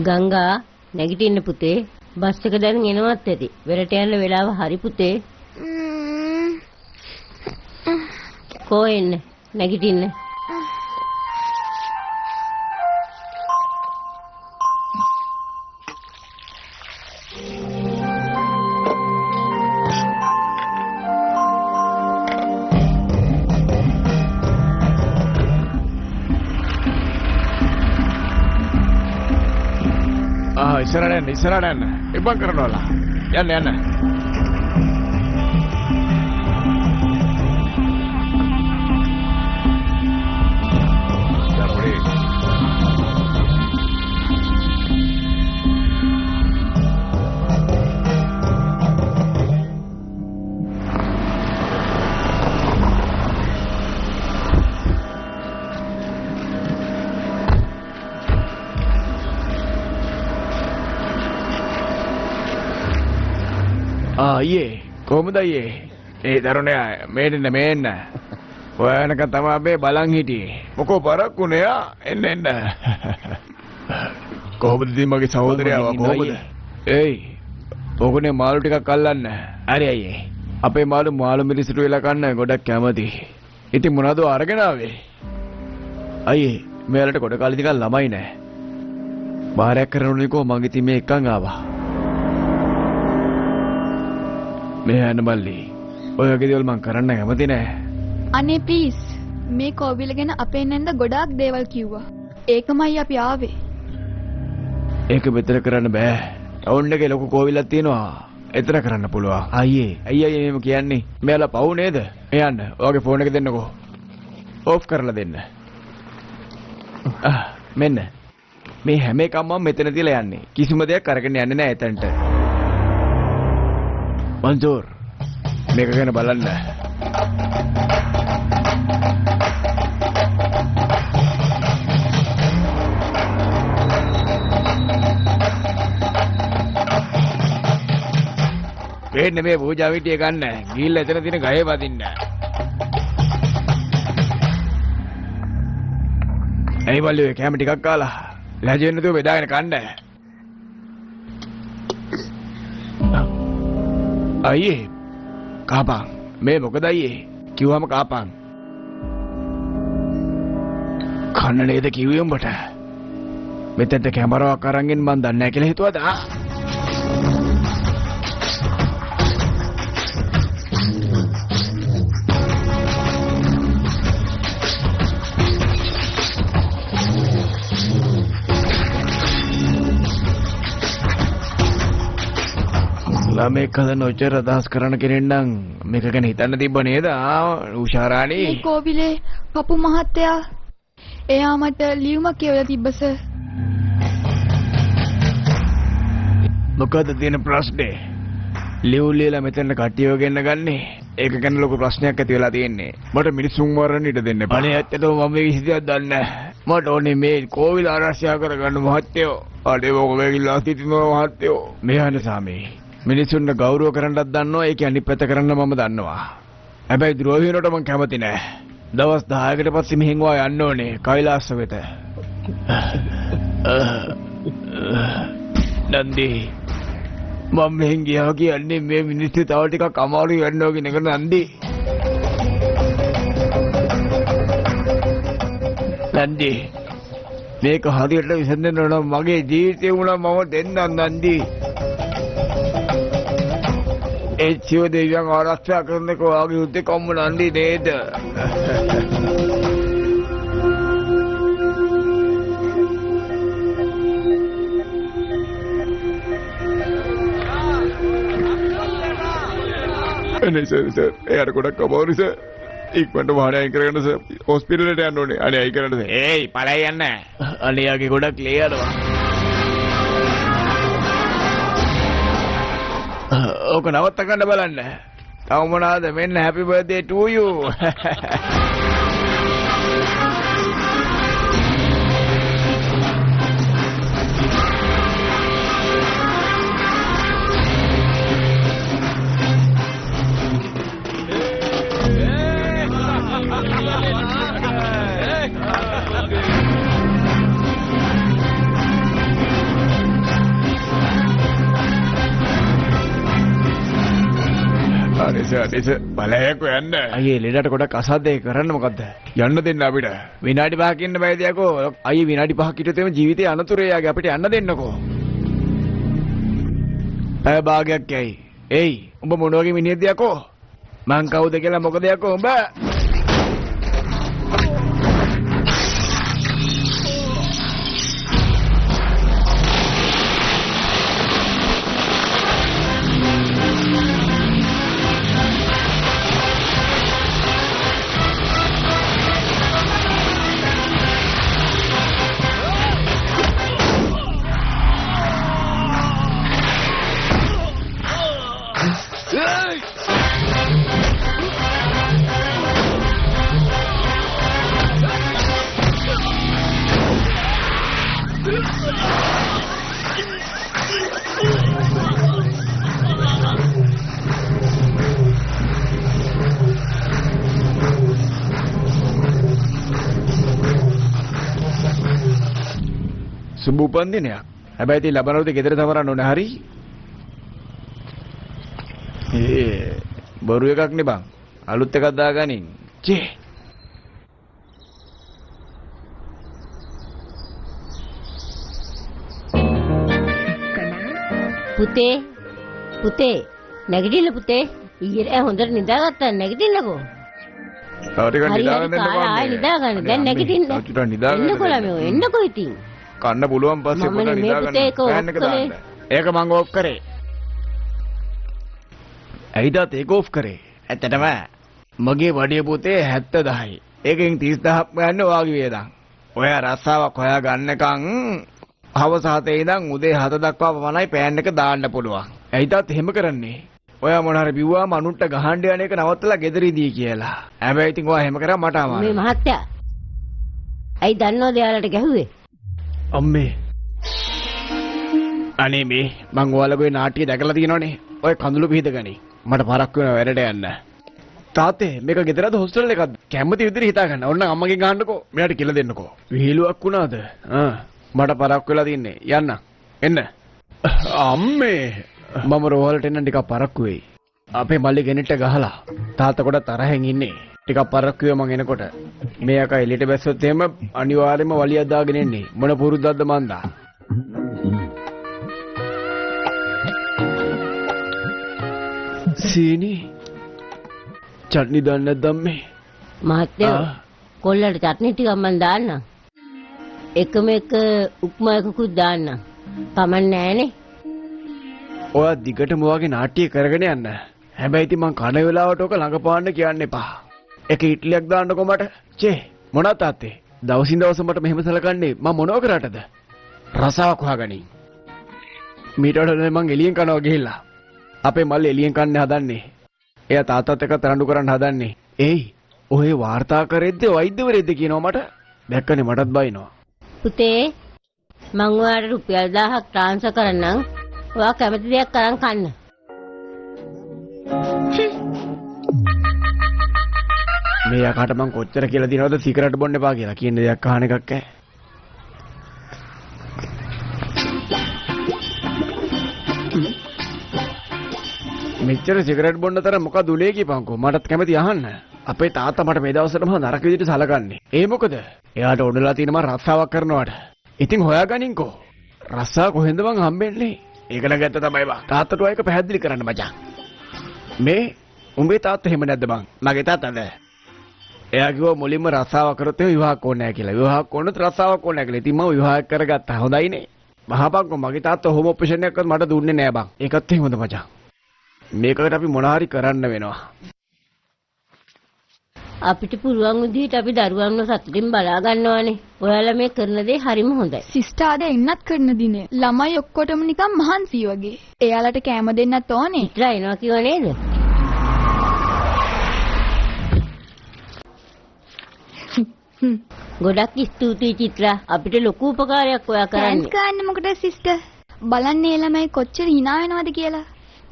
ගංගා නැගිටින්න පුතේ. බස් එක දැන් එනවත් ඇති. වෙලට යන්න වෙලාව හරි පුතේ. කෝ එන්න නැගිටින්න. ඉස්සරහට යන්න. ඉබ්බන් කරනවලා. යන්න. අයියේ කොහමද අයියේ? ඒ දරුණයා මේන්න. ඔයානක තමයි මේ බලන් හිටියේ. මොකෝ පරක්කුනේ එන්න. කොහොමද ඉතින් මගේ සහෝදරයා කොහොමද? ඒයි ඔගොනේ මාළු ටිකක් අල්ලන්න. හරි අයියේ. අපේ මාළු මිරිසුට වෙලා කන්න ගොඩක් කැමති. ඉතින් මොනවද අරගෙන ආවේ? අයියේ මෙයාලට කොට කාලේ ටිකක් ළමයි නෑ. බාරයක් කරනුනිකෝ මං ඉතින් මේ එකන් ආවා. මේ යන මල්ලි ඔය වගේ දේවල් මං කරන්න කැමති නෑ. අනේ ප්ලීස් මේ කෝවිල ගැන අපේ නැන්ද ගොඩාක් දේවල් කිව්වා. ඒකමයි අපි ආවේ. ඒක මෙතන කරන්න බෑ. ටවුන් එකේ ලොකු කෝවිලක් තියෙනවා. එතන කරන්න පුළුවන්. අයියේ එහෙම කියන්නේ? මෙයාලා පව් නේද? යන්න. ඔයාගේ ෆෝන් එක දෙන්නකෝ. ඕෆ් කරලා දෙන්න. මෙන්න. මේ හැම එකම මම මෙතන තියලා යන්නේ. කිසිම දෙයක් අරගෙන යන්නේ නෑ එතනට. මන්සූර් මේක ගැන බලන්න. වෙන්නේ මේ පූජා විටිය ගන්න. ගිහිල්ලා එතන තියෙන ගහේ වදින්න. ඇයි බල්ලෝ කැම ටිකක් කාලා ලැජ වෙන්න තුව බෙදාගෙන කන්න. අයියේ කාපන්. මේ මොකද අයියේ? කිව්වම කාපන්. කන්න නේද කිව්වේ උඹට? මෙතෙන්ට කැමරාවක් අරන්ගෙන මන් දන්නේ නැහැ කියලා හිතුවද? මේක හදන්න ඔච්චර අදහස් කරන කෙනෙක් නම් මේක ගැන හිතන්න තිබ්බ නේද? උෂාරාණි මේ කෝවිලේ පපු මහත්තයා එයා මට ලියුමක් කියවලා තිබ්බ සර්. මොකද තියෙන ප්‍රශ්නේ? ලියුලියලා මෙතන කට්ටියව ගෙන්න ගන්නේ. ඒක ගැන ලොකු ප්‍රශ්නයක් ඇති වෙලා තියෙන්නේ. මට මිනිස්සුන් මරන්න ඉඩ දෙන්න එපා. අනේ ඇත්තටම මම මේ විශ්ිතයක් දන්නේ නැහැ. මට ඕනේ මේ කෝවිල ආරක්ෂා කරගන්න මහත්තයෝ. අනේ මොකද වෙගිලා සිටිනවා මහත්තයෝ. මෙහාන සාමේ මිනිසුන්ට ගෞරව කරන්නත් දන්නවා. ඒක අනිත් පැත්ත කරන්න මම දන්නවා. හැබැයි ද්‍රෝහිනට මම කැමති නෑ. දවස් 10කට පස්සේ මෙහෙන් වා යන්න ඕනේ කෛලාස වෙත. නන්දි මම මෙහෙන් ගියා කියන්නේ මේ මිනිස්සු තව ටිකක් අමාරු වෙනවා කියන එක නන්දි. නන්දි මේක හරියට විසඳන්න ඕන. මගේ ජීවිතේ උනා මම දෙන්නම් නන්දි. ඒ සිව දෙවියන් ආරක්ෂා කරන්නක ඔයාගේ යුද්ධේ කොම්ම නන්දි නේද? අනේ සර් එයාට ගොඩක් අමාරුයි සර්. ඉක්මනට වාහනය අයින් කරගන්න සර්. හොස්පිටල් එකට යන්න ඕනේ. අනේ අයින් කරන්න සර්. ඒයි පළයි යන්න. අනේ යාගේ ගොඩක් ලේයනවා. ඕක නවත්ත ගන්න බලන්න. තව මොනවාද? මෙන්න happy birthday to you. අනිස බලයකෝ යන්න. අයියේ ලෙඩට ගොඩක් අසද්දේ කරන්න මොකද්ද? යන්න දෙන්න අපිට. විනාඩි 5ක් ඉන්න බෑද යකෝ. අයියේ විනාඩි 5ක් හිටියොත් එම ජීවිතේ අනතුරේ යාගේ අපිට යන්න දෙන්නකෝ. පැය භාගයක් යයි. එයි උඹ මොන වගේ මිනිහෙක්ද යකෝ? මං කවුද කියලා මොකද යකෝ උඹ? සුබ උපන්දිනයක්. හැබැයි ඉතින් ලබනවලුද ගෙදර සමරන්න ඕනේ හරි. බොරු එකක් නේ බං. අලුත් එකක් දාගනින්. චේ. පුතේ නැගිටින්න පුතේ. ඊයේ හොඳට නිදාගත්තා නැගිටින්නකෝ. තව ටිකක් නිදාගන්න දෙන්න බං. ආයෙ නිදාගන්න. දැන් නැගිටින්න. ටිකක් නිදාගන්න. එන්නකො ළමයෝ එන්නකො ඉතින්. කන්න පුළුවන් පස්සේ පොඩ්ඩක් නිදාගන්න. ෆෑන් එක දාන්න. ඒක මං ඕෆ් කරේ. ඇයිදාත් ඒක ඕෆ් කරේ. ඇත්තටම මගේ වඩිය පුතේ 70,000යි. ඒකෙන් 30,000ක් යන්නේ වාගේ වේදන්. ඔයා රස්සාවක් හොයා ගන්නකම් හවස 7 ඉඳන් උදේ 7 දක්වා පමණයි පෑන් එක දාන්න පුළුවන්. ඇයිදාත් එහෙම කරන්නේ? ඔයා මොන හරි බිව්වාම අනුන්ට ගහන්න යන එක නවත්තලා ගෙදරදී කියලා. හැබැයි ඉතින් ඔයා එහෙම කරා මට අමාරුයි. මේ මහත්තයා. ඇයි දන්නවද යාලට ගැහුවේ? අම්මේ අනේ මේ මං ඔයාලගේ නාට්‍ය දැකලා තියෙනවනේ. ඔය කඳුළු පිහදගනි. මට පරක් වෙනවා වැඩට යන්න. තාත්තේ මේක ගෙදරද හොස්ටල් එකක්ද? කැමති විදිහට හිතා ගන්න. ඔන්න අම්මගෙන් ගහන්නකෝ. මෙයාට කියලා දෙන්නකෝ. විහිළුවක් වුණාද? මට පරක් වෙලා තින්නේ. යන්න. එන්න. අම්මේ මම රෝහලට එන්න ටිකක් පරක්කු වෙයි. අපේ මල්ලි ගෙනෙට්ට ගහලා තාත්තා කොට තරහෙන් ඉන්නේ. ටිකක් පරක්කු වෙව මං එනකොට. මේ අක එළියට බැස්සොත් එහෙම අනිවාර්යයෙන්ම වලියක් දාගෙන එන්නේ. මොන පුරුද්දක්ද මන්දා. සීනි චට්නි දාන්න නැද්ද අම්මේ? මහත්තයා කොල්ලට චට්නි ටිකක් මම දාන්නම්. එකම එක උප්මා එකකුත් දාන්නම්. කමක් නෑනේ. ඔයා දිගටම ඔයාගේ නාට්‍ය කරගෙන යන්න. හැබැයි ඉතින් මං කන වෙලාවට ඔක ළඟපාන්න කියන්න එපා. එක ඉට්ලියක් දාන්නකෝ මට. චේ මොනවද තාත්තේ? දවසින් දවස මට මෙහෙම සලකන්නේ මම මොනව කරාටද? රසාවක් හොයාගනින්. මීට වඩා මං එළියෙන් කනවා ගිහිල්ලා. අපේ මල්ලි එළියෙන් කන්නේ හදන්නේ. එයා තාත්තත් එක්ක තරඬු කරන්න හදන්නේ. ඒයි ඔය වාර්තා කරෙද්ද වෛද්‍යවරයෙක්ද කියනවා මට. දැක්කනේ මටත් බයිනවා. පුතේ මං ඔයාලට රුපියල් 1000ක් ට්‍රාන්ස්ෆර් කරන්නම්. ඔයා කැමති දෙයක් අරන් කන්න. මේ යකාට මං කොච්චර කියලා දිනවද සිගරට් බොන්න එපා කියලා. කියන දෙයක් අහන එකක් ඈ. මෙච්චර සිගරට් බොන්න තරම් මොකද උලේ කියපන්කෝ. මටත් කැමති අහන්න. අපේ තාත්තා මට මේ දවස්වල මහා නරක විදිහට සලකන්නේ. ඒ මොකද? එයාට ඔඩලා තියෙන මම රස්සාවක් කරනවාට. ඉතින් හොයාගනින්කෝ. රස්සාව කොහෙන්ද මං හම්බෙන්නේ? ඒක නම් ඇත්ත තමයි බං. තාත්තට ඔය එක පැහැදිලි කරන්න මචං. මේ උඹේ තාත්තා එහෙම නැද්ද බං? මගේ තාත්තද? එයා කිව්වා මුලින්ම රස්සාවක් කරොත් එහෙම විවාහයක් ඕනේ නැහැ කියලා. විවාහයක් ඕනොත් රස්සාවක් ඕනේ නැහැ කියලා. ඉතින් මම විවාහයක් කරගත්තා. හොඳයිනේ. මහාපක්කෝ මගේ තාත්තා හෝම් ඔපරේෂන් එකක්වත් මට දුන්නේ නැහැ බං. ඒකත් එහෙමද මචං? මේකට අපි මොනවා හරි කරන්න වෙනවා. අපිට පුළුවන් විදිහට අපි දරුවන්ව සතුටින් බලා ගන්නවානේ. ඔයාලා මේ කරන දේ හරිම හොඳයි. සිස්ටර් අද එන්නත් කරන දිනේ ළමයි ඔක්කොටම නිකන් මහන්සි වගේ. එයාලට කැම දෙන්නත් ඕනේ. ඉතලා එනවා කියව නේද? ගොඩක් ස්තුතියි චිත්‍රා. අපිට ලොකු උපකාරයක් ඔයා කරන්නේ. තෑන්ක්ස් ගන්න මොකටද සිස්ටර්? බලන්නේ ළමයි කොච්චර hina වෙනවද කියලා.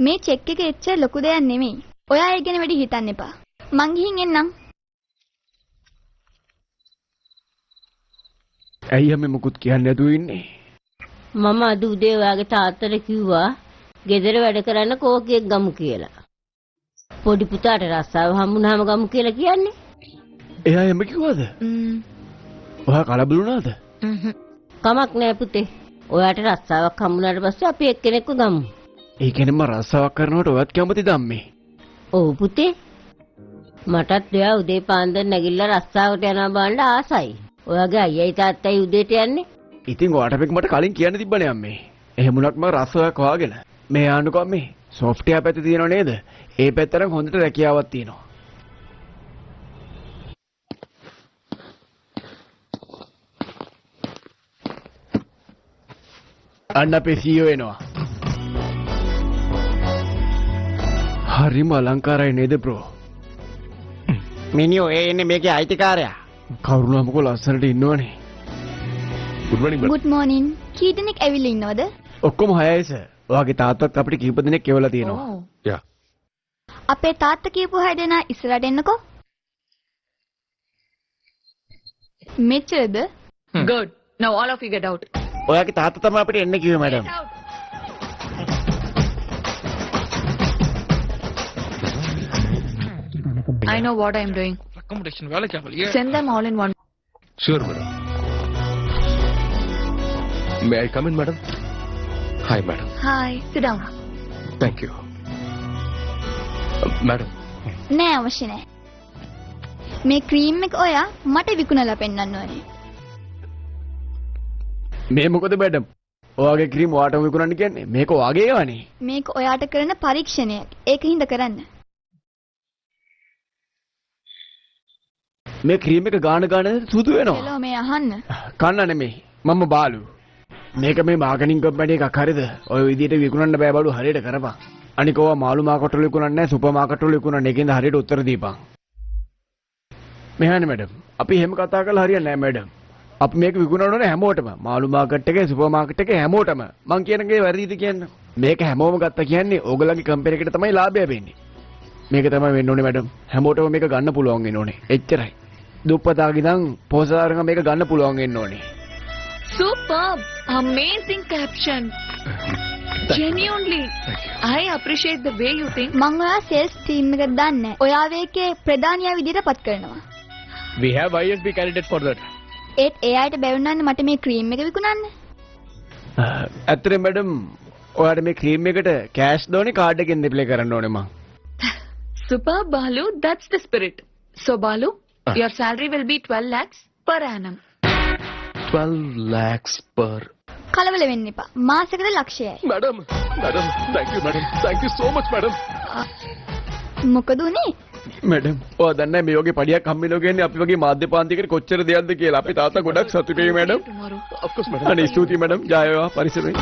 මේ චෙක් එක එච්චර ලොකු දෙයක් නෙමෙයි. ඔයා ඒ ගැන වැඩි හිතන්න එපා. මං ගිහින් එන්නම්. ඇයි හැම මොකුත් කියන්නේ නැතුව ඉන්නේ? මම අද උදේ ඔයාගේ තාත්තට කිව්වා ගෙදර වැඩ කරන්න කෝකියෙක් ගමු කියලා. පොඩි පුතාට රස්සාව හම්බුනහම ගමු කියලා කියන්නේ. එයා එම කිව්වද? ඔයා කලබල වුණාද? කමක් නෑ පුතේ. ඔයාට රස්සාවක් හම්බුනාට පස්සේ අපි එක්කෙනෙක්ව ගමු. ඒ කියන්නේ මම රස්සාවක් කරනකොට ඔයත් කැමතිද අම්මේ? ඔව් පුතේ. මටත් ඔයා උදේ පාන්දර නැගිටලා රස්සාවට යනවා බලන්න ආසයි. ඔයාගේ අයියයි තාත්තයි උදේට යන්නේ. ඉතින් ඔයාට මේක මට කලින් කියන්න තිබ්බනේ අම්මේ. එහෙම වුණත් මම රස්සාවක් හොයාගෙන මේ ආන්නකෝ අම්මේ. සොෆ්ට්වෙයාර් පැත්තේ තියෙනව නේද? ඒ පැත්තට හොඳට රැකියාවක් තියෙනවා. අන්න අපේ CEO එනවා. හරිම අලංකාරයි නේද බ්‍රෝ? මිනිහෝ ඒ ඉන්නේ මේකේ අයිතිකාරයා. කරුණාමකෝ ලස්සනට ඉන්නවනේ. Good morning good morning. කී දෙනෙක් ඇවිල්ලා ඉන්නවද? ඔක්කොම 6යි සර්. ඔයාගේ තාත්තත් අපිට කීප දෙනෙක් එවලා තියෙනවා. යා. අපේ තාත්තා කියපු 6 දෙනා ඉස්සරහට එන්නකෝ. මෙච්චරද? Good. Now all of you get out. ඔයාගේ තාත්තා තමයි අපිට එන්න කිව්වේ madam. Get out. I know what I am doing. Accommodation wala chapel. Yeah. Send them all in one. Sure, madam. May I come in, madam? Hi, madam. Hi. Sit down. Thank you. Madam. නෑ අවශ්‍ය නෑ. මේ cream එක ඔයා මට විකුණලා පෙන්නන්න ඕනේ. මේ මොකද මැඩම්? ඔයාගේ ක්‍රීම් ඔයාටම විකුණන්න කියන්නේ? මේක ඔයාගේ ඒවානේ. මේක ඔයාට කරන පරීක්ෂණයක්. ඒක හින්දා කරන්න. මේ ක්‍රීම් එක ගාන සුදු වෙනවා. හෙලෝ මේ අහන්න. කන්න නෙමෙයි. මම බාලු. මේක මේ මාකටිං කම්පැනි එකක් හරිද? ඔය විදිහට විකුණන්න බෑ බඩු හරියට කරපන්. අනික ඔයා මාළු මාකට් වල විකුණන්නේ නැහැ සුපර් මාකට් වල විකුණන්නේ. ඒකෙන්ද හරියට උත්තර දීපන්. මෙහානේ මැඩම්. අපි එහෙම කතා කරලා හරියන්නේ නැහැ මැඩම්. අපි මේක විකුණන්න ඕනේ හැමෝටම. මාළු මාකට් එකේ සුපර් මාකට් එකේ හැමෝටම. මං කියනගේ වැරදිද කියන්නේ? මේක හැමෝම ගත්තා කියන්නේ ඕගලගේ කම්පැනි එකට තමයි ලාභය වෙන්නේ. මේක තමයි වෙන්න ඕනේ මැඩම්. හැමෝටම මේක ගන්න පුළුවන් වෙන්න ඕනේ. එච්චරයි. දුප්පතාගේ ඉඳන් පොසාරංග මේක ගන්න පුළුවන් වෙන්න ඕනේ. Superb. Amazing caption. Genuinely. I appreciate the way you think. මං ඔයා සේල්ස් ටීම් එකට දාන්නේ. ඔයා වේකේ ප්‍රධානියා විදිහට පත් කරනවා. We have ISB candidate for that. ඒත් ඒ අයට බැවුනන්න මට මේ ක්‍රීම් එක විකුණන්න. ඇත්තටම මැඩම් ඔයාට මේ ක්‍රීම් එකට කෑෂ් දෝනේ කාඩ් එකෙන් රිප්ලේ කරන්න ඕනේ මං. Superb, Balu. That's the spirit. So, Balu, your salary will be 12 lakhs per annum. 12 lakhs per. කලබල වෙන්න එපා. මාසෙකට ලක්ෂයයි. Madam. Thank you, madam. Thank you so much, madam. මොකද උනේ? මැඩම් ඔයා දන්නේ මේ වගේ පඩියක් හම්බෙනවා කියන්නේ අපි වගේ මාධ්‍ය පාන්තියකට කොච්චර දෙයක්ද කියලා. අපේ තාත්තා ගොඩක් සතුටුයි madam. Tomorrow. Of course, madam. අනේ ස්තුතියි මැඩම්. ජය වේවා පරිසරේ.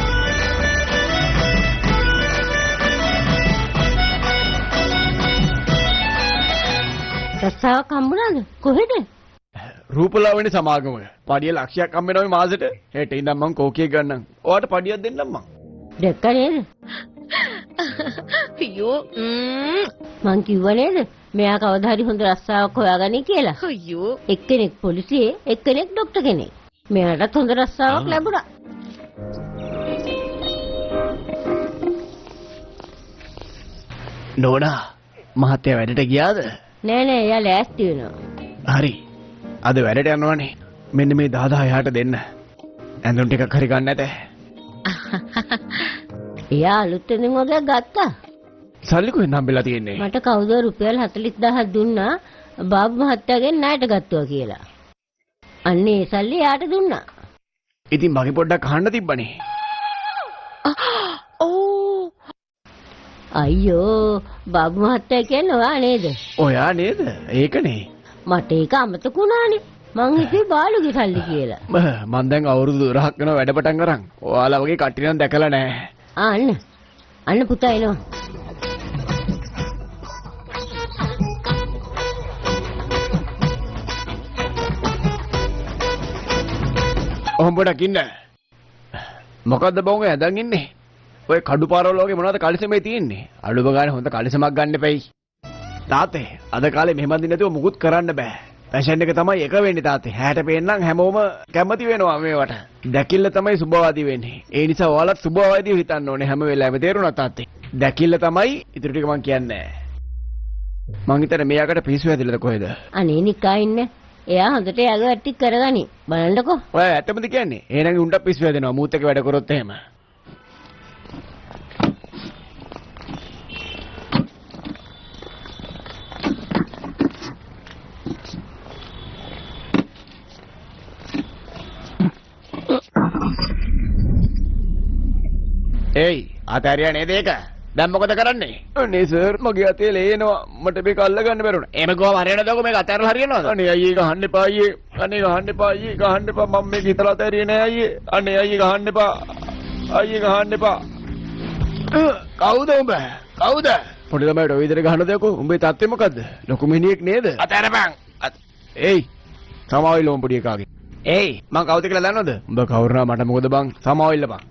රස්සාවක් හම්බුනාද? කොහෙද? රූපලාවන්‍ය සමාගමක. පඩිය ලක්ෂයක් හම්බෙනවා මේ මාසෙට. හෙට ඉඳන් මං කෝකිය ගන්නම්. ඔයාට පඩියක් දෙන්නම් මං. දැක්ක නේද? අයියෝ. මං කිව්ව නේද? මෙයා කවදා හරි හොඳ රස්සාවක් හොයාගනි කියලා. අයියෝ. එක්කෙනෙක් පොලිසියේ, එක්කෙනෙක් ડોක්ටර් කෙනෙක්. මෙයාටත් හොඳ රස්සාවක් ලැබුණා. නෝනා මහත්තයා වැඩට ගියාද? නෑ නෑ එයා ලෑස්ති වෙනවා. හරි. අද වැඩට යනවනේ. මෙන්න මේ 10000 එහාට දෙන්න. ඇඳුම් ටිකක් හරි ගන්න නැතේ. එයා අලුත් ඇඳුම් වගේ ගත්තා. සල්ලි කොහෙන්ද හම්බෙලා තියෙන්නේ? මට කවුද රුපියල් 40000ක් දුන්නා බාබු මහත්තයාගෙන් ණයට ගත්තා කියලා. අන්න ඒ සල්ලි එයාට දුන්නා. ඉතින් මගේ පොඩ්ඩක් අහන්න තිබ්බනේ. Oh. අයියෝ බාබු මහත්තයා කියන්නේ ඔයා නේද? ඔයා නේද? ඒකනේ. මට ඒක අමතක වුණානේ. මං හිතුවේ බාලුගේ සල්ලි කියලා. මම දැන් අවුරුදු 2ක් වෙනවා වැඩ පටන් අරන්. ඔයාලා වගේ කට්ටිය නම් දැකලා නැහැ. අන්න පුතා එනවා. ඔහොම පොඩක් ඉන්න. මොකද්ද බං ඔය ඇඳන් ඉන්නේ? ඔය කඩු පාරවල වගේ මොනවද කලිසමේ තියෙන්නේ? අඩුම ගානේ හොඳ කලිසමක් ගන්න එපැයි. තාත්තේ අද කාලේ මෙහෙම අඳින්න නැතුව මුකුත් කරන්න බෑ. ෆැෂන් එක තමයි එක වෙන්නේ තාත්තේ. හැට පේන්නම් හැමෝම කැමති වෙනවා මේවට. දැකිල්ල තමයි සුබවාදී වෙන්නේ. ඒ නිසා ඔයාලත් සුබවාදීව හිතන්න ඕනේ හැම වෙලාවෙම තේරුණා තාත්තේ. දැකිල්ල තමයි ඉතුරු ටික මං කියන්නේ. මං හිතන්නේ මෙයාකට පිස්සු හැදිලාද කොහෙද? අනේ නිකා ඉන්න. එයා හොඳට යාගේ වැටි කරගනි. බලන්නකෝ. ඔය ඇත්තමද කියන්නේ? එහෙනම් උන්ට පිස්සු හැදෙනවා මූත් එක වැඩ කරොත් එහෙම. ඒයි ආතාරියා නේද ඒක? දැන් මොකද කරන්නේ? අනේ සර් මගේ අතේ ලේනවා මට මේක අල්ල ගන්න බැරුණා. එහෙම ගෝව හරියනදකො මේක අතාරලා හරියනවද? අනේ අයියේ ගහන්න එපා අයියේ. අනේ ගහන්න එපා අයියේ ගහන්න එපා මම මේක හිතලා අතෑරියේ නෑ අයියේ. අනේ අයියේ ගහන්න එපා. අයියේ ගහන්න එපා. කවුද උඹ? කවුද? පොඩි ළමයට ඔය විදිහට ගහන දෙයක්ෝ උඹේ තාත්තේ මොකද්ද? ලොකු මිනිහෙක් නේද? අතාරපන්. ඒයි සමාවෙන්න ඕම් පොඩි එකාගේ. ඒයි මං කවුද කියලා දන්නවද? උඹ කවුරුනා මට මොකද බං? සමාවෙන්න බං.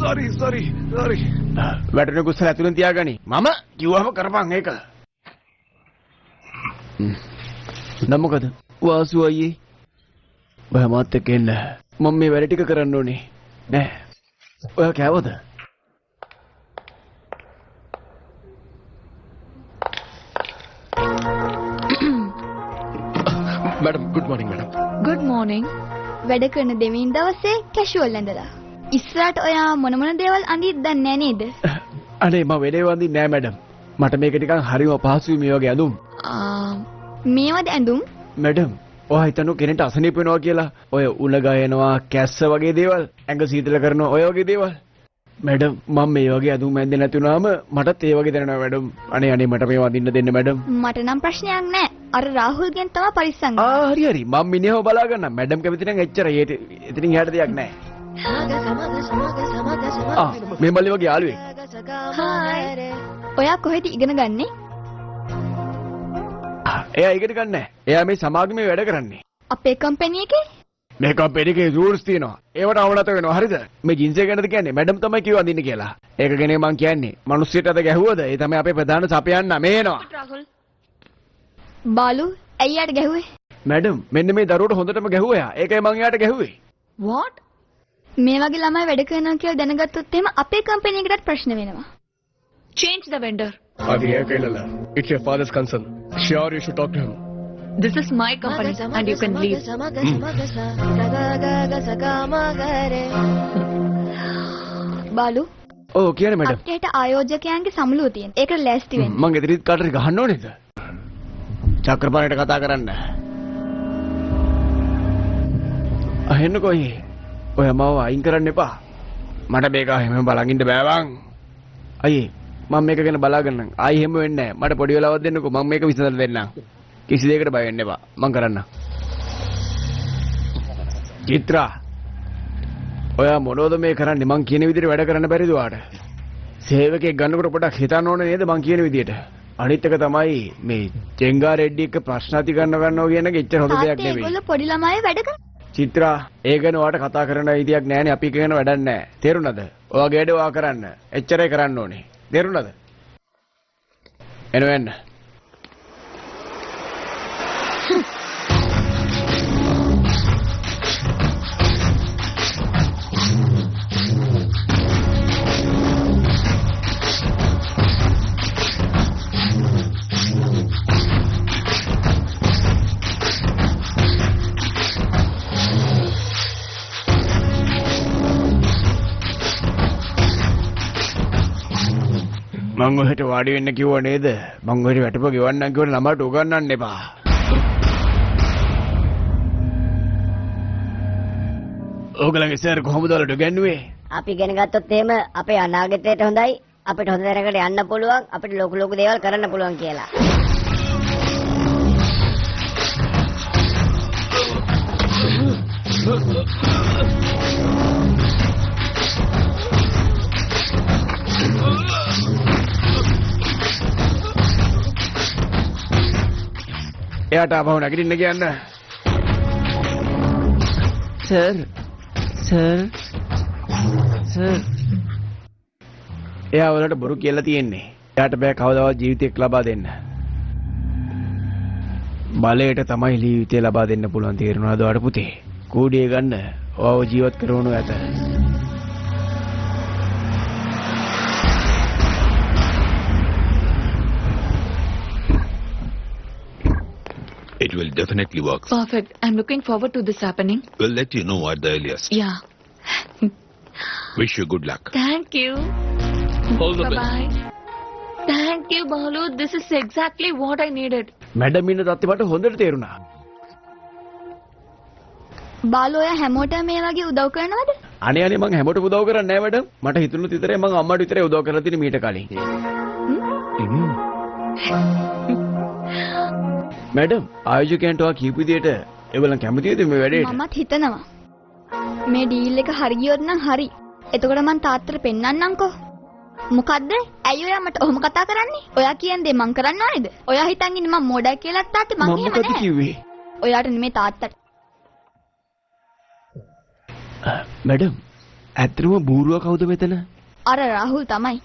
sorry. වැටෙන කුස්සල ඇතුලෙන් තියාගනි. මම කිව්වම කරපන් ඒක. නම් මොකද? වාසු අයියේ. ඔයා මාත් එක්ක එන්න. මම මේ වැඩ ටික කරන්න ඕනේ. නෑ. ඔයා කෑවද? Madam, good morning, madam. Good morning. වැඩ කරන දෙමින් දවසේ කැෂුවල් ඇඳලා. ඉස්සරහට ඔයා මොන දේවල් අඳිද්ද දන්නේ නේද? අනේ මම වෙලේ වඳින්නේ නෑ මැඩම්. මට මේක ටිකක් හරිම පහසුයි මේ වගේ ඇඳුම්. මේවද ඇඳුම්? මැඩම්, ඔයා හිතන්නේ කෙනෙක්ට අසනීප වෙනවා කියලා ඔය උල ගයනවා, කැස්ස වගේ දේවල්, ඇඟ සීතල කරනවා ඔය වගේ දේවල්. මැඩම් මම මේ වගේ ඇඳුම් ඇඳෙන්නේ නැති වුණාම මටත් ඒ වගේ දැනෙනවා මැඩම්. අනේ මට මේ වඳින්න දෙන්න මැඩම්. මට නම් ප්‍රශ්නයක් නෑ. අර රාහුල්ගෙන් තමයි පරිස්සම්. හරි. මම මිනිහව බලා ගන්න. මැඩම් කැමති නම් එච්චරයි. එතනින් එහාට දෙයක් නෑ. මේ මල්ලි වගේ යාළුවෙක්. හායි. ඔයා කොහෙද ඉගෙන ගන්නේ? එයා ඉගෙන ගන්න නෑ. එයා මේ සමාගමේ වැඩ කරන්නේ. අපේ කම්පැනි එකේ? මේ කම්පැනි එකේ රූල්ස් තියෙනවා. ඒවට අවනත වෙනවා. හරිද? මේ ජින්ස් එක ගැනද කියන්නේ? මැඩම් තමයි කිව්ව අඳින්න කියලා. ඒක ගැන මං කියන්නේ. මිනිස්සුන්ට අද ගැහුවද? ඒ තමයි අපේ ප්‍රධාන සපයන්න මේ එනවා. Rahul. බාලු ඇයි යාට ගැහුවේ? මැඩම් මෙන්න මේ දරුවට හොඳටම ගැහුවා එයා. ඒකයි මං එයාට ගැහුවේ. What? මේ වගේ ළමයි වැඩ කරනවා කියලා දැනගත්තොත් එහෙම අපේ කම්පැනි එකටත් ප්‍රශ්න වෙනවා. Change the vendor. Adi, it's your father's concern. Sure, you should talk to him. This is my company and you can leave. බාලු ඔව් කියන්නේ මැඩම්. අපිට ආයෝජකයන්ගේ සමුළුව තියෙන. ඒකට ලෑස්ති වෙන්න. මං එදිරිත් කාටරි ගහන්න ඕනේද? චක්‍රපාණිට කතා කරන්න. අහෙන්නකෝ අයියේ. ඔය මාව අයින් කරන්න එපා. මට මේක හැම බලන් ඉන්න බෑ බං. අයියේ මම මේක ගැන බලාගන්නම්. ආයි හැම වෙන්නේ නැහැ. මට පොඩි වෙලාවක් දෙන්නකෝ. මම මේක විසඳලා දෙන්නම්. කිසි දෙයකට බය වෙන්න එපා. මං කරන්නම්. චිත්‍රා. ඔයා මොනවද මේ කරන්නේ? මං කියන විදිහට වැඩ කරන්න බැරිද ඔයාට? සේවකයෙක් ගන්නකොට පොඩක් හිතන්න ඕනේ නේද මං කියන විදිහට? අනිත් එක තමයි මේ චෙංගා රෙඩ්ඩි එක්ක ප්‍රශ්න අති ගන්නවා කියන එක එච්චර හොඳ දෙයක් නෙවෙයි. ඒගොල්ලෝ පොඩි ළමයි වැඩ කරන. චිත්‍රා ඒ ගැන ඔයාට කතා කරන්න ඉතියක් නැහැනේ. අපි කියන වැඩක් නැහැ. තේරුණාද? ඔයාගේ වැඩ ඔයා කරන්න. එච්චරයි කරන්න ඕනේ. තේරුණාද? එන්න. මං ඔහෙට වාඩි වෙන්න කිව්ව නේද? මං ඔහෙට වැටපො ගෙවන්නම් කිව්වොත් ළමයට උගන්වන්න එපා. ඕගලගේ සර් කොහොමද වලට ගන්නේ? අපි ඉගෙන ගත්තොත් එහෙම අපේ අනාගතයට හොඳයි. අපිට හොඳ තැනකට යන්න පුළුවන්. අපිට ලොකු දේවල් කරන්න පුළුවන් කියලා. එයාට ආපහු නැගිටින්න කියන්න. සර්. එයා වලට බොරු කියලා තියෙන්නේ. එයාට බෑ කවදාවත් ජීවිතයක් ලබා දෙන්න. බලයට තමයි ජීවිතය ලබා දෙන්න පුළුවන්. තේරුණාද ඔයාට පුතේ? කූඩිය ගන්න ඔයාව ජීවත් කරවනු ඇත. definitely work. Perfect. I'm looking forward to this happening. We'll let you know at the earliest. Yeah. Wish you good luck. Thank you. All the best. Bye-bye. Thank you, Balu. This is exactly what I needed. Madam ඉන්න තත්ත්වය මට හොඳට තේරුණා. බාලු ඔයා හැමෝටම මේ වගේ උදව් කරනවද? අනේ මං හැමෝටම උදව් කරන්නේ නැහැ මැඩම්. මට හිතුණු විතරේ මං අම්මට විතරේ උදව් කරලා තියෙන්නේ මීට කලින්. මැඩම් ආයෝජකයන්ට ඔයා කියපු විදියට ඒගොල්ලන් කැමතිද මේ වැඩේට? මමත් හිතනවා. මේ ඩීල් එක හරි ගියොත් නම් හරි. එතකොට මං තාත්තට පෙන්නන්නම්කෝ. මොකද්ද? ඇයි ඔයා මට ඔහොම කතා කරන්නේ? ඔයා කියන දේ මං කරන්න ඕනේද? ඔයා හිතන් ඉන්නේ මං මොඩක් කියලා තාත්තේ මං එහෙම මොකද කිව්වේ? ඔයාට නෙමෙයි තාත්තට. මැඩම් ඇත්තටම බූරුවා කවුද මෙතන? අර රාහුල් තමයි.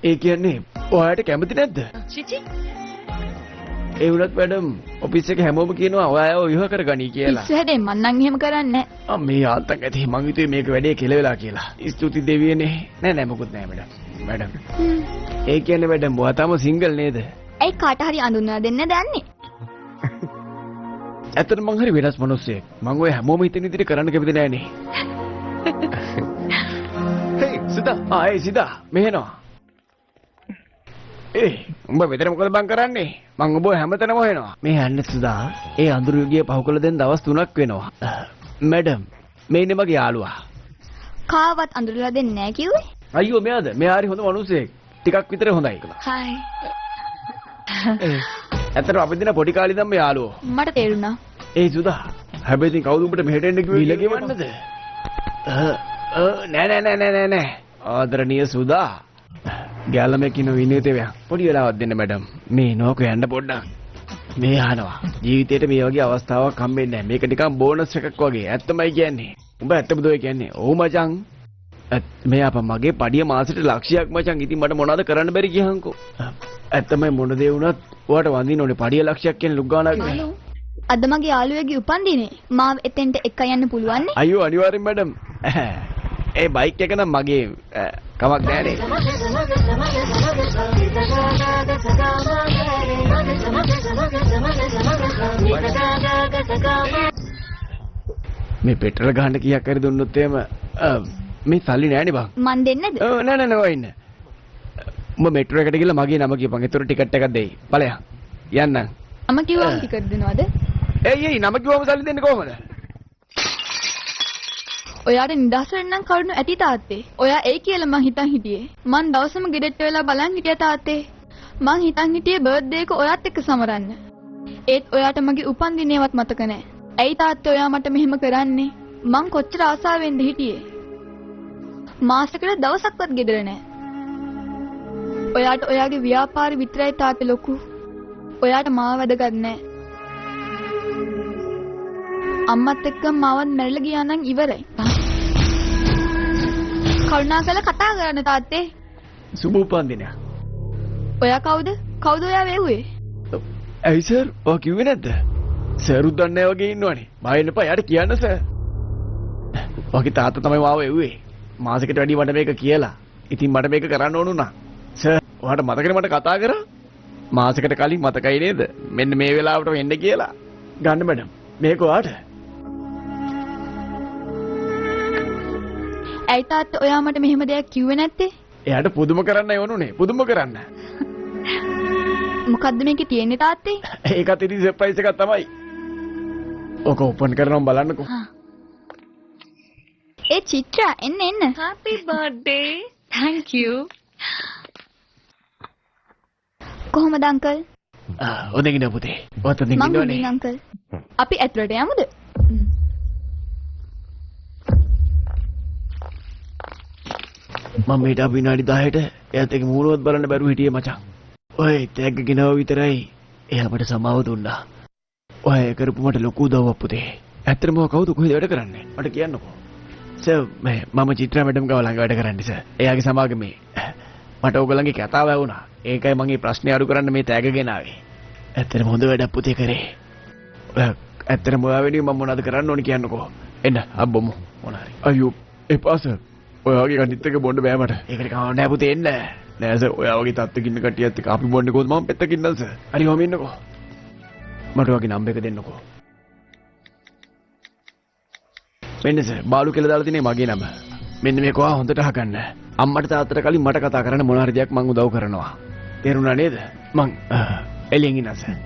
ඒ කියන්නේ ඔයාට කැමති නැද්ද? Chichi? ඒ වුණත් මැඩම් ඔෆිස් එකේ හැමෝම කියනවා ඔයාව විවාහ කරගනී කියලා. ඉස්සරහට මං නම් එහෙම කරන්නේ නැහැ. මේ ආන්තන් ඇති මං හිතුවේ මේක වැඩේ කෙලවෙලා කියලා. ස්තුති දෙවියනේ. නෑ මොකුත් නෑ මැඩම්. මැඩම්. ඒ කියන්නේ මැඩම් ඔයා තාම සිංගල් නේද? ඇයි කාට හරි අඳුන්වලා දෙන්න දන්නේ? ඇත්තට මං හරි වෙනස් මිනිස්සෙක්. මං ඔය හැමෝම හිතන විදිහට කරන්න කැමති නෑනේ. Hey, Sita. ඒ සිතා මෙහෙනවා. උඹ මෙතන මොකද බං කරන්නේ? මං ඔබ හැමතැනම හොයනවා. මේ යන්නේ සුදා. ඒ අඳුරු යුගයේ පහු කළ දෙන දවස් 3ක් වෙනවා. මැඩම් මේ ඉන්නේ මගේ යාළුවා. කාවත් අඳුරලා දෙන්නේ නැහැ කිව්වේ? අයියෝ මෙයාද? මෙයා හරි හොඳ මිනිහෙක්. ටිකක් විතර හොඳයි කියලා. Hi. ඇත්තටම අපි දෙන පොඩි කාලේ ඉඳන්ම යාළුවෝ. මට තේරුණා. ඒ සුදා. හැබැයි ඉතින් කවුද උඹට මෙහෙට එන්න කිව්වේ? ඉලගේ වන්නද? නෑ. ආදරණීය සුදා. ගැලමේ කිනු විනීතේ ව්‍යා. පොඩි වෙලාවක් දෙන්න මැඩම්. මේ නෝක යන්න පොඩ්ඩක්. මේ අහනවා. ජීවිතේට මේ වගේ අවස්ථාවක් හම්බෙන්නේ නැහැ. මේක නිකන් බෝනස් එකක් වගේ. ඇත්තමයි කියන්නේ. උඹ ඇත්තමද ඔය කියන්නේ? ඔව් මචං. මේ අප මගේ පඩිය මාසෙට ලක්ෂයක් මචං. ඉතින් මට මොනවද කරන්න බැරි කියහන්කෝ. ඇත්තමයි මොන දේ වුණත් ඔයාට වඳින්න ඕනේ පඩිය ලක්ෂයක් කියන ලුග්ගානක් නේ. අද මගේ යාළුවෙගේ උපන්දිනේ. මාව එතෙන්ට එක යන්න පුළුවන් නේ? අයියෝ අනිවාර්යෙන් මැඩම්. ඒ බයික් එක නම් මගේ කමක් නෑනේ. මේ පෙට්‍රල් ගහන්න කීයක් හරි දුන්නොත් එහෙම මේ සල්ලි නෑනේ බං. මන් දෙන්නද? නෑ ඔය ඉන්න. උඹ මෙට්‍රෝ එකට ගිහලා මගේ නම කියපන්. ඒතර ටිකට් එකක් දෙයි. ඵලයන්. යන්නම්. අම කිව්වම ටිකට් දෙනවද? එයි නම කිව්වම සල්ලි දෙන්නේ කොහමද? ඔයාට නිදහස වෙන්නම් කරුණු ඇති තාත්තේ. ඔයා ඒ කියලා මං හිතන් හිටියේ. මං දවසම ගෙදරට වෙලා බලන් හිටියා තාත්තේ. මං හිතන් හිටියේ බර්ත්ඩේ එක ඔයාත් එක්ක සමරන්න. ඒත් ඔයාට මගේ උපන්දිනේවත් මතක නැහැ. ඇයි තාත්තේ ඔයා මට මෙහෙම කරන්නේ? මං කොච්චර ආසාවෙන්ද හිටියේ. මාසෙකට දවසක්වත් ගෙදර නැහැ. ඔයාට ඔයාගේ ව්‍යාපාරي විතරයි තාත්තේ ලොකු. ඔයාට මාව වැදගත් නැහැ. අම්මත් එක්ක මාවත් මැරිලා ගියා නම් ඉවරයි. කරුණාකරලා කතා කරන්න තාත්තේ. සුබ උපන්දිනයක්. ඔයා කවුද? කවුද ඔයා වෙව්වේ? ඇයි සර්? ඔය කිව්වේ නැද්ද? සරුත් දන්නේ නැහැ වගේ ඉන්නවනේ. බය වෙන්න එපා. යාට කියන්න සර්. ඔගේ තාත්තා තමයි මාව එව්වේ. මාසෙකට වැඩි මට මේක කියලා. ඉතින් මට මේක කරන්න ඕන උනා. සර්, ඔයාට මතකනේ මට කතා කරා? මාසෙකට කලින් මතකයි නේද? මෙන්න මේ වෙලාවට එන්න කියලා. ගන්න මැඩම්. මේක ඔයාට. ඇයි තාත්තා ඔයා මට මෙහෙම දෙයක් කිව්වේ නැත්තේ? එයාට පුදුම කරන්නයි ඕනුනේ. පුදුම කරන්න. මොකද්ද මේකේ තියෙන්නේ තාත්තේ? ඒකත් ඉතින් සර්ප්‍රයිස් එකක් තමයි. ඔක ඕපන් කරනවා බලන්නකෝ. ඒ චිත්‍රා එන්න. Happy birthday. Thank you. කොහොමද අංකල්? ඔතනින් ඉන්න පුතේ. ඔතනින් මම ඉන්නවනේ. හොඳින් අංකල්. අපි ඇතුළට යමුද? මම ඊට විනාඩි 10ට එයාත් එක්ක මූණවත් බලන්න බැරුව හිටියේ මචං. ඔය තෑග්ග ගෙනාව විතරයි එයා අපට සමාව දුන්නා. ඔය කරපු මට ලොකු උදව්වක් පුතේ. ඇත්තටම ඔය කවුද කොහෙද වැඩ කරන්නේ? මට කියන්නකෝ. සර් මම චිත්‍රා මැඩම් ගාව ළඟ වැඩ කරන්නේ සර්. එයාගේ සමාගමේ. මට ඕගොල්ලන්ගේ කතාව ඇහුණා. ඒකයි මම මේ ප්‍රශ්නේ අඩු කරන්න මේ තෑග්ග ගෙනාවේ. ඇත්තටම හොඳ වැඩක් පුතේ කරේ. ඔය ඇත්තටම ඔයා වෙනුවෙන් මම මොනවද කරන්න ඕනේ කියන්නකෝ. එන්න අබ්බමු මොනාරි. අයියෝ එපා සර්. ඔයාගේ කණිත් එක බොන්න බෑ මට. ඒකට කවන්න නෑ පුතේ එන්න. නෑ සර් ඔයා වගේ තත්ත්වකින් ඉන්න කට්ටියත් එක්ක අපි බොන්නේ කොහොමද මම පෙත්තකින් ඉන්නද සර්. හරි ඔහම ඉන්නකෝ. මට වගේ නම්බර් එක දෙන්නකෝ. මෙන්න සර් බාලු කියලා දාලා තිනේ මගේ නම. මෙන්න මේක ඔයා හොඳට අහගන්න. අම්මට තාත්තට කලින් මට කතා කරන්න මොන හරි දෙයක් මං උදව් කරනවා. තේරුණා නේද? මං එළියෙන් ඉන්නවා සර්.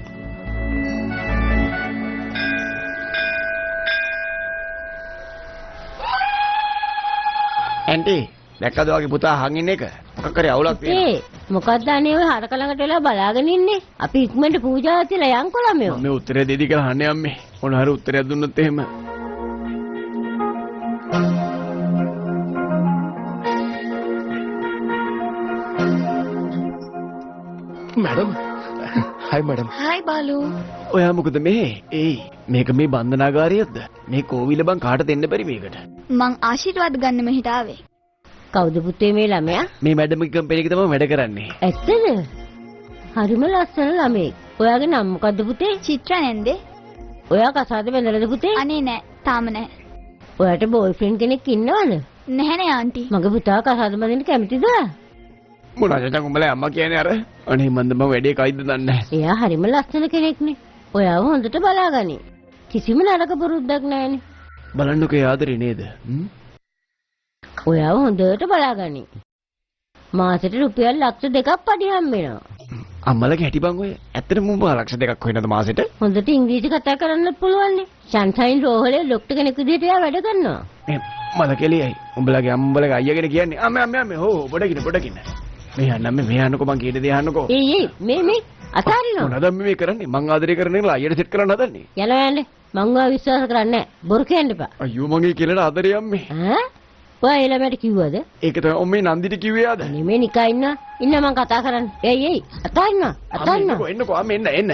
ඇන්ටි දැක්කද වගේ පුතා අහන් ඉන්න එක? මොකක් කරේ අවුලක් තියෙනවා? ඒ මොකක්ද අනේ ඔය හරක ළඟට වෙලා බලාගෙන ඉන්නේ? අපි ඉක්මනට පූජාව තියලා යන්කො ළමයෝ. මේ උත්තරය දෙදී කියලා අහන්නේ අම්මේ. මොන හරි උත්තරයක් දුන්නොත් එහෙම. Madam hi madam Hi, Balu. ඔයා මොකද මේ? මේක මේ බන්ධනාගාරයක්ද? මේ කෝවිල බං කාට දෙන්න බැරි මේකට? මං ආශිර්වාද ගන්න මෙහෙට ආවේ. කවුද පුතේ මේ ළමයා? මේ මැඩම්ගේ කම්පැනි එක තමයි වැඩ කරන්නේ. ඇත්තද? හරිම ලස්සන ළමෙක්. ඔයාගේ නම මොකද්ද පුතේ? චිත්‍රා නැන්දේ? ඔයා කසාද බැඳලාද පුතේ? අනේ නෑ තාම නෑ. ඔයාට බෝයිෆ්‍රෙන්ඩ් කෙනෙක් ඉන්නවද? නැහැනේ ආන්ටි. මගේ පුතා කසාද බඳින්න කැමතිද? මොනවාද උඹලා අම්මා කියන්නේ අර? අනේ මන්ද මම වැඩේ කයිද දන්නේ නැහැ. එයා හරිම ලස්සන කෙනෙක්නේ. ඔයාව හොඳට බලාගනි. කිසිම නරක පුරුද්දක් නැහැනේ. බලන්නකෝ ඒ ආදරේ නේද? ඔයාව හොඳට බලාගනි. මාසෙට රුපියල් ලක්ෂ 2ක් පඩි හම්බෙනවා. අම්මලගේ හැටි බං ඔය. ඇත්තටම උඹ ලක්ෂ 2ක් හොයනද මාසෙට? හොඳට ඉංග්‍රීසි කතා කරන්නත් පුළුවන් නේ. ෂන්ෂයින් රෝහලේ ડોක්ටර් කෙනෙක් විදිහට එයා වැඩ කරනවා. මේ මල කෙලියයි. උඹලගේ අම්මලගේ අයියාගෙන කියන්නේ අම්මේ හෝ පොඩකින. මේ යන්නකො මං කීයද අහන්නකෝ. මේ අතාරිනවා. මොනවද මේ කරන්නේ? මං ආදරේ කරන එක අයියට සෙට් කරන්න හදන්නේ. යනවා යන්නේ. මං ඔයා විශ්වාස කරන්නේ නැහැ. බොරු කියන්න එපා. අයියෝ මගේ කියලා ආදරේ අම්මේ. ඈ? ඔයා එළමයට කිව්වද? ඒක තමයි ඔම්මේ නන්දිට කිව්වේ ආද? නෙමෙයි නිකා ඉන්න මං කතා කරන්නේ. අතාරිනවා. එන්නකෝ අම්මේ එන්න.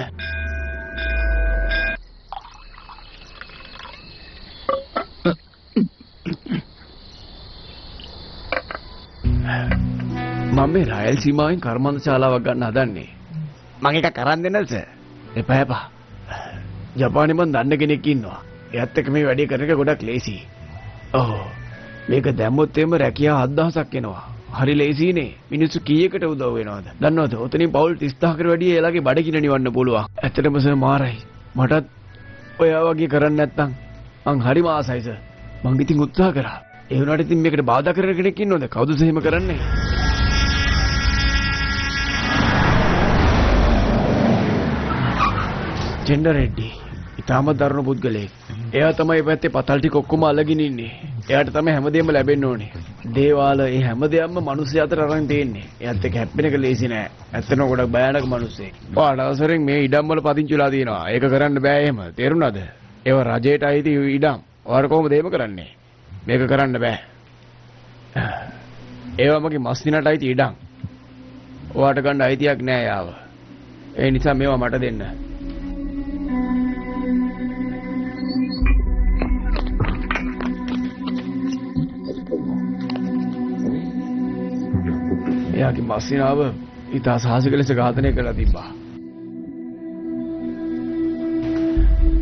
මම මේ රායල් සීමාවෙන් කර්මාන්ත ශාලාවක් ගන්න හදන්නේ. මම එක කරන් දෙන්නද සර්? එපා. ජපානයේ මං දන්න කෙනෙක් ඉන්නවා. එයාත් එක්ක මේ වැඩේ කරන එක ගොඩක් ලේසි. ඔව්. මේක දැම්මොත් එimhe රැකියාව 7000ක් එනවා. හරි ලේසිනේ. මිනිස්සු කීයකට උදව් වෙනවද? දන්නවද? ඔතනින් පවුල් 30000කට වැඩිය එයාලගේ බඩගින්න නිවන්න පුළුවන්. ඇත්තටම සර් මාරයි. මටත් ඔයා වගේ කරන්න නැත්තම් මං හරිම ආසයි සර්. මං ඉතින් උත්සාහ කරා. ඒ වුණාට ඉතින් මේකට බාධා කරන කෙනෙක් ඉන්නවද? කවුද එහෙම කරන්නේ? ජෙන්ඩර් රෙඩ්ඩි. ඊටම දරුණු පුද්ගලයෙක්. එයා තමයි පැත්තේ පතල් ටික ඔක්කොම අල්ලගෙන ඉන්නේ. එයාට තමයි හැමදේම ලැබෙන්න ඕනේ. දේවාල ඒ හැමදේම මිනිස්සු අතර අරන් තියෙන්නේ. එයාත් එක්ක හැප්පෙන එක ලේසි නෑ. ඇත්තටම ගොඩක් භයානක මිනිස්සෙක්. ඔයාලා අවසරෙන් මේ ඉඩම් වල පදිංචිලා තියෙනවා. ඒක කරන්න බෑ එහෙම. තේරුණාද? ඒව රජයට අයිති ඉඩම්. ඔයාලා කොහොමද එහෙම කරන්නේ? මේක කරන්න බෑ. ඒවා මගේ මස්තිනට අයිති ඉඩම්. ඔයාට ගන්න අයිතියක් නෑ යාව. ඒ නිසා මේවා මට දෙන්න. එයාගේ මස්සිනාව ඉතා සාහසික ලෙස ඝාතනය කරලා තිබ්බා.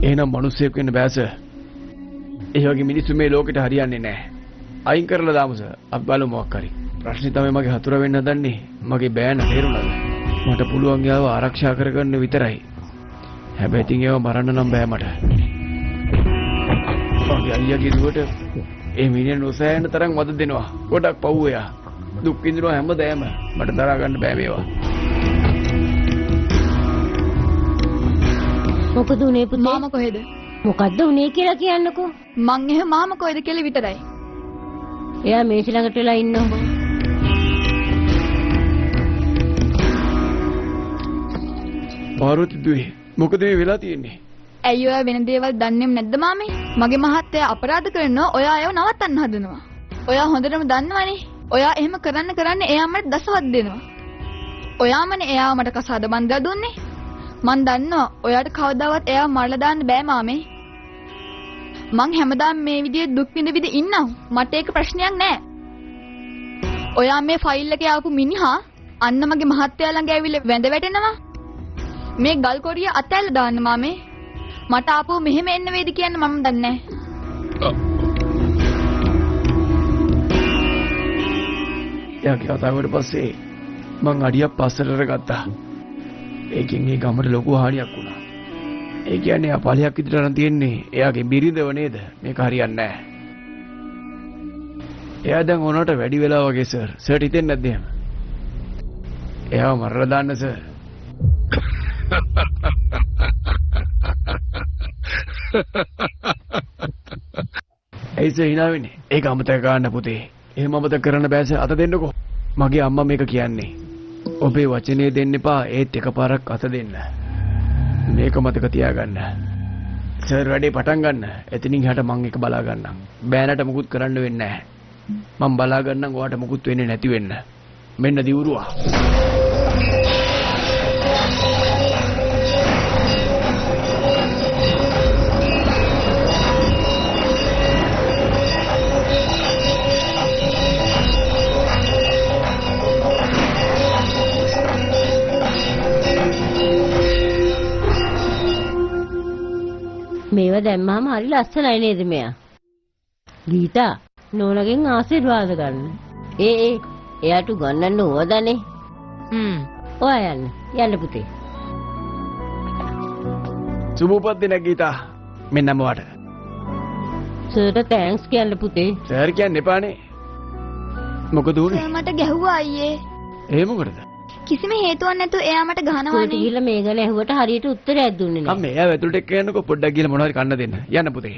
එහෙනම් මිනිස්සෙක් වෙන්න බෑ සර්. ඒ වගේ මිනිස්සු මේ ලෝකෙට හරියන්නේ නැහැ. අයින් කරලා දාමු සර්. අපි බලමු මොකක් හරි. ප්‍රශ්නේ තමයි මගේ හතුර වෙන්න හදන්නේ. මගේ බෑන තේරුණාද? මට පුළුවන් යාව ආරක්ෂා කරගන්න විතරයි. හැබැයි ඉතින් ඒව මරන්න නම් බෑ මට. මගේ අයියාගේ දුවට ඒ මිනිහා නොසෑහෙන තරම් වද දෙනවා. ගොඩක් පව් එයා. දුක් විඳිනවා හැමදේම. මට දරා ගන්න බෑ මේවා. මොකද උනේ පුතේ? මාම කොහෙද? මොකද්ද උනේ කියලා කියන්නකෝ. මං එහෙම මාම කොහෙද කියලා විතරයි. එයා මේසි ළඟට වෙලා ඉන්නවා. පාර්වති දුවේ මොකද මේ වෙලා තියෙන්නේ? ඇයි ඔයා වෙන දේවල් දන්නේම නැද්ද මාමේ? මගේ මහත්තයා අපරාධ කරනවා ඔයා ඒව නවත්තන්න හදනවා. ඔයා හොඳටම දන්නවනේ. ඔයා එහෙම කරන්න එයා මට දසවත් දෙනවා. ඔයාමනේ එයාව මට කසාද බන්දලා දුන්නේ. මං දන්නවා ඔයාට කවදාවත් එයාව මරලා දාන්න බෑ මාමේ. මං හැමදාම මේ විදිහේ දුක් විඳ ඉන්නවා. මට ඒක ප්‍රශ්නයක් නෑ. ඔයා මේ ෆයිල් එකේ ආපු මිනිහා අන්න මගේ මහත්තයා ළඟ ඇවිල්ලා වැඳ වැටෙනවා. මේ ගල් කොරිය අතැල්ල දාන්න මාමේ. මට ආපහු මෙහෙම එන්න වේද කියන්න මම දන්නේ නෑ. එයාගේ කතාවට පස්සේ මං අඩියක් පස්සට ගත්තා. ඒකෙන් ඒ ගමට ලොකු හානියක් වුණා. ඒ කියන්නේ අපලියක් විතර නම් තියෙන්නේ. එයාගේ බිරිඳව නේද? මේක හරියන්නේ නැහැ. එයා දැන් ඕනට වැඩි වෙලා වගේ සර්. සර්ට හිතෙන්නේ නැද්ද එහෙම? එයාව මරලා දාන්න සර්. ඒ සර් hina වෙන්නේ. ඒක අමතක ගන්න පුතේ. එහෙම අමතක කරන්න බෑ සර්. අත දෙන්නකෝ. මගේ අම්මා මේක කියන්නේ. ඔබේ වචනේ දෙන්න එපා. ඒත් එකපාරක් අත දෙන්න. මේක මතක තියාගන්න. සර් වැඩේ පටන් ගන්න. එතනින් එහාට මම එක බලා ගන්නම්. බෑනට මුකුත් කරන්න වෙන්නේ නැහැ. මම බලා ගන්නම් ඔයාට මුකුත් වෙන්නේ නැති වෙන්න. මෙන්න දිවුරුවා. මේවා දැම්මම හරි ලස්සනයි නේද මෙයා? ගීතා නෝනගෙන් ආශිර්වාද ගන්න. එයාට ගන්නන්න ඕවදනේ. ඔයා යන්න පුතේ. සුබ උපදින ගීතා. මෙන්න මවට. සර්ට තෑන්ක්ස් කියන්න පුතේ. සර් කියන්න එපානේ. මොකද උනේ? සර් මට ගැහුවා අයියේ. ඒ මොකටද? කිසිම හේතුවක් නැතුව එයා මට සර්ට ගහනවානේ. ගිහලා මේ ගැන ඇහුවට හරියට උත්තරයක් දුන්නේ නැහැ. අම්මේ එයා ඇතුළට එක්ක යන්නකෝ පොඩ්ඩක් ගිහලා මොනවද කන්න දෙන්න. යන්න පුතේ.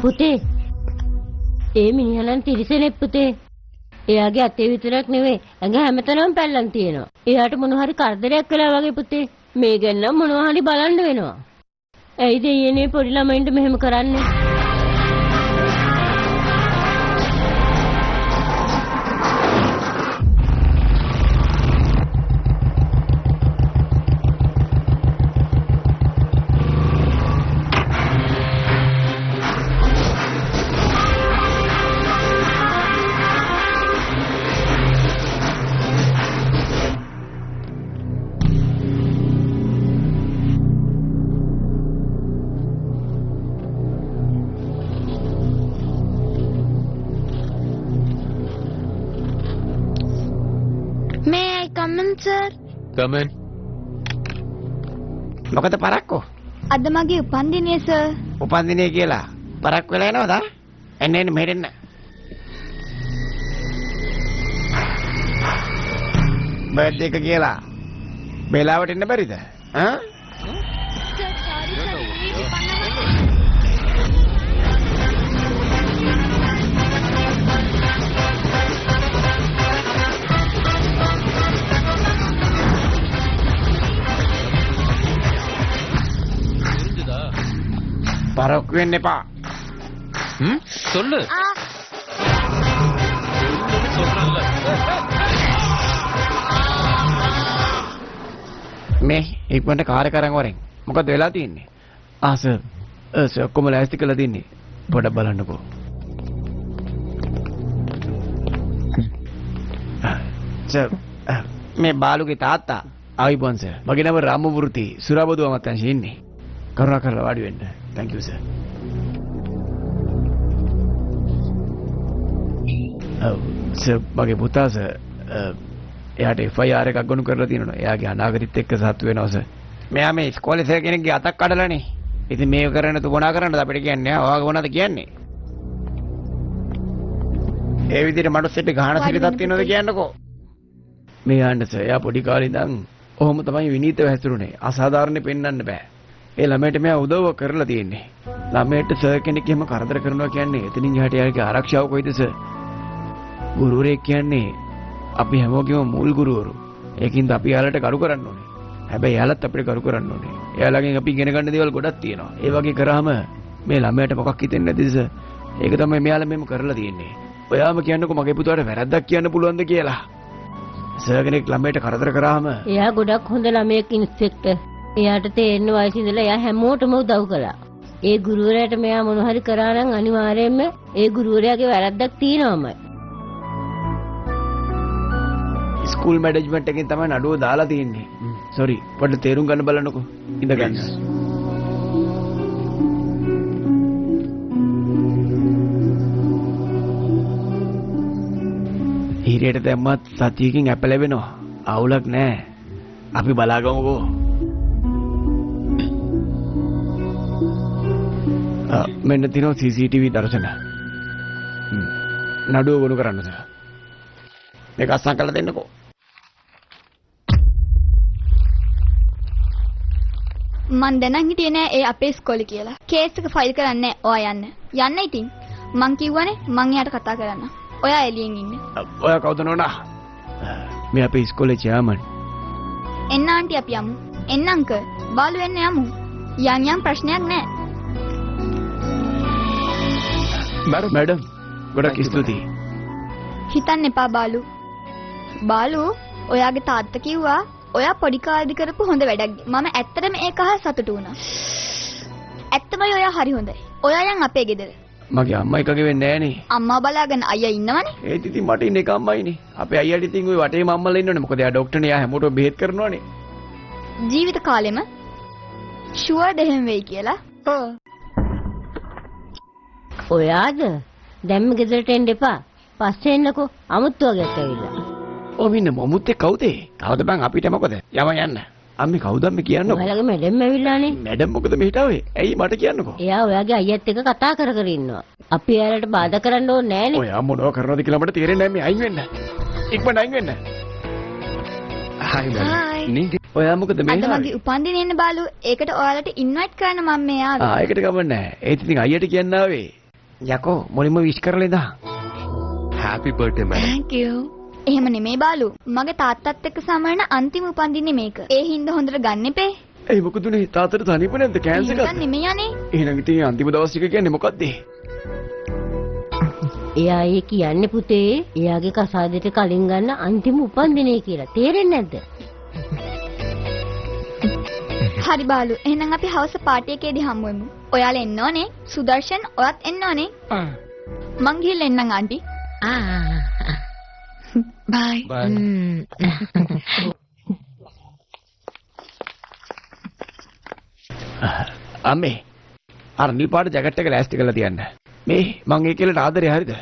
පුතේ ඒ මිනිහා නම් තිරිසනෙක් පුතේ. එයාගේ අතේ විතරක් නෙවෙයි ඇඟ හැමතැනම පැල්ලම් තියෙනවා. එයාට මොන හරි කරදරයක් කළා වගේ පුතේ. මේ ගැන නම් මොනවා හරි බලන්න වෙනවා. ඇයිද ඊයේ පොඩි ළමයින්ට මෙහෙම කරන්නේ? Sir Come in. මොකද පරක්කෝ? අද මගේ උපන්දිනය සර්. උපන්දිනේ කියලා පරක් වෙලා එනවද? එන්න මෙහෙන්න. බර්ත්ඩේ එක කියලා බෙලාවට එන්න බැරිද? ඈ? பறக்கு என்னப்பா சொல்லு මේ ඉක්මනට කාර්ය කරන් වරෙන් මොකද වෙලා තියෙන්නේ සර් ඔක්කොම ලෑස්ති කරලා තින්නේ පොඩක් බලන්නකෝ සර් මේ බාලුගේ තාත්තා ආයිබෝන් සර් මගේ නම රාමවෘති සුරාබදුව අමතන්ෂි ඉන්නේ කරුණාකරලා වාඩි වෙන්න thank you sir සර් මගේ පුතා සර් එයාට FIR එකක් ගොනු කරලා තියෙනවා එයාගේ අනාගතෙත් එක්ක සතු වෙනවා සර් මෙයා මේ ඉස්කෝලේ සර් කෙනෙක්ගේ අතක් කඩලානේ ඉතින් මේක කරන්න තු මොනා කරන්නද අපිට කියන්නේ ඔයාගේ මොනවද කියන්නේ ඒ විදිහට මනුස්සෙට ගහන සිරිතක් තියෙනවද කියන්නකෝ මේ යන්න සර් එයා පොඩි කාලේ ඉඳන් ඔහොම තමයි විනීතව හැසිරුනේ අසාධාරණේ පෙන්වන්න බෑ ඒ ළමයට මෙයා උදව්ව කරලා තියෙන්නේ ළමයට සර් කෙනෙක් එහෙම කරදර කරනවා කියන්නේ එතනින් එහාට යාගේ ආරක්ෂාව කොයිද සර් ගුරුවරයෙක් කියන්නේ අපි හැමෝගෙම මූල් ගුරුවරු ඒකින්ද අපි යාලට කරු කරන්න ඕනේ හැබැයි යාලත් අපිට කරු කරන්න ඕනේ එයාලගෙන් අපි ඉගෙන ගන්න දේවල් ගොඩක් තියෙනවා ඒ වගේ කරාම මේ ළමයට මොකක් හිතෙන්නේ නැතිද සර් ඒක තමයි මෙයාලා මෙහෙම කරලා තියෙන්නේ ඔයාම කියන්නකෝ මගේ පුතාට වැරද්දක් කියන්න පුළුවන්ද කියලා සර් කෙනෙක් ළමයට කරදර කරාම එයා ගොඩක් හොඳ ළමයෙක් ඉන්ස්පෙක්ටර් එයාට තේරෙන වයසේ ඉඳලා එයා හැමෝටම උදව් කළා. ඒ ගුරුවරයාට මෙයා මොන හරි කරා නම් අනිවාර්යයෙන්ම ඒ ගුරුවරයාගේ වැරද්දක් තියෙනවමයි. ස්කූල් මැනේජ්මන්ට් එකෙන් තමයි නඩුව දාලා තියෙන්නේ. සෝරි පොඩ්ඩක් තේරුම් ගන්න බලන්නකෝ. ඉඳ ගන්න. හිරේට දැම්මත් සතියකින් අප ලැබෙනවා. අවුලක් නැහැ. අපි බලාගමුකෝ. මෙන්න තියෙනවා CCTV දර්ශන. නඩුව ගොනු කරන්න සර්. මේක අස්සම් කරලා දෙන්නකෝ. මන් දැනන් හිටියේ නෑ ඒ අපේ ඉස්කෝලේ කියලා. කේස් එක ෆයිල් කරන්නේ ඔයා යන්න. යන්න ඉතින්. මං කිව්වනේ මං එයාට කතා කරන්න. ඔයා එළියෙන් ඉන්න. ඔයා කවුද නෝනා? මේ අපේ ඉස්කෝලේ චෙයාමන්. එන්න ආන්ටි අපි යමු. එන්න අංකල්. බාලු එන්න යමු. යම් ප්‍රශ්නයක් නෑ. මැඩම් ගොඩක් ස්තුතියි. හිතන්න එපා බාලු. බාලු ඔයාගේ තාත්තා කිව්වා ඔයා පොඩි කාලේදී කරපු හොඳ වැඩක්. මම ඇත්තටම ඒක අහලා සතුටු වුණා. ඇත්තමයි ඔයා හරි හොඳයි. ඔයා යන් අපේ ගෙදර. මගේ අම්මා එකගේ වෙන්නේ නෑනේ. අම්මා බලාගෙන අයියා ඉන්නවනේ. ඒත් ඉතින් මට ඉන්නේ එක අම්මයිනේ. අපේ අයියාට ඉතින් ওই වටේම අම්මලා ඉන්නවනේ. මොකද එයා ડોක්ටර්නේ. එයා හැමෝටම බෙහෙත් කරනවනේ. ජීවිත කාලෙම ෂුවර්ද එහෙම වෙයි කියලා. ඔයාද දැම්ම ගෙදරට එන්න එපා. පස්සේ එන්නකෝ. අමුත්තු වගේක් ඇවිල්ලා. ඔව් ඉන්න මොමුත්තේ කවුද? කවුද බං අපිට මොකද? යන්න. අම්මේ කවුද අම්මේ කියන්නකෝ. ඔයාලගේ මැඩම් ඇවිල්ලානේ. මැඩම් මොකද මෙහෙට ආවේ? ඇයි මට කියන්නකෝ. එයා ඔයාගේ අයියත් එක්ක කතා කර කර ඉන්නවා. අපි එයාලට බාධා කරන්න ඕනේ නෑනේ. ඔයා මොනව කරනවද කියලා මට තේරෙන්නේ නැහැ. මේ අයින් වෙන්න. ඉක්මනට අයින් වෙන්න. Hi. ඔයා මොකද මේ අද මගේ උපන්දිනේ එන්න බාලු. ඒකට ඔයාලට ඉන්වයිට් කරන්න මම මේ ආවේ. ඒකට ගමන් නැහැ. ඒත් ඉතින් අයියට කියන්න ආවේ. යකෝ මුලින්ම විශ් කරලා ඉඳා. Happy birthday, madam. Thank you. එහෙම නෙමෙයි බාලු. මගේ තාත්තත් එක්ක සමරන අන්තිම උපන්දිනේ මේක. ඒ හින්දා හොඳට ගන්න එපේ. ඒ මොකදුනේ තාත්තට තනියම නැද්ද කැන්සර් එකක්ද? හින්දා නෙමෙයි අනේ. එහෙනම් ඉතින් අන්තිම දවස් ටික කියන්නේ මොකද්ද? එයා ඒ කියන්නේ පුතේ එයාගේ කසාදෙට කලින් ගන්න අන්තිම උපන්දිනේ කියලා. තේරෙන්නේ නැද්ද? හරි බාලු. එහෙනම් අපි හවස පාටි එකේදී හමු වෙමු. ඔයාලා එන්න ඕනේ. සුදර්ශන් ඔයත් එන්න ඕනේ. මං ගිහලා එන්නම් ආන්ටි. Bye. අම්මේ අර නිල් පාට ජැකට් එක ලෑස්ති කරලා තියන්න. මේ මං ඒ කියලා ආදරේ හරිද?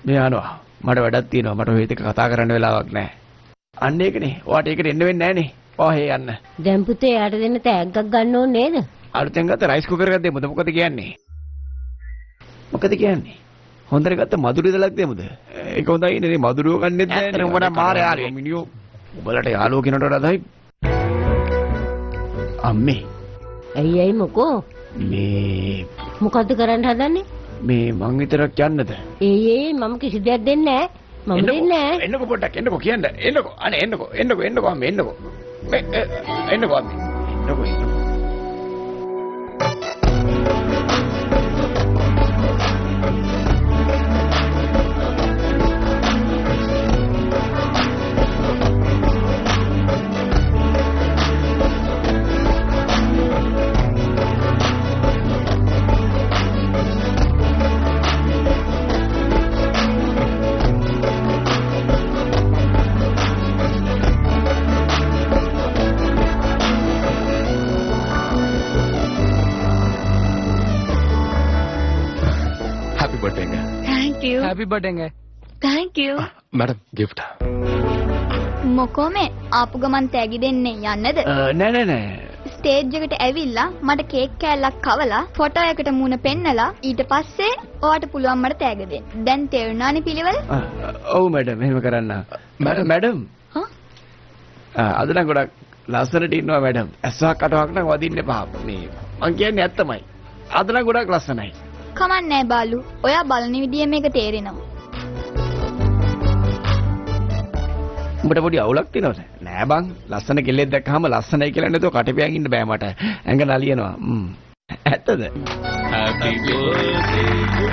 මේ යනවා. මට වැඩක් තියෙනවා. මට ඔය ටික කතා කරන්න වෙලාවක් නැහැ. අන්න ඒකනේ. ඔයාට ඒකට එන්න වෙන්නේ නැහනේ. ඔහේ යන්න. දැන් පුතේ එයාට දෙන්න තෑග්ගක් ගන්න ඕනේ නේද? අලුතෙන් ගත්ත රයිස් කුකර් එකක් දෙමුද? මොකද කියන්නේ? මොකද කියන්නේ? හොඳට ගත්ත මధుර ඉදලක් දෙමුද? ඒක හොඳයි නේ. මధుරව ගන්නෙත් නැහැ. ඇත්තටම වඩා මාර යාළුවෝ මිනියෝ. උඹලට යාළුවෝ කෙනට වඩා හොඳයි. අම්මේ. ඇයි මොකෝ? මේ මොකද්ද කරන්න හදන්නේ? මේ මං විතරක් යන්නද? මම කිසි දෙයක් දෙන්නේ නැහැ. මම දෙන්නේ නැහැ. එන්නකෝ පොඩ්ඩක් එන්නකෝ කියන්න. එන්නකෝ. අනේ එන්නකෝ. එන්නකෝ අම්මේ එන්නකෝ. එන්නකෝ අම්මේ. එන්නකෝ. Happy birthday. Thank you. Happy birthday. Thank you. Madam, gift. මොකෝ මේ ආපු ගමන් තෑගි දෙන්නේ යන්නද? නෑ. ස්ටේජ් එකට ඇවිල්ලා මට කේක් කෑල්ලක් කවලා ෆොටෝ එකට මූණ පෙන්නලා ඊට පස්සේ ඔයාට පුළුවන් මට තෑග දෙන්න. දැන් තේරුණානේ පිළිවෙල? ඔව් මැඩම් එහෙම කරන්න. මැඩම්. අද නම් ගොඩක් ලස්සනට ඉන්නවා මැඩම්. ඇස්සක් අටවක් නම් වදින්න එපා. මේ මං කියන්නේ ඇත්තමයි. අද නම් ගොඩක් ලස්සනයි. කමන්නේ බාලු. ඔයා බලන විදිය මේක තේරෙනවා. උඹට පොඩි අවුලක් තියෙනවද? නෑ බං. ලස්සන කෙල්ලෙක් දැක්කහම ලස්සනයි කියලා නේද කටපියන් ඉන්න බෑ මට. ඇඟ නලියනවා. ඇත්තද? Happy birthday.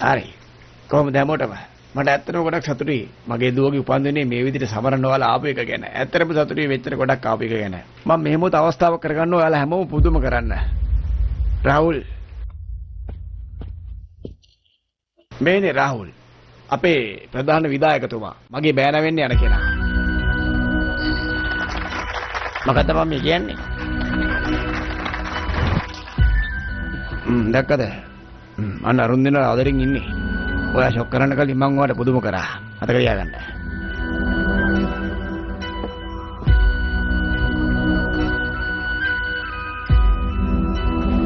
හරි. කොහොමද හැමෝටම? මට ඇත්තටම ගොඩක් සතුටුයි. මගේ දුවගේ උපන්දිනේ මේ විදිහට සමරන්න ඔයාලා ආපු එක ගැන. ඇත්තටම සතුටුයි මෙච්චර ගොඩක් ආපු එක ගැන. මම මෙහෙමත් අවස්ථාවක් කරගන්න ඔයාලා හැමෝම පුදුම කරන්න. රාහුල්. මේනේ රාහුල්. අපේ ප්‍රධාන විධායකතුමා මගේ බෑන වෙන්න යන කෙනා. මොකද මම කියන්නේ? දැක්කද? අන්න අරුන් දෙන ආදරෙන් ඉන්නේ. ඔයා ෂොක් කරන්න කලින් මං ඔයාලට පුදුම කරා. අතක තියාගන්න.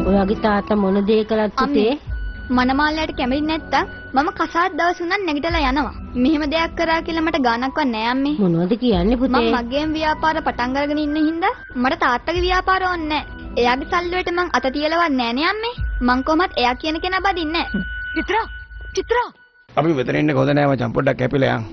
ඔයාගේ තාත්තා මොන දේ කළත් පුතේ මනමාලයට කැමති නැත්තම් මම කසාද දවස් උනන් නැගිටලා යනවා. මෙහෙම දෙයක් කරා කියලා මට ගානක්වත් නෑ අම්මේ. මොනවද කියන්නේ මම පුතේ? මගේම ව්‍යාපාර පටන් අරගෙන ඉන්න හින්දා මට තාත්තගේ ව්‍යාපාර ඕනේ නෑ. එයාගේ සල්ලි වලට මං අත තියලවත් නෑනේ අම්මේ. මං කොහොමත් එයා කියන කෙනා බදින්නේ නෑ. චිත්‍රා අපි මෙතන ඉන්න හොඳ නෑ මචං පොඩ්ඩක් කැපිලා යන්.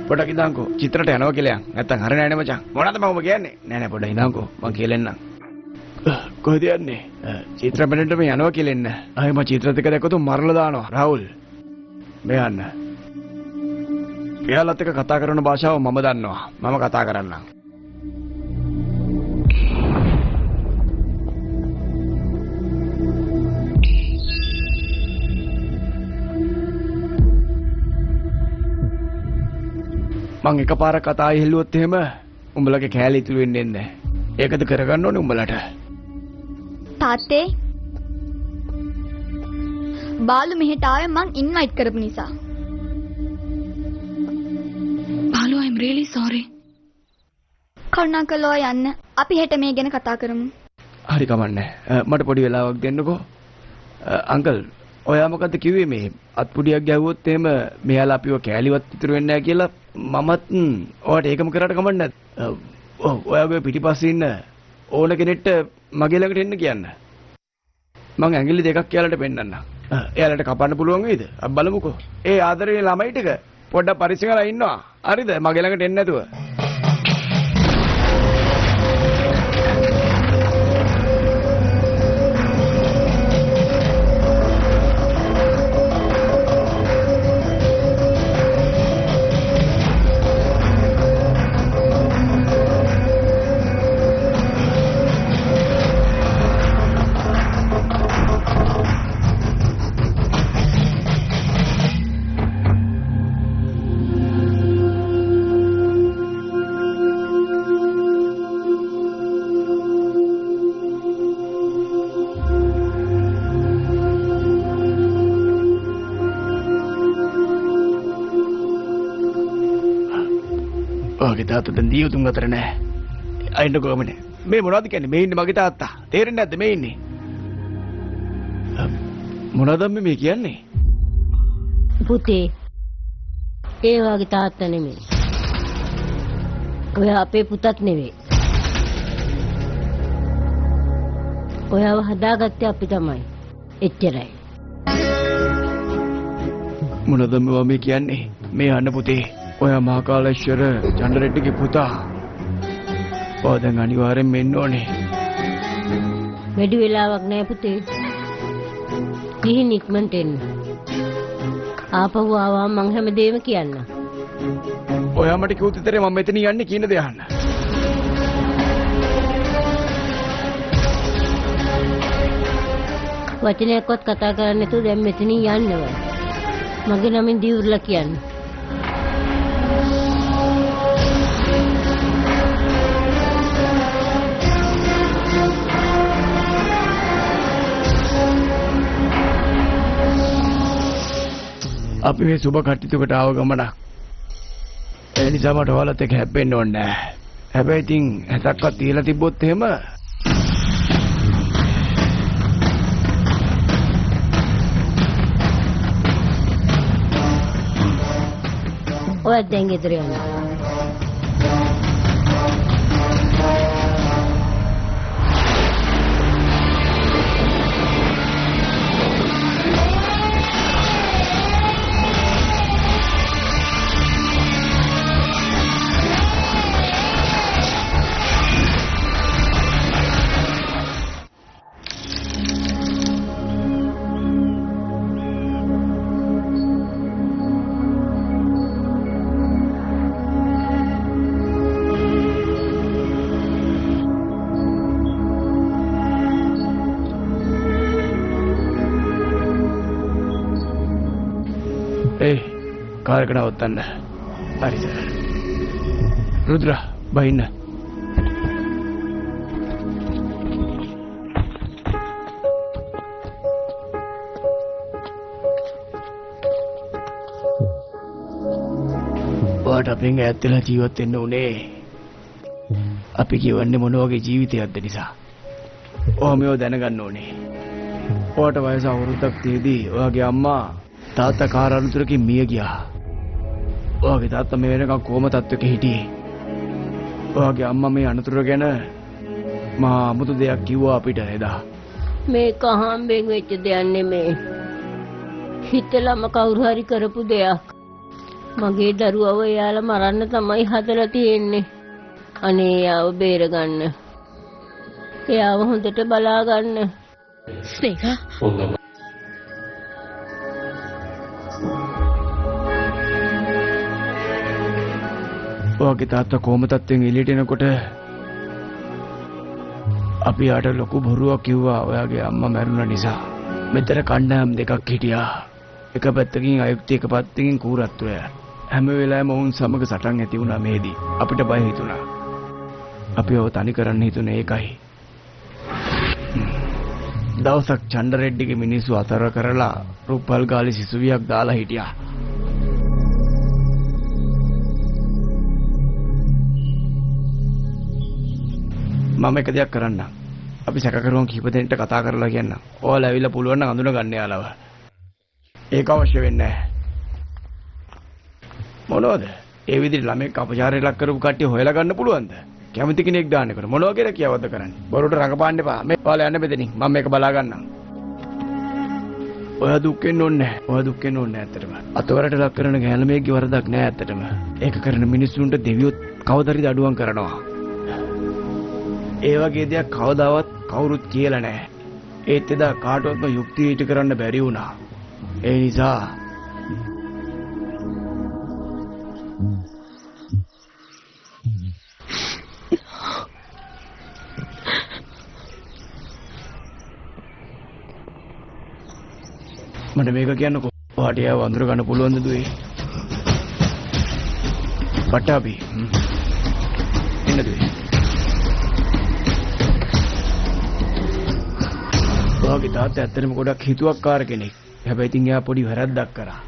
පොඩ්ඩක් ඉඳන්කෝ චිත්‍රට යනවා කියලා යන්. නැත්තම් හරිය නෑනේ මචං. මොනවද මම කියන්නේ? නෑ පොඩ්ඩක් ඉඳන්කෝ මං කියලෙන්නම්. කොහෙද යන්නේ? චිත්‍ර බෙනෙන්ට මේ යනවා කියලා එන්න. ආයේ මම චිත්‍රත් එක්ක දැක්කොත් මරලා දානවා. රාහුල්. මේ යන්න. එයාලත් එක්ක කතා කරන භාෂාව මම දන්නවා. මම කතා කරන්නම්. මං එකපාරක් කතා ඉහෙලුවොත් එහෙම උඹලගේ කෑලි ඉතුරු වෙන්නේ නැහැ. ඒකද කරගන්න ඕනේ උඹලට. තාත්තේ බාලු මෙහෙට ආවේ මං ඉන්වයිට් කරපු නිසා. බාලු I'm really sorry. කරුණාකරලා යන්න. අපි හෙට මේ ගැන කතා කරමු. හරි කමන්නේ. මට පොඩි වෙලාවක් දෙන්නකෝ. අංකල් ඔයා මොකද්ද කිව්වේ මේ අත්පුඩියක් ගැහුවොත් එහෙම මෙයාලා අපිව කෑලිවත් ඉතුරු වෙන්නේ නැහැ කියලා මමත් ඔයාට ඒකම කරාට කමක් නැත්. ඔයාගේ පිටිපස්සේ ඉන්න ඕන කෙනෙක්ට මගේ ළඟට එන්න කියන්න. මං ඇඟිලි දෙකක් එයාලට පෙන්නන්නම්. එයාලට කපන්න පුළුවන් වේද? අපි බලමුකෝ. ඒ ආදරේ ළමයි ටික පොඩ්ඩක් පරිස්සම් කරලා ඉන්නවා. හරිද? මගේ ළඟට එන්න නැතුව. ඔයාගේ තාත්තා දැන් දියුතුන් අතර නැහැ. අයින්න කොහමනේ? මේ මොනවද කියන්නේ? මේ ඉන්නේ මගේ තාත්තා. තේරෙන්නේ නැද්ද මේ ඉන්නේ? මොනවද මේ කියන්නේ? පුතේ ඒ වගේ තාත්තා නෙමෙයි. ඔයා අපේ පුතත් නෙවෙයි. ඔයාව හදාගත්තේ අපි තමයි. එච්චරයි. මොනවද මේ කියන්නේ? මේ අන්න පුතේ ඔයා මහකාලේශ්වර චන්ද්‍රරෙඩ්ඩිගේ පුතා. ඔය දැන් අනිවාර්යෙන් මෙන්න ඕනේ. වැඩි වෙලාවක් නෑ පුතේ. ගිහින් ඉක්මනට එන්න. ආපහු ආවම මං හැමදේම කියන්න. ඔයා මට කිව්වොත් විතරේ මම මෙතන යන්නේ කියන දේ අහන්න. වචනයක්වත් කතා කරන්නේ නැතුව දැන් මෙතනින් යන්නව. මගේ නමින් දියුර්ලා කියන්න. අපි මේ සුබ කටයුතුකට ආව ගමනක්. ඒ නිසා මට ඔයාලත් එක්ක හැප්පෙන්න ඕනේ නැහැ. හැබැයි ඉතින් හැතක්වත් තියලා තිබ්බොත් එහෙම ඔයත් දැන් ගෙදර යන්න. කාර් එක නවත්තන්න. හරිද? රුද්‍ර බයින්න. වාට අපෙන් ඈත් වෙලා ජීවත් වෙන්න උනේ. අපි කියවන්නේ මොන වගේ ජීවිතයක්ද නිසා. ඔයා මේව දැනගන්න ඕනේ. ඔයාට වයස අවුරුද්දක් තියදී ඔයාගේ අම්මා තාත්තා කාර් අනතුරකින් මිය ගියා. ඔයාගේ තාත්තා මේ වෙනකන් කොහොම තත්ත්වයක හිටියේ? ඔයාගේ අම්මා මේ අනතුර ගැන මහා අමුතු දෙයක් කිව්වා අපිට එදා. මේක හම්බෙන් වෙච්ච දෙයක් නෙමෙයි. හිතලම කවුරු හරි කරපු දෙයක්. මගේ දරුවව එයාලා මරන්න තමයි හදලා තියෙන්නේ. අනේ එයාව බේරගන්න. එයාව හොඳට බලාගන්න. ස්නේහා ඔයාගේ තාත්තා කොහොම තත්ත්වෙන් එළියට එනකොට අපි යාට ලොකු බොරුවක් කිව්වා ඔයාගේ අම්මා මැරුණ නිසා. මෙතන කණ්ඩායම් දෙකක් හිටියා. එක පැත්තකින් අයුක්ති එක පැත්තකින් කූරත්වය. හැම වෙලාවෙම වුන් සමග සටන් ඇති වුණා මේදී. අපිට බය හිතුණා. අපි ඔව තනි කරන්න හිතුනේ ඒකයි. දවසක් චන්දරෙඩ්ඩිගේ මිනිස්සු අතර කරලා රුප්පල් ගාලි සිසුවියක් දාලා හිටියා. මම එක දෙයක් කරන්න. අපි සැකකරුවන් කිහිප දෙනෙක්ට කතා කරලා කියන්න. ඔයාලා ඇවිල්ලා පුළුවන් නම් අඳුන ගන්න යාලව. ඒක අවශ්‍ය වෙන්නේ නැහැ. මොනවද? ඒ විදිහට ළමෙක් අපචාරය ලක් කරපු කට්ටිය හොයලා ගන්න පුළුවන්ද? කැමති කෙනෙක් දාන්නකොට මොනවා කියලා කියවද්ද කරන්නේ? බොරුට රඟපාන්න එපා. මේ ඔයාලා යන්න මෙතනින්. මම මේක බලා ගන්නම්. ඔයා දුක් වෙන්න ඕනේ නැහැ. ඔයා දුක් වෙන්න ඕනේ නැහැ ඇත්තටම. අතවරට ලක් කරන ගෑලමේගේ වරදක් නැහැ ඇත්තටම. ඒක කරන මිනිස්සුන්ට දෙවියොත් කවදාරිද අඩුවම් කරනවා. ඒ වගේ දෙයක් කවදාවත් කවුරුත් කියලා නැහැ. ඒත් එදා කාටවත්ම යුක්තිය ඊට කරන්න බැරි වුණා. ඒ නිසා මට මේක කියන්නකෝ. ඔයාට ඒව වඳුර ගන්න පුළුවන්ද දුවේ? පට්ටාපි. එන්න දුවේ. ඔයාගේ තාත්තා ඇත්තටම ගොඩක් හිතුවක්කාර කෙනෙක්. හැබැයි ඉතින් එයා පොඩි වැරද්දක් කරා.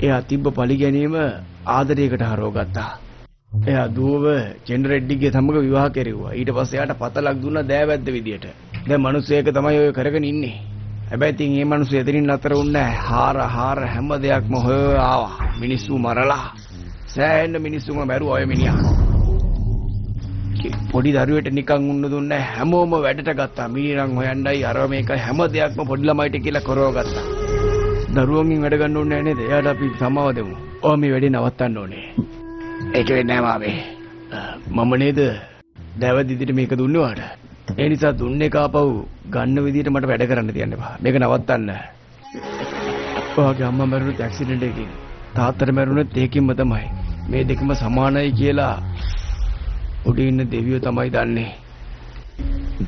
එයා තිබ්බ පලි ගැනීම ආදරයකට හරවගත්තා. එයා දුවව චන්ද්‍රෙඩ්ඩිගේ සමග විවාහ කෙරුවා. ඊට පස්සේ එයාට පතලක් දුන්නා දෑවැද්ද විදියට. දැන් මිනිස්සෙක් තමයි ඔය කරගෙන ඉන්නේ. හැබැයි ඉතින් මේ මිනිස්සු එතනින් නතර වුණේ නැහැ. හාර හැම දෙයක්ම හොය ආවා. මිනිස්සු මරලා සෑහෙන මිනිස්සුම මැරුවා ඔය මිනිහා. පොඩි දරුවෙට නිකන් උන්න දුන්නේ හැමෝම වැඩට ගත්තා. මීරන් හොයන්නයි අර මේකයි හැම දෙයක්ම පොඩි ළමයිට කියලා කරව ගත්තා. දරුවන්ගෙන් වැඩ ගන්න ඕනේ නේද? එයාට අපි සමාව දෙමු. ඔය මේ වැඩේ නවත්තන්න ඕනේ. ඒක වෙන්නේ නැහැ මම නේද දැවදි දිට මේක දුන්නේ වාට. ඒ නිසා දුන්නේ කාපව් ගන්න විදියට මට වැඩ කරන්න තියන්න එපා. මේක නවත්තන්න. ඔයාගේ අම්මා මැරුණත් ඇක්සිඩන්ට් එකකින්. තාත්තට මැරුණත් ඒකින්ම තමයි. මේ දෙකම සමානයි කියලා උඩින් ඉන්න දෙවියෝ තමයි දන්නේ.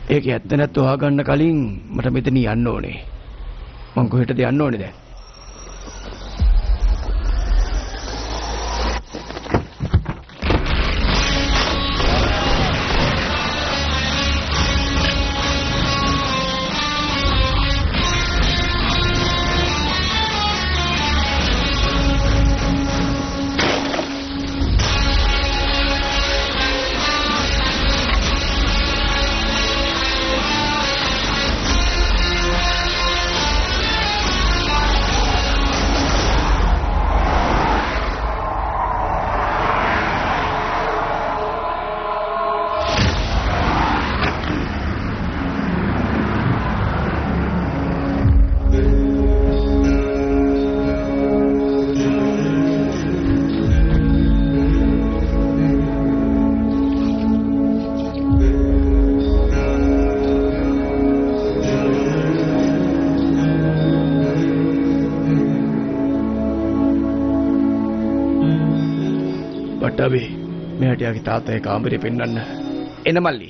ඒක ඇත්ත නැත්ත හොයාගන්න කලින් මට මෙතන යන්න ඕනේ. මං කොහෙටද යන්න ඕනේ දැන්? පට්ටාවේ මෙයාට යාගේ තාත්තගේ කාමරේ පෙන්වන්න. එන මල්ලි.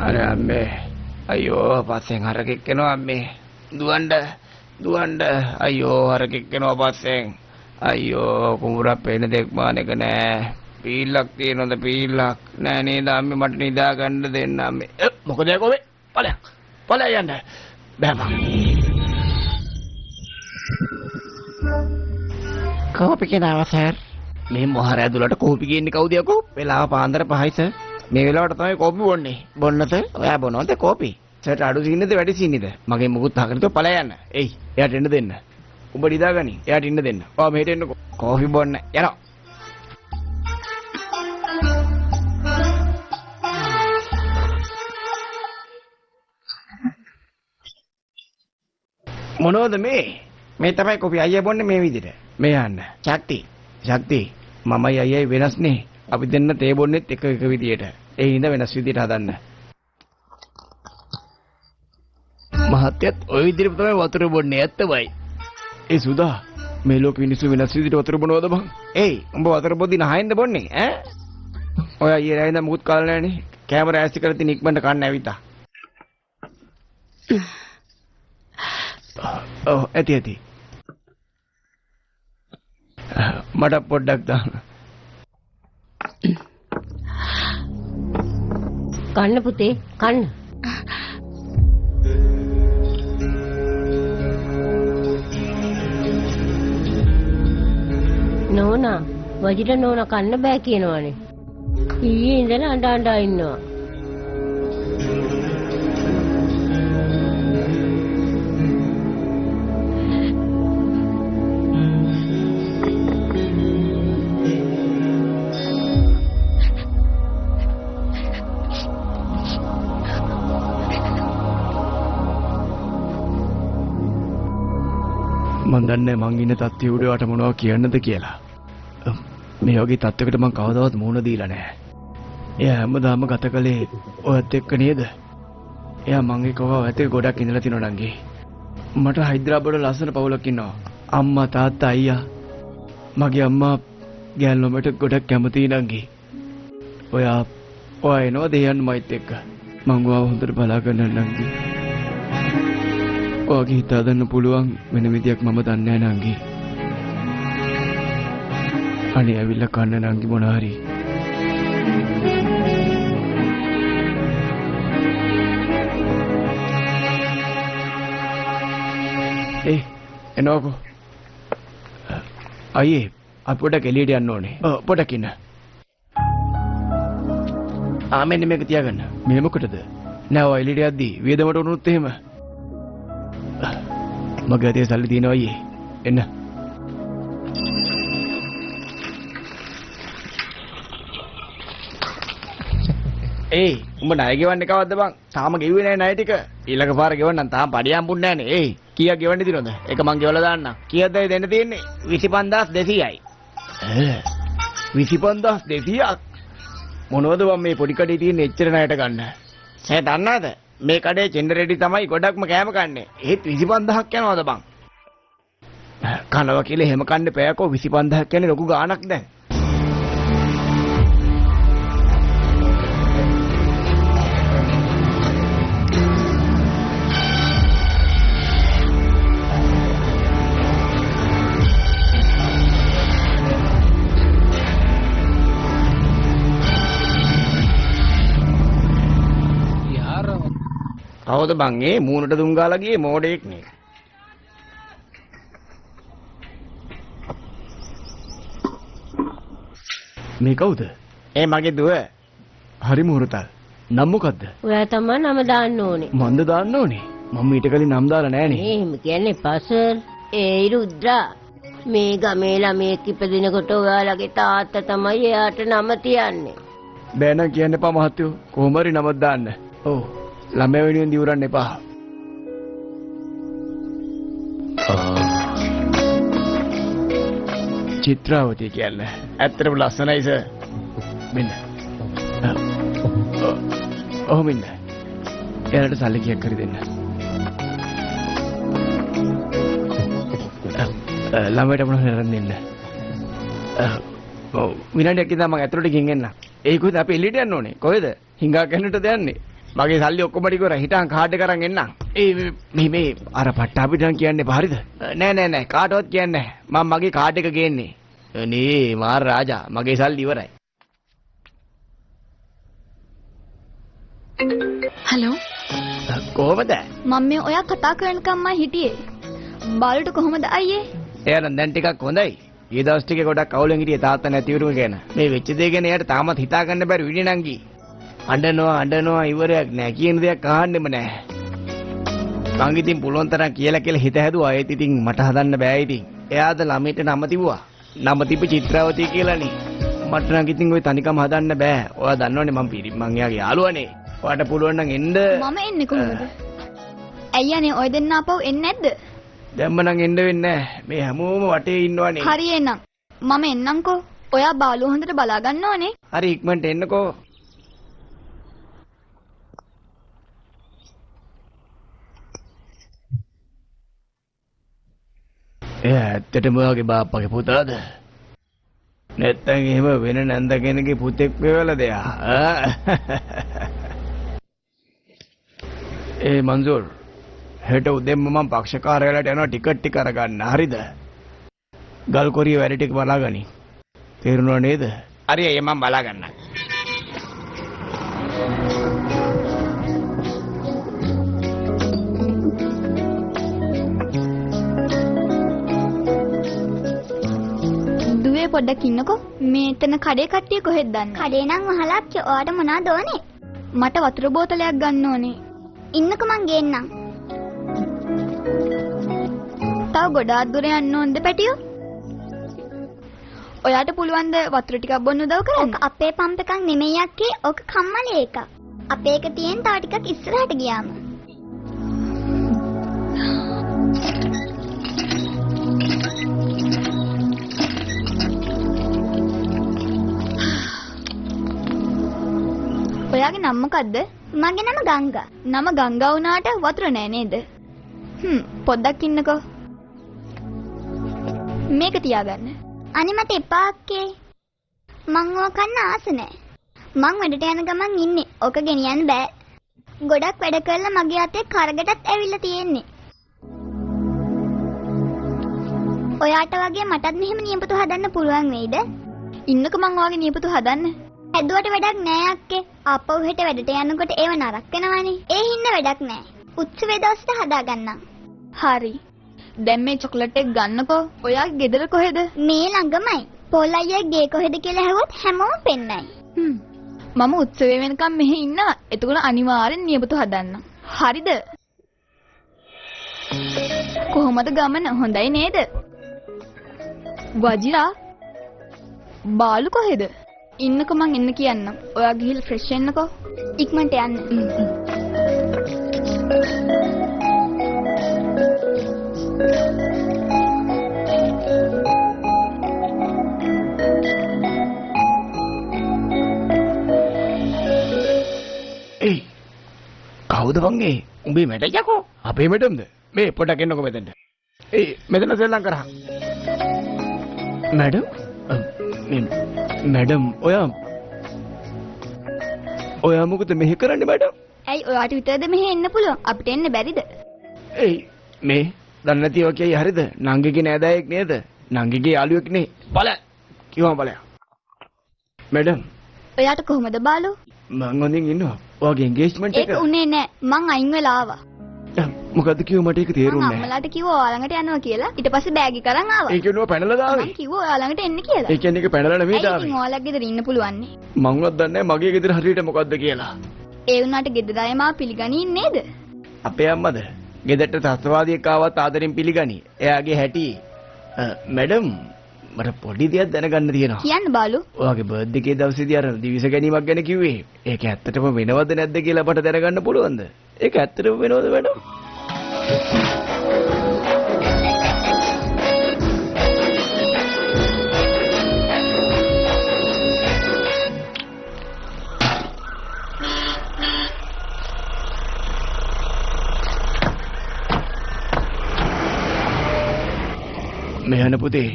අනේ අම්මේ. අයියෝ පස්සෙන් හරකෙක් එනවා අම්මේ. දුවන්න. අයියෝ හරකෙක් එනවා පස්සෙන්. අයියෝ කුඹුරක් පේන දෙයක් මානෙක නෑ. පීල්ලක් තියෙනවද පීල්ලක්? නෑ නේද අම්මේ මට නිදා ගන්න දෙන්න අම්මේ. මොකද යකෝ ඵලයක් යන්න. බෑමා. කෝපි කෙනාව සර්. මේ මොහර ඇතුළට කෝපි කියන්නේ කවුද යකෝ? වෙලාව පාන්දර 5යි සර්. මේ වෙලාවට තමයි කෝපි බොන්නේ. බොන්නද? ඔයා බොනවද කෝපි? සර්ට අඩු සීනේද වැඩි සීනේද? මගේ මුකුත් අහකට ඵලය යන්න. එයි එයාට එන්න දෙන්න. උඹ නිදාගනි. එයාට ඉන්න දෙන්න. ඔයා මෙහෙට එන්නකෝ. කෝපි බොන්න යනවා. මොනවද මේ තමයි කොපි අයියා බොන්නේ මේ විදිහට. මේ යන්න. ශක්ති මමයි අයියයි වෙනස්නේ. අපි දෙන්න තේ බොන්නේත් එක විදිහට. ඒ හින්දා වෙනස් විදිහට හදන්න. මහත්යත් ওই විදිහට තමයි වතුර බොන්නේ ඇත්තමයි. ඒ සුදා මේ ලෝක මිනිස්සු වෙනස් විදිහට වතුර බොනවද බං? ඒයි උඹ වතුර බොද්දි නහයින්ද බොන්නේ ඈ? ඔය අයියා රැඳ මුකුත් කාලා නැහනේ. කැමරා ඇස්ති කරලා තින් ඉක්මනට කන්න ඇවිත්තා. ඔව් ඇති. මට පොඩ්ඩක් දාන්න. කන්න පුතේ කන්න. නෝනා වජිට නෝනා කන්න බෑ කියනවනේ. ඊයේ ඉඳලා අඬ ඉන්නවා. මන් දන්නේ මං ඉන්න තත්ත්වය උඩට මොනවද කියන්නද කියලා. මේ වගේ තත්ත්වයකට මං කවදාවත් මුහුණ දීලා නැහැ. එයා හැමදාම ගත කළේ ඔයත් එක්ක නේද? එයා මං එක්ක ඔයත් එක්ක ගොඩක් ඉඳලා තිනවා නංගි. මට හයිද්‍රාබාද් වල ලස්සන පවුලක් ඉන්නවා. අම්මා තාත්තා අයියා. මගේ අම්මා ගෑල්ලොමට ගොඩක් කැමතියි නංගි. ඔයා එනවද යන්න මයිත් එක්ක? මං ඔයාව හොඳට බලාගන්න නංගි. ඔයාගේ හිත හදන්න පුළුවන් වෙන විදියක් මම දන්නේ නැහැ නංගි. අනේ ඇවිල්ලා කන්න නංගි මොන හරි. එනෝකෝ. අයියේ අපි පොඩක් එළියට යන්න ඕනේ. පොඩක් ඉන්න. මෙන්න මේක තියාගන්න. මේ මොකටද? නෑ ඔය එළියට යද්දි වේදමට උනුත් එහෙම. මගේ අතේ සල්ලි තියෙනවා අයියේ. එන්න. උඹ ණය ගෙවන්නේ කවද්ද බං? තාම ගෙව්වේ නැහැ ණය ටික. ඊළඟ පාර ගෙවන්නම් තාම පඩිය හම්බුන්නේ නැහනේ. කීයක් ගෙවන්නේ දිනවද? එක මං ගෙවලා දාන්නම්. කීයක්ද දෙන්න තියෙන්නේ? 25200යි. 25200ක්. මොනවද බං මේ පොඩි කඩේ තියෙන එච්චර ණයට ගන්න? සෑ දන්නවද? මේ කඩේ ජෙනරේටි තමයි ගොඩක්ම කෑම කන්නේ. ඒත් 25000ක් යනවද බං? කනවා කියලා එහෙම කන්න පෑකෝ 25000ක් කියන්නේ ලොකු ගාණක් දැන්. කවුද බං ඒ මූණට දුම් ගාලා ගියේ මෝඩෙක් නේ. මේ කවුද? මගේ දුව. හරි මුහුරතල්. නම මොකද්ද? ඔයා තමයි නම දාන්න ඕනේ. මන්ද දාන්න ඕනේ. මම ඊට කලින් නම් දාලා නෑනේ. එහෙම කියන්නේ පසර්. ඒ රුද්‍රා. මේ ගමේ ළමයෙක් ඉපදිනකොට ඔයාලගේ තාත්තා තමයි එයාට නම තියන්නේ. බෑ නම් කියන්න එපා මහත්තයෝ. කොහොම හරි නමක් දාන්න. ඔව්. ළමයා වෙනුවෙන් දිවුරන්න එපා. චිත්‍රාවතී කියන්නේ ඇත්තටම ලස්සනයි සර්. මෙන්න. ඔහොම ඉන්න. එයාලට සල්ලි කීයක් හරි දෙන්න. ළමයට මොනවද කරන් දෙන්න. විනාඩියක් ඉඳන් මම ඇතුළට ගිහින් එන්න. කොහෙද අපි එළියට යන්න ඕනේ? කොහෙද? හිඟා කන්නටද යන්නේ? මගේ සල්ලි ඔක්කොම ටික වර හිටන් කාඩ් එක අරන් එන්නම්. මේ අර පට්ටාපිටන් කියන්නේ හරිද? නෑ කාටවත් කියන්නේ නෑ. මම මගේ කාඩ් එක ගේන්නේ. අනේ මාර රාජා මගේ සල්ලි ඉවරයි. Hello. කොහමද? මම මේ ඔයා කතා කරනකම් මම හිටියේ. බාලුට කොහොමද අයියේ? එයානම් දැන් ටිකක් හොඳයි. ඊ දවස් ටිකේ ගොඩක් අවුලෙන් හිටියේ තාත්තා නැතිවරුම ගැන. මේ වෙච්ච දේ ගැන එයාට තාමත් හිතා ගන්න බැරි විදිහ නංගි. අඬනවා ඉවරයක් නෑ කියන දෙයක් අහන්නෙම නෑ. මං ඉතින් පුළුවන් තරම් කියලා හිත හැදුවා. ඒත් ඉතින් මට හදන්න බෑ ඉතින්. එයාද ළමයට නම තිබුවා. නම තිබ්බ චිත්‍රාවතී කියලානේ. මට නම් ඉතින් ওই තනිකම හදන්න බෑ. ඔයා දන්නවනේ මං එයාගේ යාළුවානේ. ඔයාට පුළුවන් නම් එන්න. මම එන්නේ කොහොමද? ඇයි අනේ ඔය දෙන්න ආපහු එන්නේ නැද්ද? දැම්ම නම් එන්න වෙන්නේ නෑ. මේ හැමෝම වටේ ඉන්නවනේ. හරි එන්නම්. මම එන්නම්කෝ. ඔයා බාලුව හොඳට බලා ගන්න ඕනේ. හරි ඉක්මනට එන්නකෝ. එයා ඇත්තටම ඔයාගේ බාප්පගේ පුතාද? නැත්තම් එහෙම වෙන නැන්ද කෙනෙක්ගේ පුතෙක් වෙවලද එයා? ඒ මන්සූර් හෙට උදේම මම පක්ෂ කාර්යාලයට යනවා ටිකට් ටික අරගන්න. හරිද? ගල්කොරිය වැඩ ටික බලාගනි. තේරුණා නේද? හරි අයියා මම බලාගන්නම්. දුවේ පොඩ්ඩක් ඉන්නකෝ. මේතන කඩේ කට්ටිය කොහෙද දන්නේ? කඩේ නම් වහලක් ඔයාට මොනවද ඕනේ? මට වතුර බෝතලයක් ගන්න ඕනේ. ඉන්නකෝ මං ගේන්නම්. තව ගොඩාක් දුර යන්න ඕනද පැටියෝ? ඔයාට පුළුවන් ද වතුර ටිකක් බොන්න උදව් කරන්න? අපේ පම්ප් එකක් නෙමෙයි අක්කේ. ඔක කම්මලේ එකක්. අපේ එක තියෙන තව ටිකක් ඉස්සරහට ගියාම. ඔයාගේ නම මොකද්ද? මගේ නම ගංගා. නම ගංගා වුණාට වතුර නෑ නේද? පොඩ්ඩක් ඉන්නකෝ. මේක තියාගන්න. අනේ මට එපා අක්කේ. මං ඕක කන්න ආස නෑ. මං වැඩට යන ගමන් ඉන්නේ. ඕක ගෙනියන්න බෑ. ගොඩක් වැඩ කරලා මගේ අතේ කරගටත් ඇවිල්ලා තියෙන්නේ. ඔයාට වගේ මටත් මෙහෙම නියපොතු හදන්න පුළුවන් වෙයිද? ඉන්නකෝ මං ඔයාගේ නියපොතු හදන්න. හැදුවට වැඩක් නෑ අක්කේ. ආපහු හෙට වැඩට යනකොට ඒව නරක වෙනවනේ. ඒ හින්න වැඩක් නෑ. උත්සවයේ දවසට හදාගන්නම්. හරි. දැන් මේ චොකලට් එක ගන්නකෝ. ඔයාගේ ගෙදර කොහෙද? මේ ළඟමයි. පොල් අයියා ගේ කොහෙද කියලා ඇහුවොත් හැමෝම පෙන්නයි. මම උත්සවය වෙනකම් මෙහෙ ඉන්නවා. එතකොට අනිවාර්යෙන් නියපොතු හදන්න. හරිද? කොහොමද ගමන? හොඳයි නේද? වජිරා බාලු කොහෙද? ඉන්නකෝ මං එන්න කියන්නම්. ඔයා ගිහිල්ලා ෆ්‍රෙෂ් වෙන්නකෝ. ඉක්මනට යන්න. ඒ කවුද වංගේ? උඹේ මැඩයකෝ? අපේ මැඩම්ද? මේ පොඩක් එන්නකෝ මෙතෙන්ට. ඒ මෙතන සෙල්ලම් කරා. මැඩම්? මැඩම් ඔයා මොකද මෙහෙ කරන්නේ මැඩම්? ඇයි ඔයාට විතරද මෙහෙ එන්න පුළුවන්? අපිට එන්න බැරිද? ඒ මේ දන්නේ නැතිව කියයි හරිද? නංගිගේ නෑදෑයෙක් නේද? නංගිගේ යාළුවෙක් නේ. බල. කිව්වම බලයක්. මැඩම්. ඔයාට කොහොමද බාලු? මං හොඳින් ඉන්නවා. ඔයාගේ එන්ගේජ්මන්ට් එක. ඒක උනේ නෑ. මං අයින් වෙලා ආවා. මොකද්ද කිව්ව මට ඒක තේරුන්නේ නෑ. මම අම්මලාට කිව්වා ඔයා ළඟට යනවා කියලා. ඊට පස්සේ බෑග් එක අරන් ආවා. ඒ කියනවා පැනලා දාවේ. මං කිව්වා ඔයා ළඟට එන්න කියලා. ඒ කියන්නේ ඒක පැනලා නෙමෙයි ඇයි දාවේ. ඉතින් ඔයාලගේ ගෙදර ඉන්න පුළුවන් නේ. මංවත් දන්නේ මගේ ගෙදර හරියට මොකද්ද කියලා. ඒ වුණාට ගෙදර අය මාව පිළිගන්නේ නේද? අපේ අම්මද ගෙදරට ත්‍ස්තවාදියෙක් ආවත් ආදරෙන් පිළිගනි. එයාගේ හැටි. මැඩම් මට පොඩි දෙයක් දැනගන්න තියෙනවා. කියන්න බාලු. ඔයාගේ බර්ත්ඩේ එකේ දවසේදී අර දිවිස ගැනීමක් ගැන කිව්වේ. ඒක ඇත්තටම වෙනවද නැද්ද කියලා අපට දැනගන්න පුළුවන්ද? ඒක ඇත්තටම වෙනවද මැඩම්? මෙහන පුතේ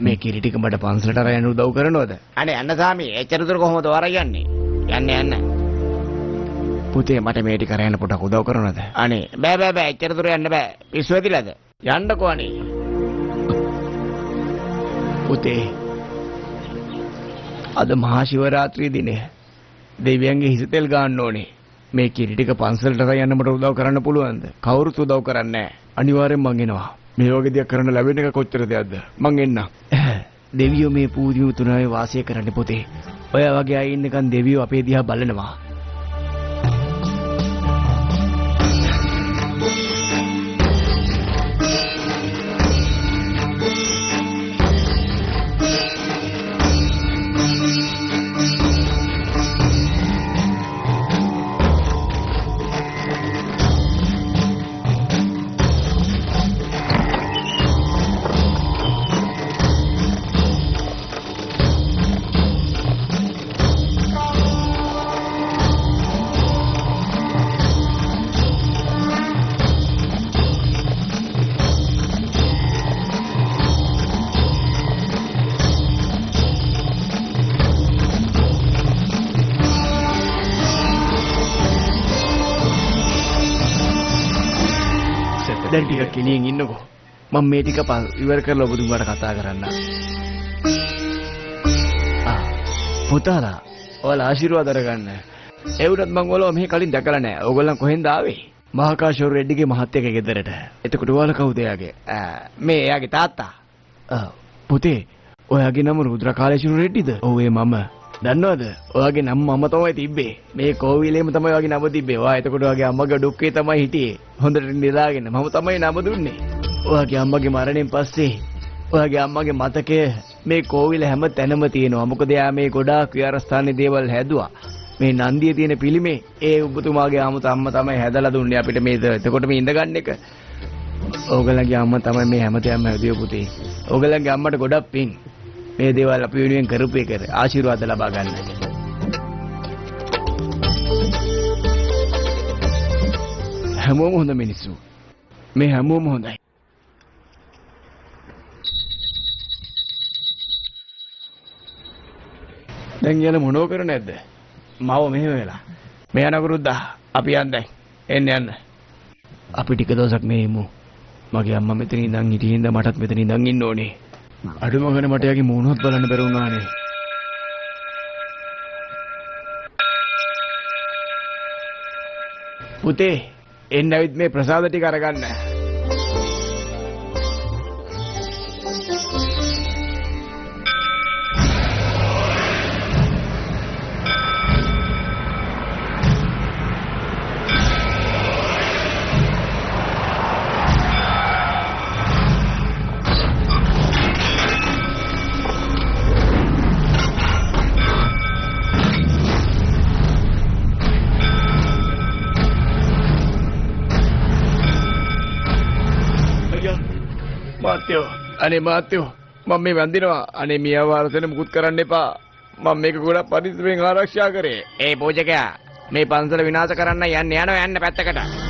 මේ කිරි ටික මට පන්සලට අරන් යන්න උදව් කරනවද? අනේ යන්න සාමි. එච්චර දුර කොහොමද වර යන්නේ? යන්න. පුතේ මට මේ ටික කරන්න පොඩක් උදව් කරනවද? අනේ බෑ එච්චර දුර යන්න බෑ. පිස්සු වෙතිලාද? යන්නකෝ අනේ. පුතේ අද මහා ශිවරාත්‍රී දිනේ දෙවියන්ගේ හිස තෙල් ගන්න ඕනේ. මේ කිරි ටික පන්සලට යන්න මට උදව් කරන්න පුළුවන්ද? කවුරුත් උදව් කරන්නේ නැහැ. අනිවාර්යෙන් මං එනවා. මේ වගේ දෙයක් කරන්න ලැබෙන එක කොච්චර දෙයක්ද? මං එන්නම්. දෙවියෝ මේ පූජ්‍ය තුනාවේ වාසය කරන්නේ පුතේ. ඔය වගේ අය ඉන්නකන් දෙවියෝ අපේ දිහා බලනවා. දැන් ටිකක් කෙලියෙන් ඉන්නකෝ. මම මේ ටික ඉවර කරලා ඔබතුමාට කතා කරන්න. පුතාලා ඔයාලා ආශිර්වාද අරගන්න. ඒ වුණත් මම ඔයාලව මෙහි කලින් දැකලා නැහැ. ඕගොල්ලන් කොහෙන්ද ආවේ? මහාකාශෝර රෙඩ්ඩිගේ මහත්තයාගේ ගෙදරට. එතකොට ඔයාලා කවුද එයාගේ? මේ එයාගේ තාත්තා. පුතේ ඔයාගේ නම රුද්‍රකාලේශෝර රෙඩ්ඩිද? ඔව් ඒ මම. දන්නවද? ඔයාගේ නම මම තමයි තිබ්බේ. මේ කෝවිලේම තමයි ඔයාගේ නම තිබ්බේ. ඔයා එතකොට ඔයාගේ අම්මගේ ඩොක්කේ තමයි හිටියේ. හොඳට නිදාගෙන මම තමයි නම දුන්නේ. ඔයාගේ අම්මගේ මරණයෙන් පස්සේ ඔයාගේ අම්මගේ මතකය මේ කෝවිල හැම තැනම තියෙනවා. මොකද එයා මේ ගොඩාක් විහාරස්ථානයේ දේවල් හැදුවා. මේ නන්දියේ තියෙන පිළිමේ ඒ ඔබතුමාගේ අම්මා තමයි හැදලා දුන්නේ අපිට මේ එතකොට මේ ඉඳගන්න එක. ඕගලගේ අම්මා තමයි මේ හැමතැනම හැදුවේ පුතේ. ඕගලගේ අම්මට ගොඩක් පිං. මේ දේවල් අපි වෙනුවෙන් කරපු එක ආශිර්වාද ලබා ගන්න. හැමෝම හොඳ මිනිස්සු. මේ හැමෝම හොඳයි. දැන් යන මොනෝ කර නැද්ද? මාව මෙහෙම වෙලා. මේ යනකරුද්දා අපි යන්නේ. එන්න. අපි ටික දවසක් මේ ඉමු. මගේ අම්මා මෙතන ඉඳන් හිටියේ ඉඳන් මටත් මෙතන ඉඳන් ඉන්න ඕනේ. අඩුම ගානේ මට යාගේ මූණවත් බලන්න බැරි වුණානේ. පුතේ එන්න ඇවිත් මේ ප්‍රසාද ටික අරගන්න. අනේ මාත්‍යෝ මම මේ වන්දිනවා. අනේ මියව වරසෙන මුකුත් කරන්න එපා. මම මේක ගොඩක් පරිස්සමෙන් ආරක්ෂා කරේ. ඒ පූජකයා මේ පන්සල විනාශ කරන්න යන්න පැත්තකට.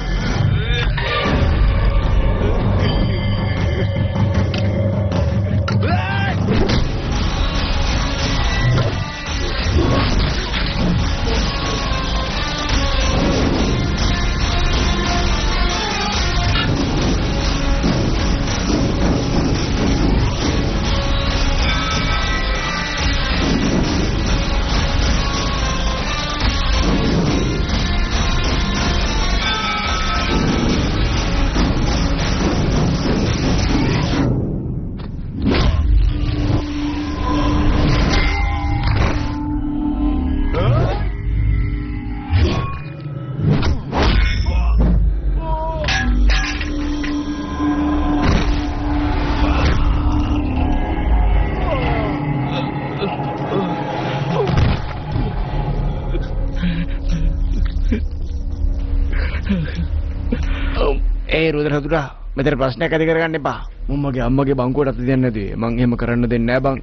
ඒ රුද්‍ර හතුරා මෙතන ප්‍රශ්නයක් ඇති කරගන්න එපා. මම මගේ අම්මගේ බංකුවට අත දෙන්නේ නැති. මං එහෙම කරන්න දෙන්නේ නැහැ බං.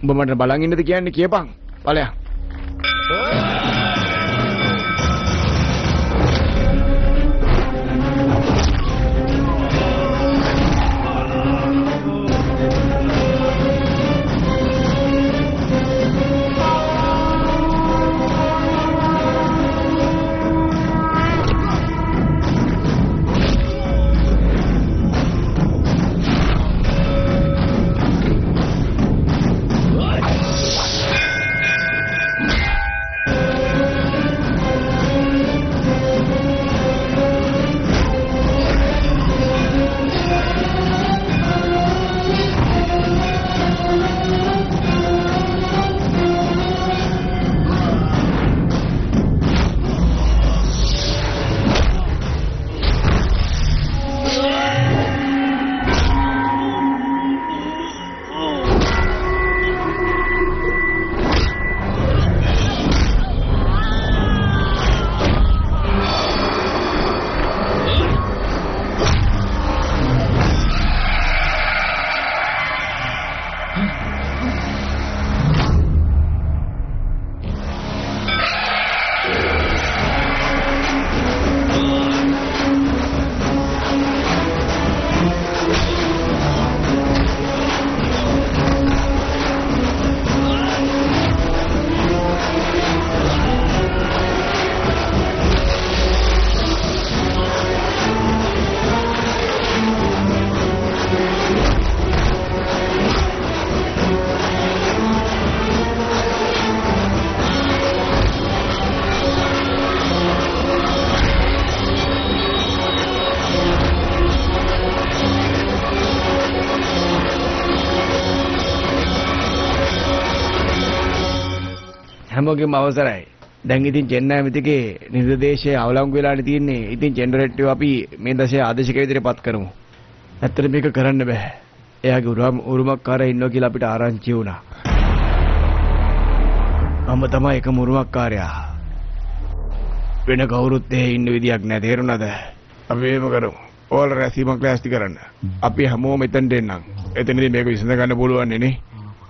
උඹ මට බලන් ඉන්නද කියන්නේ කියපන්. ඵලයන්. හැමෝගෙම අවසරයි. දැන් ඉතින් චෙන්නයි මිතිගේ නිර්දේශයේ අවලංගු වෙලානේ තියෙන්නේ. ඉතින් ජෙනරේටර් අපි මේ දශයේ ආදේශක විදිහට පත් කරමු. ඇත්තට මේක කරන්න බෑ. එයාගේ උරුමකාරය ඉන්නවා කියලා අපිට ආරංචි වුණා. මම තමයි එකම උරුමකාරයා. වෙන කවුරුත් එහෙ ඉන්න විදියක් නෑ තේරුණාද? අපි එහෙම කරමු. ඕල රැසීමක් ලෑස්ති කරන්න. අපි හැමෝම මෙතනට එන්නම්. එතනදී මේක විසඳ ගන්න පුළුවන් නේ.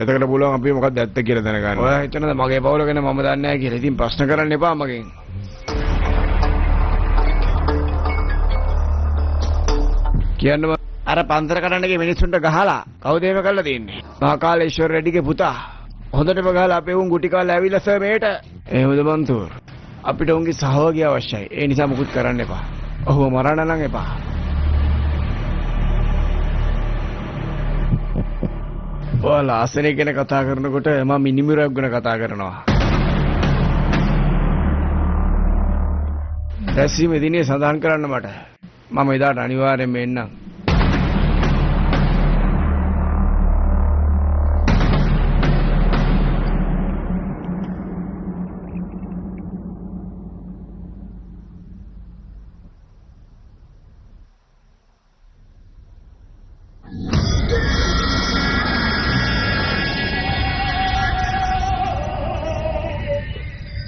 එතකොට පුළුවන් අපි මොකක්ද ඇත්ත කියලා දැනගන්න. ඔයා හිතනද මගේ පවුල ගැන මම දන්නේ නැහැ කියලා. ඉතින් ප්‍රශ්න කරන්න එපා මගෙන්. කියන්න අර පන්තර කඩන්න ගිය මිනිස්සුන්ට ගහලා කවුද එහෙම කරලා තින්නේ? මහකාලේශ්වර රෙඩිගේ පුතා. හොඳටම ගහලා අපේ උන් ගුටි කාලා ඇවිල්ලා සර් මේට. එහෙමද මන්තුර්? අපිට උන්ගේ සහයෝගය අවශ්‍යයි. ඒ නිසා මුකුත් කරන්න එපා. ඔහුව මරන්න නම් එපා. ඔයාලා ආසනේ ගැන කතා කරනකොට මම මිනිමිරක් ගැන කතා කරනවා. රැස්වීමේ දිනේ සඳහන් කරන්න මට. මම එදාට අනිවාර්යෙන්ම එන්නම්.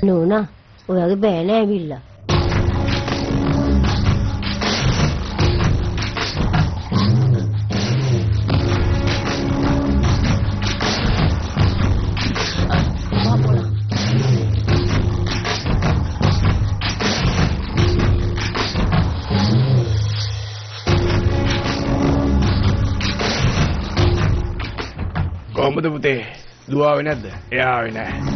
නෝනා ඔයාගේ බෑන ඇවිල්ලා. කොහමද පුතේ? දුවාවේ නැද්ද? එයා ආවේ නැහැ.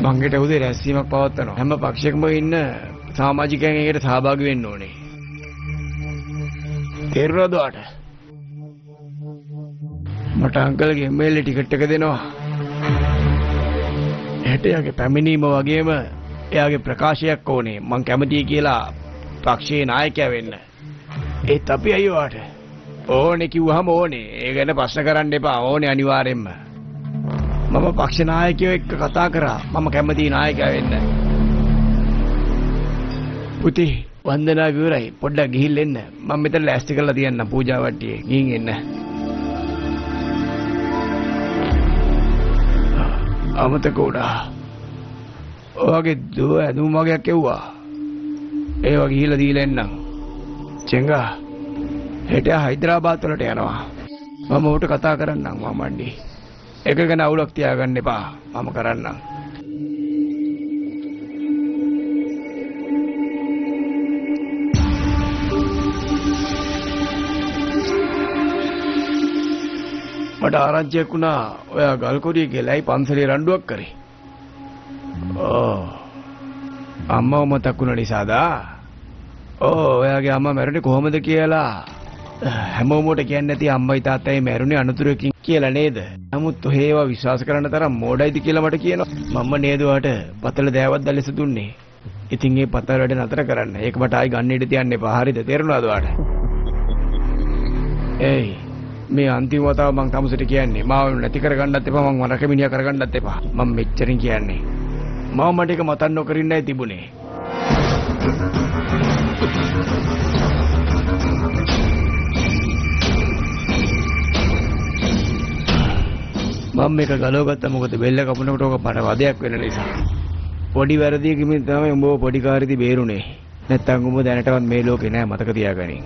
මංගෙට උදේ රැස්වීමක් පවත්වනවා. හැම පක්ෂයකම ඉන්න සමාජිකයන් ඒකට සහභාගී වෙන්න ඕනේ. තේරුණාද ඔයාට? මට අංකල්ගේ ML ටිකට් එක දෙනවා. එයාගේ පැමිණීම වගේම එයාගේ ප්‍රකාශයක් ඕනේ. මං කැමතියි කියලා පක්ෂයේ නායකයා වෙන්න. ඒත් අපි අයියෝ ඔයාට ඕනේ කිව්වහම ඕනේ. ඒ ගැන ප්‍රශ්න කරන්න එපා. ඕනේ අනිවාර්යෙන්ම. මම පක්ෂ නායකයෝ එක්ක කතා කරා. මම කැමතියි නායකයා වෙන්න. පුතේ වන්දනා විවරයි. පොඩ්ඩක් ගිහිල්ලා එන්න. මම මෙතන ලෑස්ති කරලා තියන්නම් පූජා වට්ටියේ. ගිහින් එන්න. අමතක වුණා. ඔයාගේ දුව ඇඳුම් වගේක් එව්වා. ඒව ගිහිල්ලා දීලා එන්නම්. චෙංගා හෙට හයිදරාබාද් වලට යනවා. මම උට කතා කරන්නම් මමණ්ඩි. එක ගැන අවුලක් තියාගන්න එපා. මම කරන්නම්. මට ආරංචියක් වුණා ඔයා ගල්කොඩිය ගලයි පන්සලේ රණ්ඩුවක් කරේ. අම්මව මතක් වුණ නිසාද? ඔයාගේ අම්මා මැරුණේ කොහොමද කියලා හැමෝමට කියන්නේ නැති අම්මයි තාත්තයි මැරුණේ අනතුරකින් කියලා නේද? නමුත් ඔහේ ඒවා විශ්වාස කරන්න තරම් මෝඩයිද කියලා මට කියනවා. මම නේද ඔයාට පතල දෑවත් දැලෙස දුන්නේ. ඉතින් ඒ පතල වැඩ නතර කරන්න. ඒක මට ආයි ගන්න ඉඩ තියන්න එපා. හරිද? තේරුණාද ඔයාට? ඒයි මේ අන්තිම වතාව මං තමුසට කියන්නේ මාව නැති කරගන්නත් එපා මං වරකමිනියා කරගන්නත් එපා. මම මෙච්චරින් කියන්නේ. මම මට එක මතක් නොකරින්නයි තිබුණේ. මම මේක ගලවගත්තා මොකද බෙල්ල කපනකොට ඔක පට වදයක් වෙන නිසා. පොඩි වැරදියකින් තමයි උඹව පොඩි කාර්යදී බේරුනේ. නැත්තම් උඹ දැනටවත් මේ ලෝකේ නෑ මතක තියාගනින්.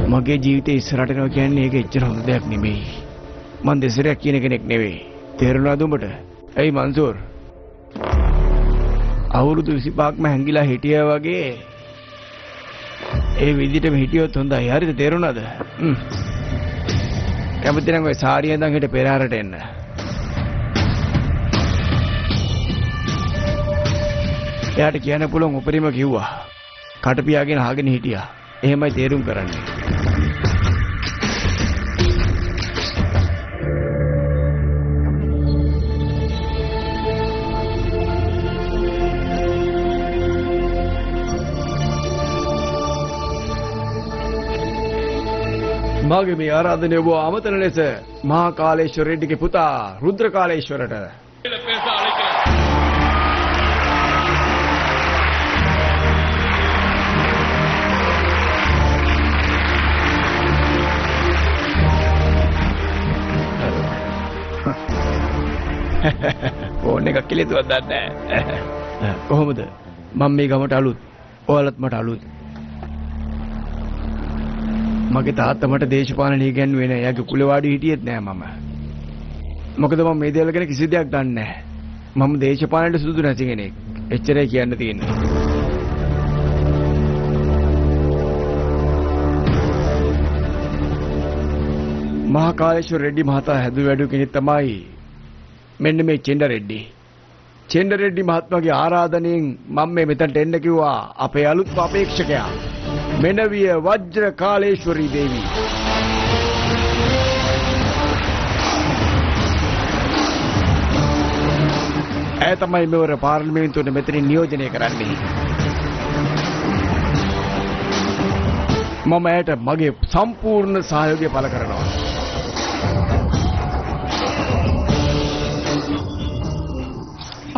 මගේ ජීවිතේ ඉස්සරහට යනවා කියන්නේ ඒක එච්චර හොඳ දෙයක් නෙමෙයි. මං දෙසරයක් කියන කෙනෙක් නෙවෙයි. තේරුණාද උඹට? ඇයි මන්සූර්? අවුරුදු 25ක්ම හැංගිලා හිටියා වගේ ඒ විදිහටම හිටියොත් හොඳයි. හරිද? තේරුණාද? කැමති නම් ඔය සාරිය ඉඳන් හිට පෙරහැරට එන්න. එයාට කියන්න පුළුවන් උපරිම කිව්වා. කට පියාගෙන අහගෙන හිටියා. එහෙමයි තේරුම් කරන්නේ. මගේ මේ ආරාධනය ඔබ අමතන ලෙස මහා කාලේශ්වර රෙඩ්ඩිගේ පුතා රුද්‍ර කාලේශ්වරට ෆෝන් එකක් කෙලිතුවක් දන්නේ නැහැ. කොහොමද? මම මේ ගමට අලුත්. ඔයාලත් මට අලුත්. මගේ තාත්තා මට දේශපාලනය ඉගෙනුවේ නෑ. එයාගේ කුලවාඩි හිටියෙත් නෑ මම. මොකද මම මේ දේවල් ගැන කිසි දෙයක් දන්නේ නෑ. මම දේශපාලනයට සුදුසු නැති කෙනෙක්. එච්චරයි කියන්න තියෙන්නේ. මහා කාලේශ්වර රෙඩ්ඩි මහතා හැදුව වැඩු කෙනෙක් තමයි මෙන්න මේ චෙන්ඩ රෙඩ්ඩි. චෙන්ඩ රෙඩ්ඩි මහත්මයාගේ ආරාධනයෙන් මම මේ මෙතනට එන්න කිව්වා අපේ අලුත් අපේක්ෂකයා මෙනවිය වජ්‍ර කාලේශ්වරී දේවී. ඇය තමයි මෙවර පාර්ලිමේන්තුවට මෙතනින් නියෝජනය කරන්නේ. මම ඇයට මගේ සම්පූර්ණ සහයෝගය පළ කරනවා.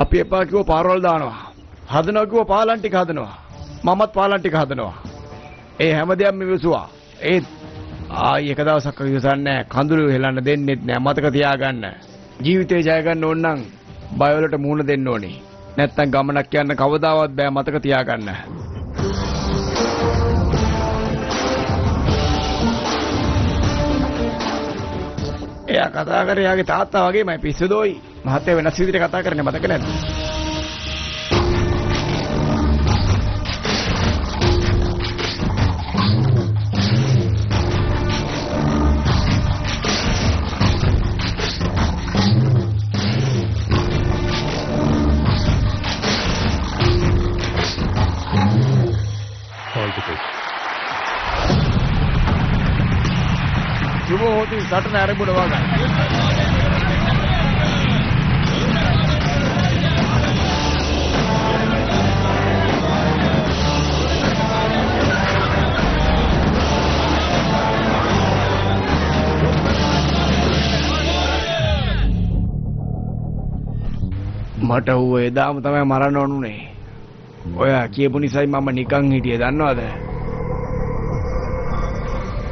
අපි එපා කිව්ව පාරවල් දානවා. හදනවා කිව්ව පාලම් ටික හදනවා. මමත් පාලම් ටික හදනවා. ඒ හැමදේම විශ්වා. ඒත් ආයි එක දවසක් විශ්වසන්නේ කඳුළු හෙලන්න දෙන්නෙත් නෑ. මතක තියාගන්න. ජීවිතේ ජය ගන්න ඕන නම් බයවලට මුහුණ දෙන්න ඕනේ. නැත්තම් ගමනක් යන්න කවදාවත් බෑ. මතක තියාගන්න. එයා කතා කරේ යාගේ තාත්තා වගේමයි පිස්සුදෝයි. මහත්තයා වෙනස් විදිහට කතා කරන්නේ මතක නැද්ද? Coba hobi satu hari muda banget. මට ඌ එදාම තමයි මරන්න ඕනුනේ. ඔයා කියපු නිසායි මම නිකන් හිටියේ දන්නවද?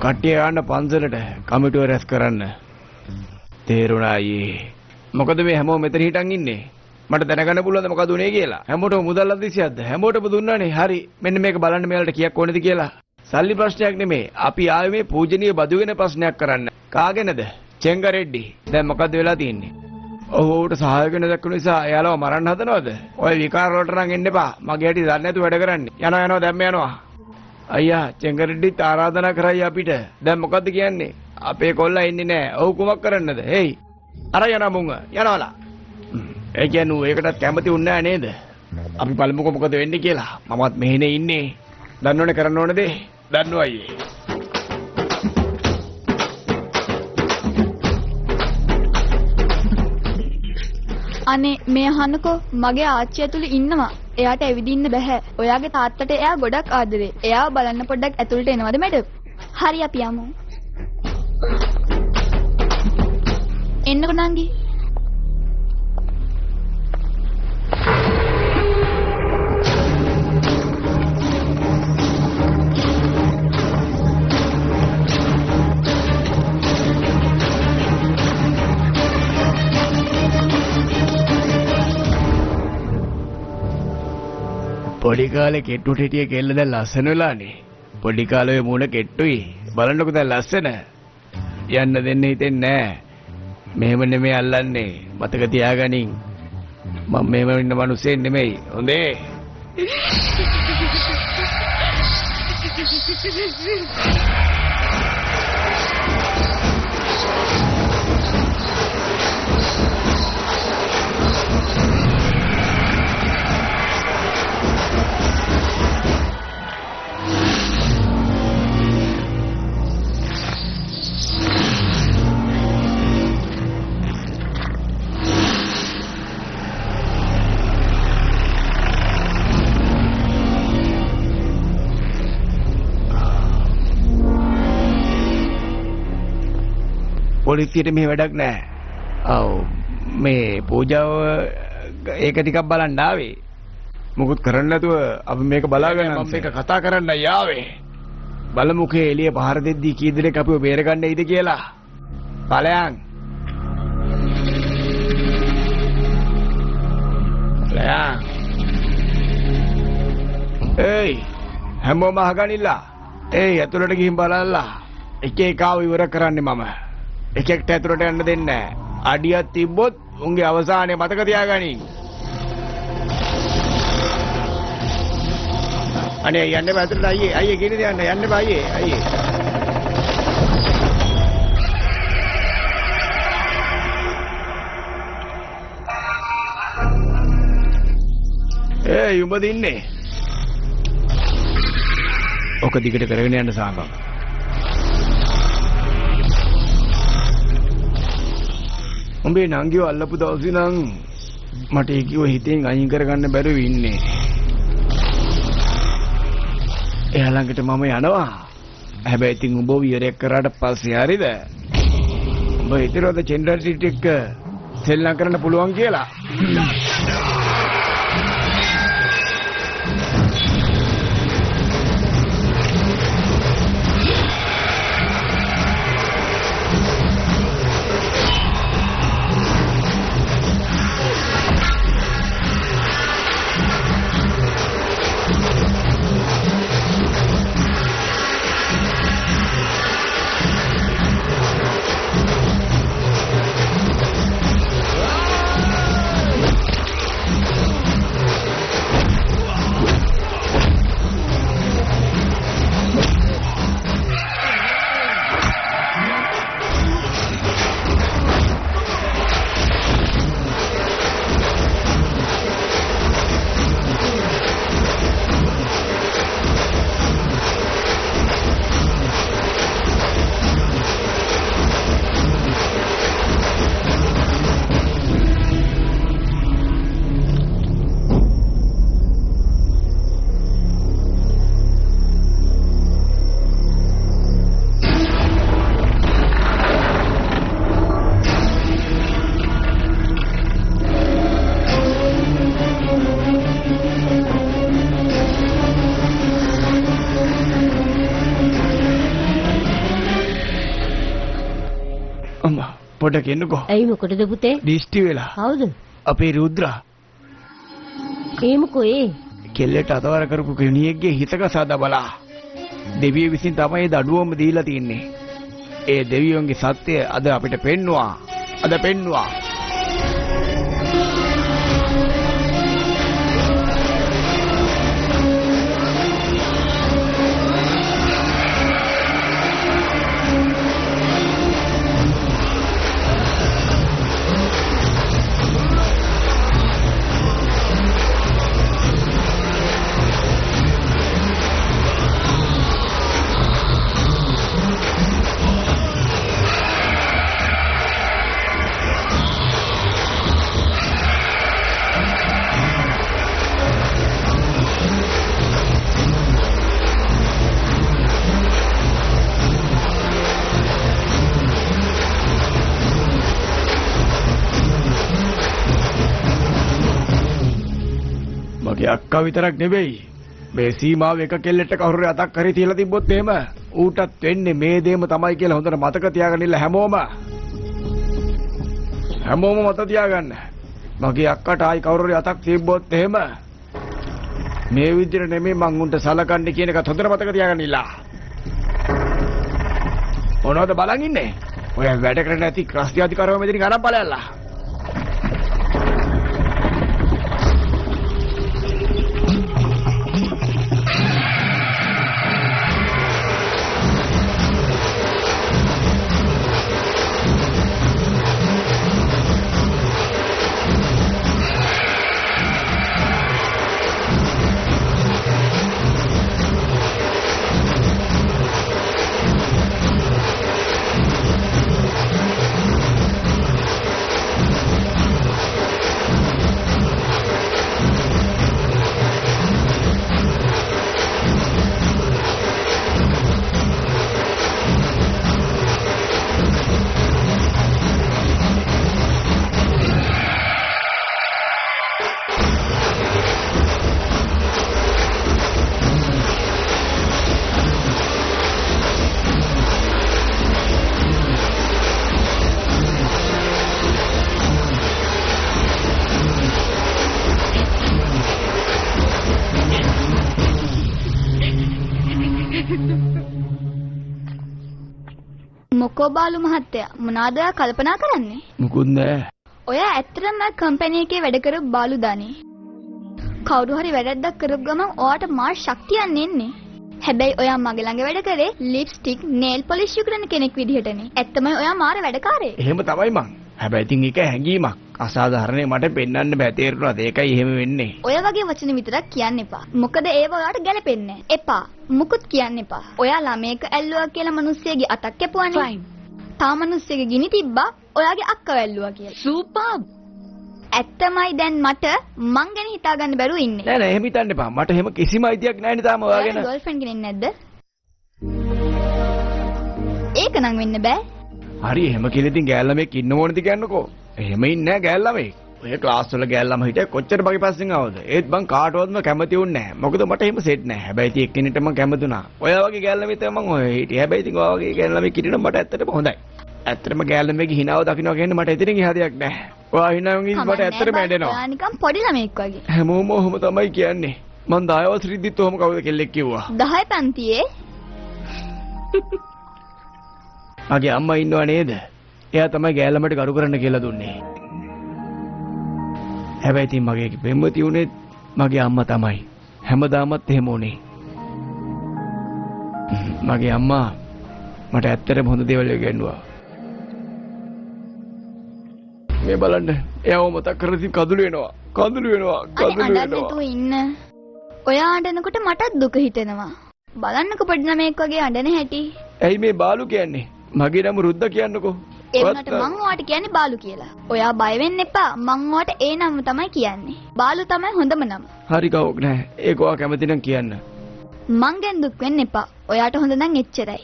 කට්ටිය යන්න පන්සලට කමිටුව රැස් කරන්න. තේරුණා අයියේ. මොකද මේ හැමෝම මෙතන හිටන් ඉන්නේ? මට දැනගන්න පුළුවන්ද මොකද උනේ කියලා? හැමෝටම මුදල් අදිසියක්ද? හැමෝටම දුන්නානේ. හරි. මෙන්න මේක බලන්න මෙයාලට කීයක් ඕනේද කියලා. සල්ලි ප්‍රශ්නයක් නෙමෙයි. අපි ආවේ මේ පූජනීය බදුගෙන ප්‍රශ්නයක් කරන්න. කාගෙනද? චෙංගරෙඩ්ඩි. දැන් මොකද්ද වෙලා තියෙන්නේ? ඔහුට සහාය වෙන දක්වන නිසා එයාලව මරන්න හදනවද? ඔය විකාර වලට නම් එන්න එපා. මගේ හැටි දන්නේ නැතුව වැඩ කරන්නේ. යනවා දැම්ම යනවා. අයියා චෙංගරෙඩ්ඩිත් ආරාධනා කරයි අපිට. දැන් මොකද්ද කියන්නේ? අපේ කොල්ලා ඉන්නේ නැහැ. ඔව් කුමක් කරන්නද? හේයි. අර යනවා මුංග. යනවාලා. ඒ කියන්නේ ඒකටත් කැමති උන්නේ නැහැ නේද? අපි බලමුකෝ මොකද වෙන්නේ කියලා. මමත් මෙහෙනේ ඉන්නේ. දන්නවනේ කරන්න ඕන දේ. දන්නවා අයියේ. අනේ මේ අහන්නකෝ මගේ ආච්චි ඇතුළේ ඉන්නවා. එයාට ඇවිදින්න බෑ. ඔයාගේ තාත්තට එයා ගොඩක් ආදරේ. එයාව බලන්න පොඩ්ඩක් ඇතුළට එනවද මැඩම්? හරි අපි යමු. එන්නකෝ නංගි. පොඩි කාලේ කෙට්ටුට හිටිය කෙල්ල දැන් ලස්සන වෙලානේ. පොඩි කාලේ ඔය මූණ කෙට්ටුයි. බලන්නකෝ දැන් ලස්සන. යන්න දෙන්න හිතෙන්නේ නෑ. මෙහෙම නෙමෙයි අල්ලන්නේ. මතක තියාගනින්. මම මෙහෙම ඉන්න මිනිස්සෙක් නෙමෙයි. හොඳේ. පොලිසියට මෙහෙ වැඩක් නැහැ. ඔව් මේ පූජාව ඒක ටිකක් බලන්න ආවේ. මොකුත් කරන්න නැතුව අපි මේක බලාගෙන මම මේක කතා කරන්න යාවේ. බලමුකේ එළිය පහර දෙද්දී කී දෙනෙක් අපිව බේරගන්න ඉද කියලා. ඵලයන්. ඵලයන්. ඒයි හැමෝම අහගනිලා. ඒයි ඇතුළට ගිහින් බලන්න. එක එක ආව ඉවර කරන්නේ මම. එක එක්ට ඇතුළට යන්න දෙන්නේ නැහැ. අඩියක් තිබ්බොත් උන්ගේ අවසානයේ මතක තියාගනින්. අනේ යන්න බෑ ඇතුළට අයියේ ගෙනද යන්න බෑ අයියේ. ඒ උඹද ඉන්නේ? ඔක දිගට කරගෙන යන්න සාංගම්. උඹේ නංගිව අල්ලපු දවසේ නම් මට ඒකිව හිතෙන් අයින් කරගන්න බැරුව ඉන්නේ. එයා ළඟට මම යනවා. හැබැයි ඉතින් උඹ විරයක් කරාට පස්සේ හරිද? උඹ හිතනවද චෙන්ඩර් සිට් එක සෙල්ලම් කරන්න පුළුවන් කියලා? පොඩ්ඩක් එන්නකෝ. ඇයි මොකටද පුතේ? දිස්ටි වෙලා. කවුද? අපේ රුද්‍රා. ඒ මොකෝ ඒ? කෙල්ලට අතවර කරපු කෙනියෙක්ගේ හිතක සාදා බලා. දෙවිය විසින් තමයි දඩුවම දීලා තින්නේ. ඒ දෙවියන්ගේ සත්‍යය අද අපිට පෙන්නවා. මගේ අක්කා විතරක් නෙවෙයි. මේ සීමාව එක කෙල්ලෙක්ට කවුරු අතක් කරේ තියලා තිබ්බොත් එහෙම ඌටත් වෙන්නේ මේ දේම තමයි කියලා හොඳට මතක තියාගන්න ඉල්ල හැමෝම මත තියාගන්න. මගේ අක්කට ආයි කවුරු අතක් තිබ්බොත් එහෙම මේ විදිහට නෙමෙයි මං උන්ට සලකන්නේ කියන එකත් හොඳට මතක තියාගන්න ඉල්ල. මොනවද බලන් ඉන්නේ? ඔය වැඩ කරන්නේ නැති ක්‍රස්තියාධිකාරව මෙතනින් අරන් බලයල්ලා. මොකෝ බාලු මහත්තයා මොනවාද ඔයා කල්පනා කරන්නේ? මුකුත් නෑ. ඔයා ඇත්තටම කම්පැනි එකේ වැඩ කරපු බාලු දානේ. කවුරු හරි වැරද්දක් කරපු ගමන් ඔයාට මාර් ශක්තියක් එන්නේ. හැබැයි ඔයා මගේ ළඟ වැඩ කරේ ලිප්ස්ටික්, නේල් පොලිෂ් යුකරන කෙනෙක් විදිහටනේ. ඇත්තමයි ඔයා මාර වැඩකාරයෙක්. එහෙම තමයි මං. හැබැයි ඉතින් ඒක හැංගීමක්. අසාධාරණේ මට පෙන්වන්න බෑ තේරුණාද? ඒකයි එහෙම වෙන්නේ. ඔය වගේ වචන විතරක් කියන්න එපා. මොකද ඒව ඔයාට ගැලපෙන්නේ නැහැ. එපා. මුකුත් කියන්න එපා. ඔයා ළමයක ඇල්ලුවා කියලා මිනිස්සෙගේ අතක් කැපුවානේ. Fine. තා මිනිස්සෙගේ ගිනි තිබ්බා. ඔයාගේ අක්කව ඇල්ලුවා කියලා. Superb. ඇත්තමයි දැන් මට මං ගැන හිතාගන්න බැරුව ඉන්නේ. නෑ නෑ එහෙම හිතන්න එපා. මට එහෙම කිසිම අයිතියක් නෑනේ තාම ඔයා ගැන. ගර්ල්ෆ්‍රෙන්ඩ් කෙනෙක් නැද්ද? ඒක නම් වෙන්න බෑ. හරි එහෙම කියලා ඉතින් ගෑල් ළමෙක් ඉන්න ඕනද කියන්නකෝ. එහෙම ඉන්නේ නෑ ගෑල් ළමෙක්. ඔය ක්ලාස් වල ගෑල් ළම හිටිය කොච්චර බගේ පස්සෙන් ආවද? ඒත් මං කාටවත්ම කැමති වුන්නේ නෑ. මොකද මට එහෙම සෙට් නෑ. හැබැයි ඉතින් එක්කෙනෙක්ට මං කැමති වුණා. ඔය වගේ ගෑල් ළමෙක් තමයි මං ඔය හිටියේ. හැබැයි ඉතින් ඔය වගේ ගෑල් ළමෙක් හිටියනම් මට ඇත්තටම හොඳයි. ඇත්තටම ගෑල් ළමෙක්ගේ හිනාව දකින්න කියන්නේ මට එතනින් එහා දෙයක් නෑ. ඔයා හිනාවෙන් ඉඳි මට ඇත්තටම ඇඬෙනවා. ඔයා නිකන් පොඩි ළමෙක් වගේ. හැමෝම ඔහොම තමයි කියන්නේ. මං 10 වස් රිද්දිත් ඔහොම කවුද කෙල්ලෙක් කිව්වා. 10 පන්තියේ මගේ අම්මා ඉන්නව නේද? එයා තමයි ගෑල් ළමට කරු කරන්න කියලා දුන්නේ. හැබැයි ඉතින් මගේ පෙම්වතිය උනේ මගේ අම්මා තමයි. හැමදාමත් එහෙම උනේ. මගේ අම්මා මට ඇත්තටම හොඳ දේවල් ඉගෙනුවා. මේ බලන්න එයාව මතක් කරලා ඉතින් කඳුළු වෙනවා. කඳුළු වෙනවා. කඳුළු අඬන්නේ වෙනවා. තු ඉන්න. ඔයා අඬනකොට මටත් දුක හිතෙනවා. බලන්නකො පොඩි ළමෙක් වගේ අඬන හැටි. ඇයි මේ බාලු කියන්නේ? මගේ නම රුද්ද කියන්නකෝ. ඒ වුණාට මං ඔයාට කියන්නේ බාලු කියලා. ඔයා බය වෙන්න එපා. මං ඔයාට ඒ නම තමයි කියන්නේ. බාලු තමයි හොඳම නම. හරි කවුක් නෑ. ඒක ඔයා කැමති නම් කියන්න. මං ගැන දුක් වෙන්න එපා. ඔයාට හොඳ නම් එච්චරයි.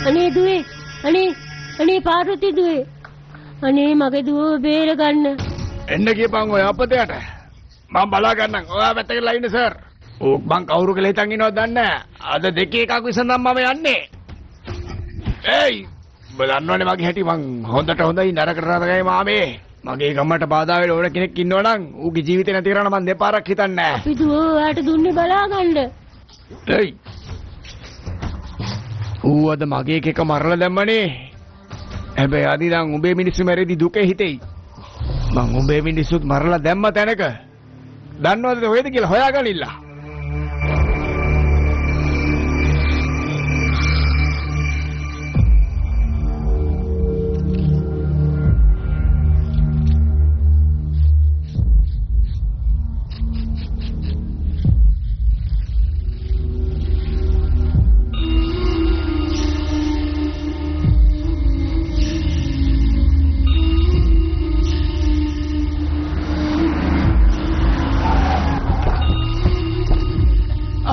අනේ දුවේ අනේ පාර්වති දුවේ අනේ මගේ දුව බේර ගන්න. එන්න කියපන් ඔය අපතයට. මම බලා ගන්නම්. ඔයා පැත්තකට ලයින් සර්. ඕක් මං කවුරු කියලා හිතන් ඉනවද දන්නේ නැහැ. අද දෙකේ එකක් විසඳන් මම යන්නේ. ඒයි බලන්නෝනේ මගේ හැටි මං හොඳට හොඳයි නරකට නරකයි මාමේ. මගේ ගමට බාධා වෙලා ඕන කෙනෙක් ඉන්නවනම් ඌගේ ජීවිතේ නැති කරන්න මං දෙපාරක් හිතන්නේ නැහැ. අපි දුව ඔයාට දුන්නේ බලා ගන්න. ඒයි ඌ අද මගේ එක මරලා දැම්මනේ. හැබැයි අද ඉඳන් උඹේ මිනිස්සු මැරෙදි දුකේ හිතෙයි. මං උඹේ මිනිස්සුත් මරලා දැම්ම තැනක දන්නවද හොයද කියලා හොයාගනින්න.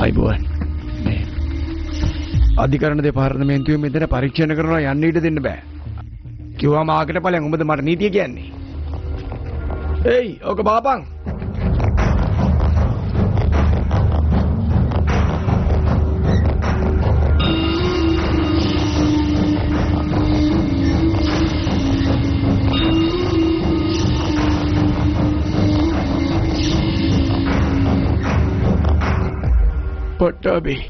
අයිබෝන් මේ අධිකරණ දෙපාර්තමේන්තුවේ මෙතන පරීක්ෂණ කරනවා යන්න ඊට දෙන්න බෑ. කිව්වම ආකට ඵලයන් උඹද මට නීතිය කියන්නේ. ඒයි ඔක බාපන්. පට්ටාබේ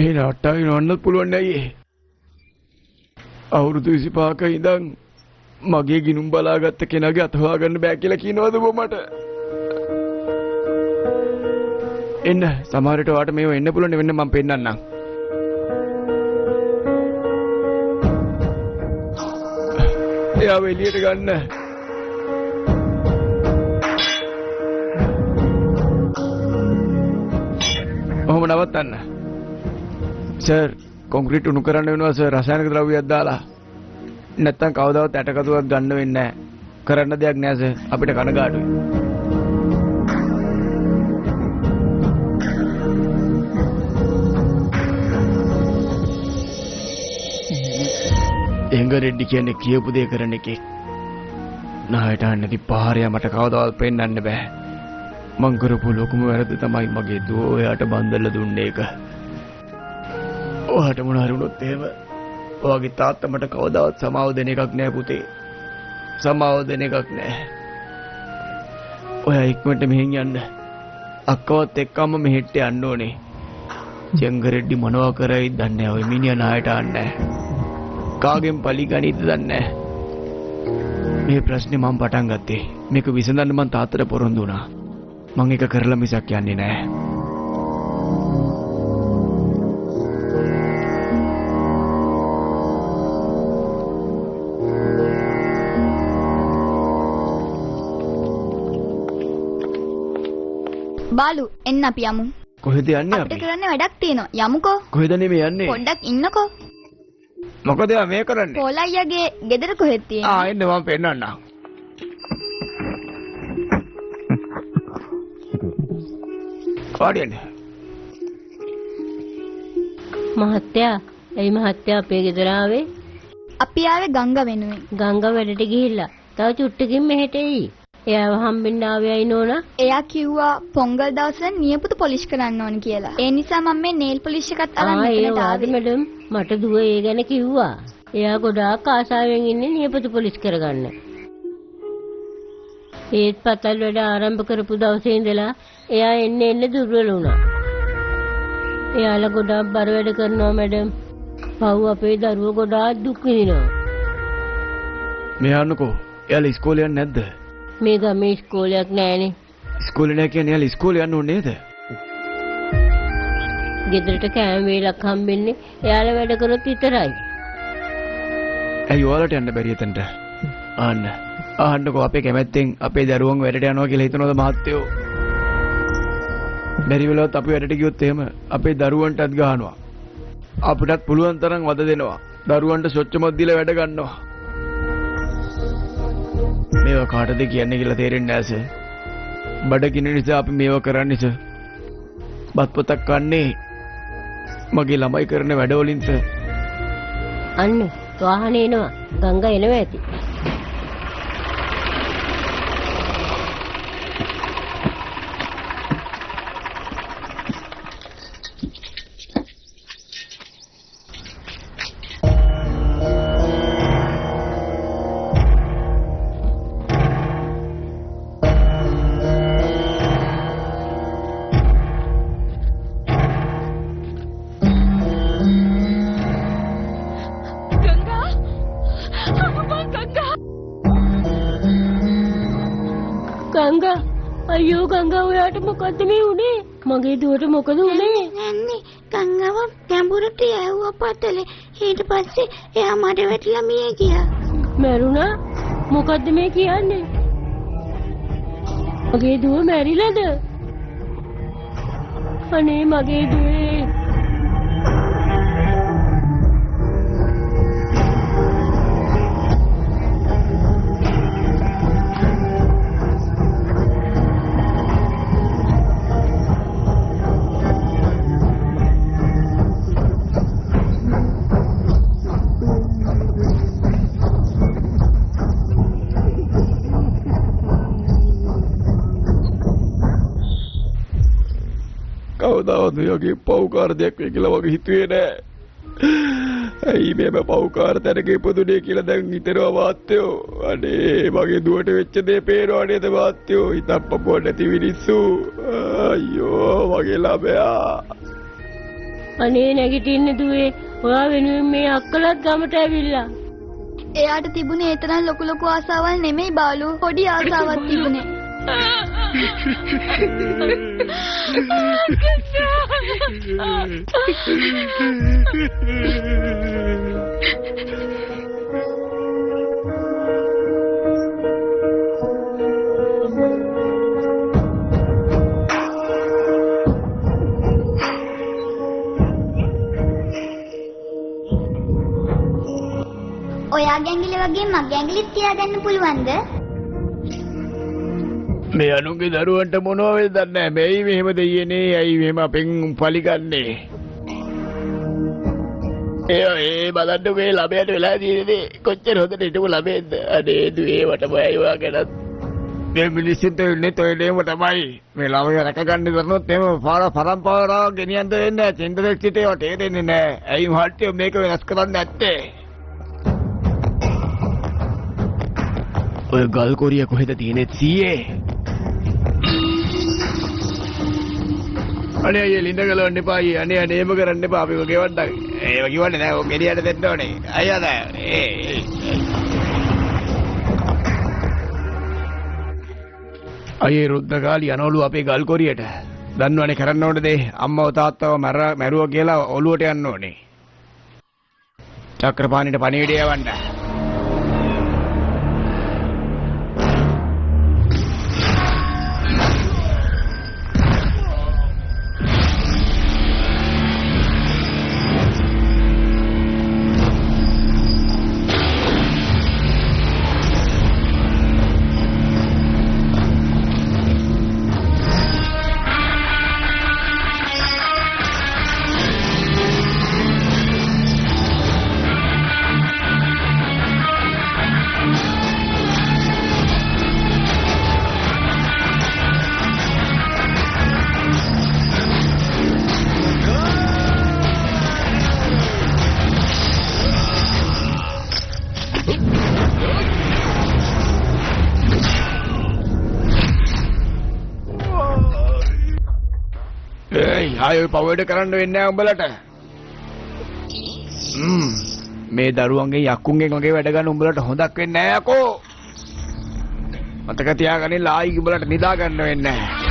ඒ නාට්ටාවේ නන්නත් පුළුවන් නෑ. අවුරුදු 25ක ඉඳන් මගේ ගිනුම් බලාගත්ත කෙනාගේ අත හොයාගන්න බෑ කියලා කියනවද ඔබ මට? එන්න සමහර විට ඔයාට මේව එන්න පුළුවන් වෙන්න මම පෙන්නන්නම්. එයාව එළියට ගන්න. ඔහොම නවත්තන්න. සර් කොන්ක්‍රීට් උණු කරන්න වෙනවා සර් රසායනික ද්‍රව්‍යයක් දාලා. නැත්තම් කවදාවත් ඇටකතුවක් ගන්න වෙන්නේ නැහැ. කරන්න දෙයක් නෑ සර් අපිට කනගාටුයි. එංග රෙඩ්ඩි කියන්නේ කියපු දේ කරන එකේ. නායට නැති පාරය මට කවදාවත් පෙන්වන්න බෑ. මං කරපු ලොකුම වැරද්ද තමයි මගේ දුව ඔයාට බන්දලා දුන්නේ එක. ඔයාට මොන හරි වුණොත් එහෙම ඔයාගේ තාත්තා මට කවදාවත් සමාව දෙන එකක් නෑ පුතේ. සමාව දෙන එකක් නෑ. ඔයා ඉක්මනට මෙහෙන් යන්න. අක්කවත් එක්කම මෙහෙට යන්න ඕනේ. ජංගරෙඩ්ඩි මොනවා කරයිද දන්නේ නැහැ. ඔය මිනිහා නායට ආන්නේ නැහැ. කාගෙන් පලි ගනිද්ද දන්නේ නැහැ. මේ ප්‍රශ්නේ මම පටන් ගත්තේ. මේක විසඳන්න මං තාත්තට පොරොන්දු වුණා. මං ඒක කරලා මිසක් යන්නේ නැහැ. බාලු එන්න අපි යමු. කොහෙද යන්නේ අපිට අපි? කරන්න වැඩක් තියෙනවා. යමුකෝ. කොහෙද නෙමෙයි යන්නේ? පොඩ්ඩක් ඉන්නකෝ. මොකද මේ කරන්නේ? පොලයියාගේ ගෙදර කොහෙද තියෙන්නේ? එන්න මම පෙන්නන්නම්. කාඩියන්නේ. මහත්තයා, එයි මහත්තයා අපේ ගෙදර ආවේ? අපි ආවේ ගංගා වෙනුවෙන්. ගංගා වැඩට ගිහිල්ලා. තව චුට්ටකින් මෙහෙට එයි. එයාව හම්බෙන්න ආවේ අය නෝනා. එයා කිව්වා පොංගල් දවසේ නියපොතු පොලිෂ් කරන්න ඕන කියලා. ඒ නිසා මම මේ නේල් පොලිෂ් එකත් අරන් මෙතනට ආවේ. මැඩම් මට දුව ඒ ගැන කිව්වා. එයා ගොඩාක් ආසාවෙන් ඉන්නේ නියපොතු පොලිෂ් කරගන්න. ඒත් පතල් වැඩ ආරම්භ කරපු දවසේ ඉඳලා එයා එන්න දුර්වල වුණා. එයාලා ගොඩාක් බර වැඩ කරනවා මැඩම්. පව් අපේ දරුවෝ ගොඩාක් දුක් විඳිනවා. මෙයාන්නකෝ. එයාලා ඉස්කෝලේ යන්නේ නැද්ද? මේ ගමේ ඉස්කෝලයක් නැහැනේ. ඉස්කෝලේ නැහැ කියන්නේ එයාලා ඉස්කෝලේ යන්න ඕනේ නේද? ගෙදරට කෑම වේලක් හම්බෙන්නේ එයාලා වැඩ කරොත් විතරයි. ඇයි ඔයාලට යන්න බැරි එතනට? අහන්නකෝ අපේ කැමැත්තෙන් අපේ දරුවන් වැඩට යනවා කියලා හිතනවද මහත්තයෝ? බැරි වෙලාවත් අපි වැඩට ගියොත් එහෙම අපේ දරුවන්ටත් ගහනවා. අපිටත් පුළුවන් තරම් වද දෙනවා. දරුවන්ට සොච්චමක් දීලා වැඩ ගන්නවා. මේවා කාටද කියන්නේ කියලා තේරෙන්නේ නැහැ සර්. බඩගින්න නිසා අපි මේවා කරන්නේ සර්. බත් පොතක් කන්නේ මගේ ළමයි කරන වැඩවලින් සර්. අන්න වාහනේ එනවා. ගංගා එනවා ඇති. ගංගා අයියෝ ගංගා ඔයාට මොකද්ද මේ උනේ? මගේ දුවට මොකද උනේ? නන්නේ ගංගාව ගැඹුරට යවුවා පතලේ. ඊට පස්සේ එයා මඩ වැටිලා මිය ගියා. මැරුණා? මොකද්ද මේ කියන්නේ? මගේ දුව මැරිලාද? අනේ මගේ දුවේ. කවදාවත් මේ වගේ පව්කාර දෙයක් වෙයි කියලා වගේ හිතුවේ නෑ. ඇයි මේම පව්කාර තැනක ඉපදුනේ කියලා දැන් හිතනවා වාත්තයෝ. අනේ මගේ දුවට වෙච්ච දේ පේනවා නේද වාත්තයෝ? හිතප්පපුව නැති මිනිස්සු. අයියෝ මගේ ළමයා. අනේ නැගිටින්න දුවේ. ඔයා වෙනුවෙන් මේ අක්කලත් ගමට ඇවිල්ලා. එයාට තිබුණේ ඒ තරම් ලොකු ආසාවල් නෙමෙයි බාලු. පොඩි ආසාවක් තිබුණේ. ඔයාගේ ඇඟිලි වගේ මගේ ඇඟිලිත් තියාගන්න පුළුවන්ද? මේ අනුන්ගේ දරුවන්ට මොනවා වෙද දන්නේ නැහැ. මේයි මෙහෙම දෙයියනේ. ඇයි මෙහෙම අපෙන් පලිගන්නේ? ඒ බලන්න මේ ළමයට වෙලා තියෙන්නේ කොච්චර හොඳට හිටපු ළමයෙක්ද? අනේ දුවේ මට බයයි ඔයා ගැනත්. මේ මිනිස්සුන්ට වෙන්නේ toy දෙම තමයි. මේ ළමයා රැකගන්න කරනොත් එහෙම පරම්පරාවක් ගෙනියන්න දෙන්නේ නැහැ. චෙන්දරෙක් සිටේවට තේරෙන්නේ නැහැ. ඇයි මහත්තයෝ මේක වෙනස් කරන්නේ නැත්තේ? ඔය ගල් කොරිය කොහෙද තියෙන්නේ සීයේ? අනේ අයියේ ලිඳ ගලවන්න එපා අයියේ. අනේ ඒම කරන්න එපා. අපිව ගෙවන්න. ඒව කිව්වන්නේ නැහැ. ඔය ගෙඩියට දෙන්න ඕනේ. අයියා නෑ. අයියේ රුද්දකාලි යනවලු අපේ ගල් කොරියට. දන්නවනේ කරන්න ඕනේ දේ. අම්මව තාත්තව මැරුවා කියලා ඔලුවට යන්න ඕනේ. චක්‍රපාණිට පණිවිඩය යවන්න. ආයෙ පවඩ කරන්න වෙන්නේ නැහැ උඹලට. මේ දරුවන්ගේ යක්කුන්ගෙන් වගේ වැඩ ගන්න උඹලට හොඳක් වෙන්නේ නැහැ යකෝ. මතක තියාගන්න ලායි උඹලට නිදා ගන්න වෙන්නේ නැහැ.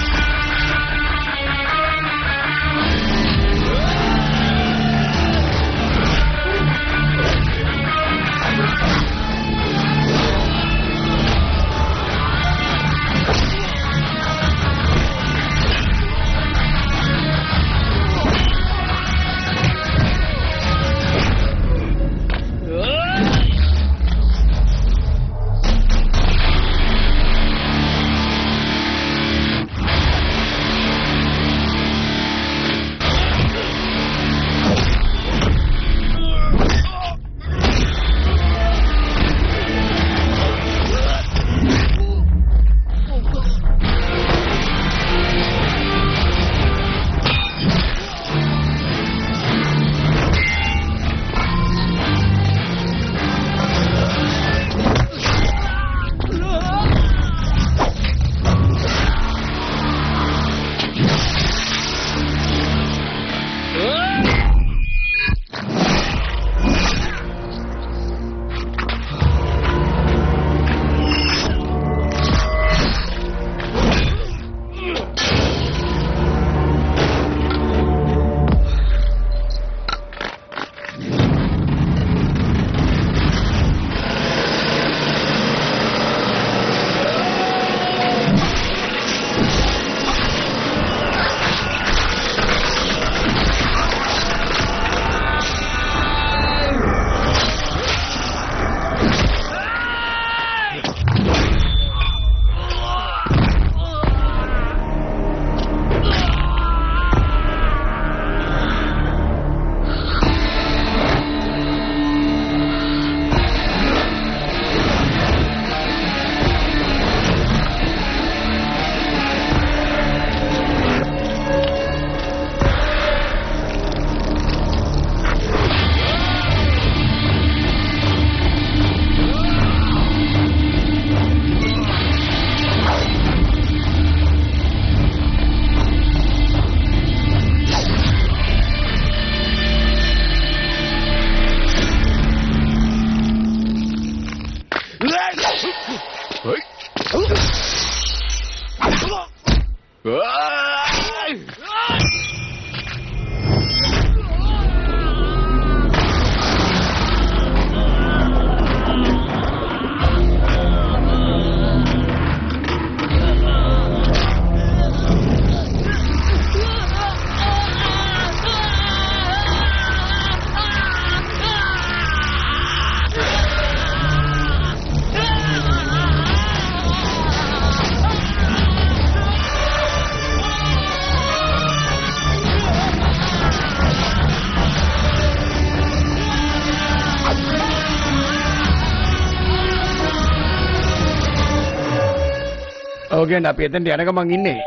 ඔගෙන් අපි එතනට යන ගමන් ඉන්නේ.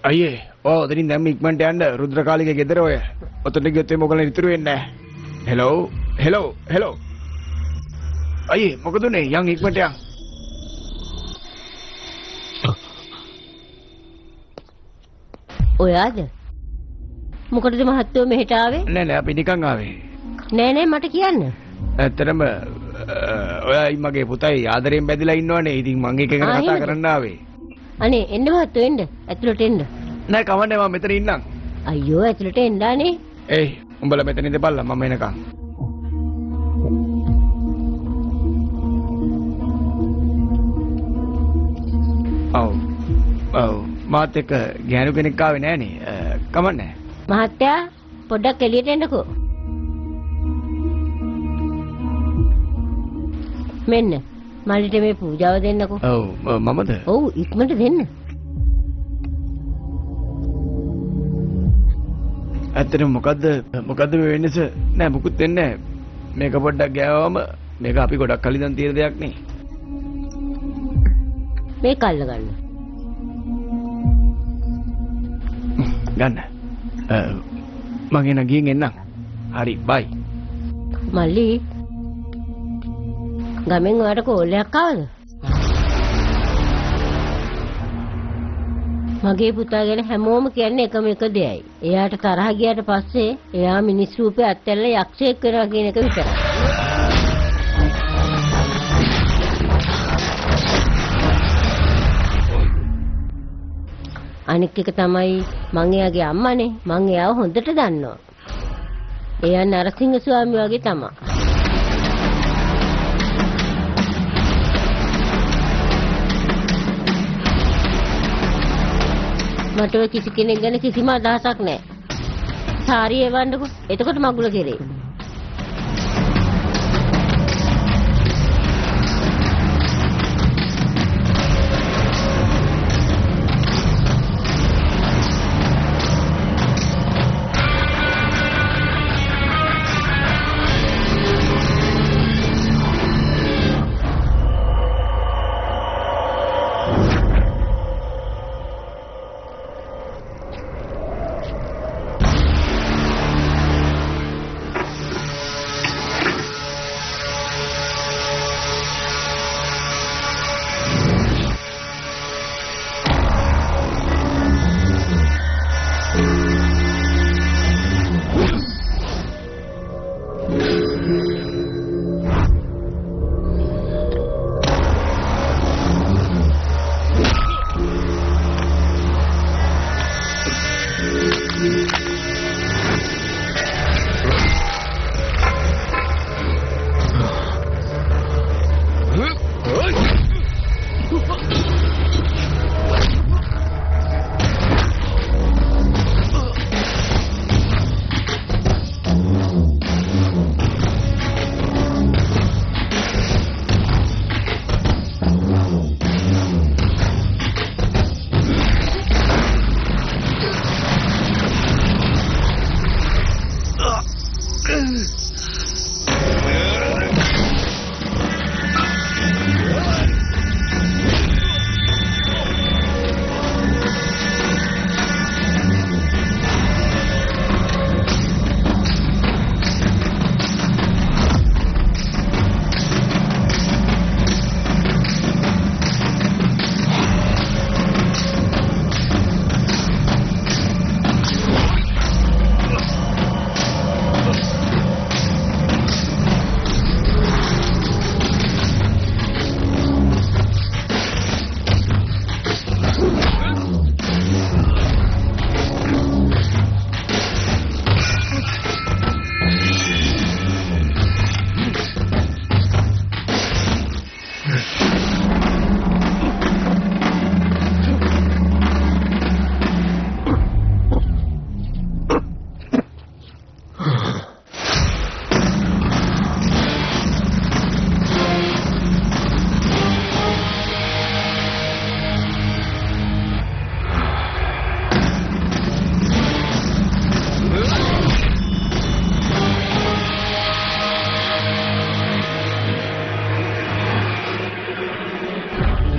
අයියේ, ඔතනින් දැම්ම ඉක්මනට යන්න රුද්‍රකාලිගේ ගෙදර ඔය. ඔතනට ගියොත් මොකලනේ ඉතුරු වෙන්නේ නැහැ. හෙලෝ. අයියේ, මොකද උනේ? යන් ඉක්මනට යන්. ඔයාද? මොකටද මහත්තයෝ මෙහෙට ආවේ? නෑ අපි නිකන් ආවේ. නෑ මට කියන්න. ඇත්තටම ඔයයි මගේ පුතයි ආදරෙන් බැඳලා ඉන්නවනේ. ඉතින් මං එක ගැන කතා කරන්න ආවේ. අනේ එන්න මහත්තයෝ එන්න. ඇතුළට එන්න. නෑ කවන්නේ මම මෙතන ඉන්නම්. අයියෝ ඇතුළට එන්නනේ. ඒයි උඹලා මෙතන ඉඳපල්ලා මම එනකම්. ඔව් මාත් එක්ක ගෑනු කෙනෙක් ආවේ නෑනේ. කමන්නේ. මහත්තයා පොඩ්ඩක් එළියට එන්නකෝ. මෙන්න මල්ලිට මේ පූජාව දෙන්නකෝ. ඔව් මමද? ඔව් ඉක්මනට දෙන්න. ඇත්තටම මොකද්ද මේ වෙන්නස? නෑ මුකුත් වෙන්නේ නෑ. මේක පොඩ්ඩක් ගෑවම මේක අපි ගොඩක් කලින් දැන් තියෙන දෙයක් නේ. මේ කල්ල ගන්න. ගන්න. මං එන ගිහින් එන්නම්. හරි බයි. මල්ලි ගමෙන් ඔයාලට කෝල්ලයක් ආවද? මගේ පුතා ගැන හැමෝම කියන්නේ එකම එක දෙයයි. එයාට තරහ ගියාට පස්සේ එයා මිනිස් රූපේ අත්හැරලා යක්ෂයෙක් වෙනවා කියන එක විතරයි. අනික් එක තමයි මං එයාගේ අම්මානේ. මං එයාව හොඳට දන්නවා. එයා නරසිංහ ස්වාමී වගේ තමයි. මට ඔය කිසි කෙනෙක් ගැන කිසිම අදහසක් නැහැ. සාරිය එවන්නකො. එතකොට මගුල කෙරේ.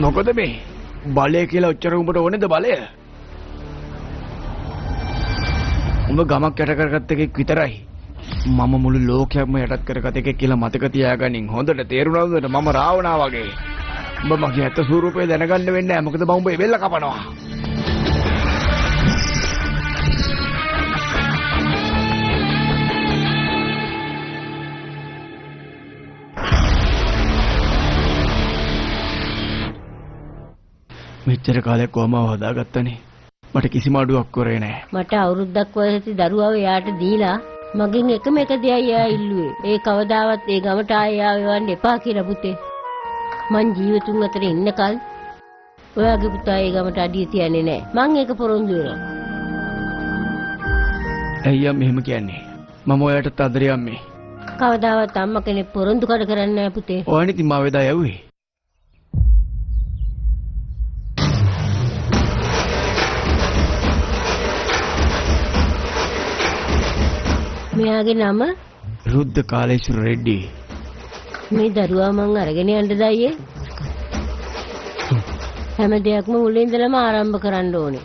මොකද මේ බලය කියලා ඔච්චර උඹට ඕනේද බලය? උඹ ගමක් යට කරගත්ත එකෙක් විතරයි. මම මුළු ලෝකයක්ම යටත් කරගත් එකෙක් කියලා මතක තියාගනින්. හොඳට තේරුණාද? මම රාවණා වගේ. උඹ මගේ ඇත්ත ස්වරූපය දැනගන්න වෙන්නේ නැහැ. මොකද මම උඹේ වෙල්ල කපනවා. මෙච්චර කාලයක් කොහමව හදාගත්තනේ. මට කිසිම අඩුවක් කරේ නැහැ. මට අවුරුද්දක් වයසති දරුවව එයාට දීලා මගෙන් එකම එක දෙයයි එයා ඉල්ලුවේ. ඒ කවදාවත් ඒ ගමට ආයෙ ආවන්න එපා කියලා පුතේ. මං ජීවිතුන් අතර ඉන්නකල් ඔයාගේ පුතා ඒ ගමට අඩිය තියන්නේ නැහැ. මං ඒක පොරොන්දු වෙනවා. ඇයි අම්මේ එහෙම කියන්නේ? මම ඔයාටත් ආදරේ අම්මේ. කවදාවත් අම්මා කෙනෙක් පොරොන්දු කඩ කරන්නේ නැහැ පුතේ. ඔයානේ ඉතින් මාව එදා යව්වේ. මෙයාගේ නම රුද්ද කාලේශ්වර රෙඩ්ඩි. මේ දරුවා මං අරගෙන යන්නද අයියේ? හැම දෙයක්ම මුලින් ඉඳලම ආරම්භ කරන්න ඕනේ.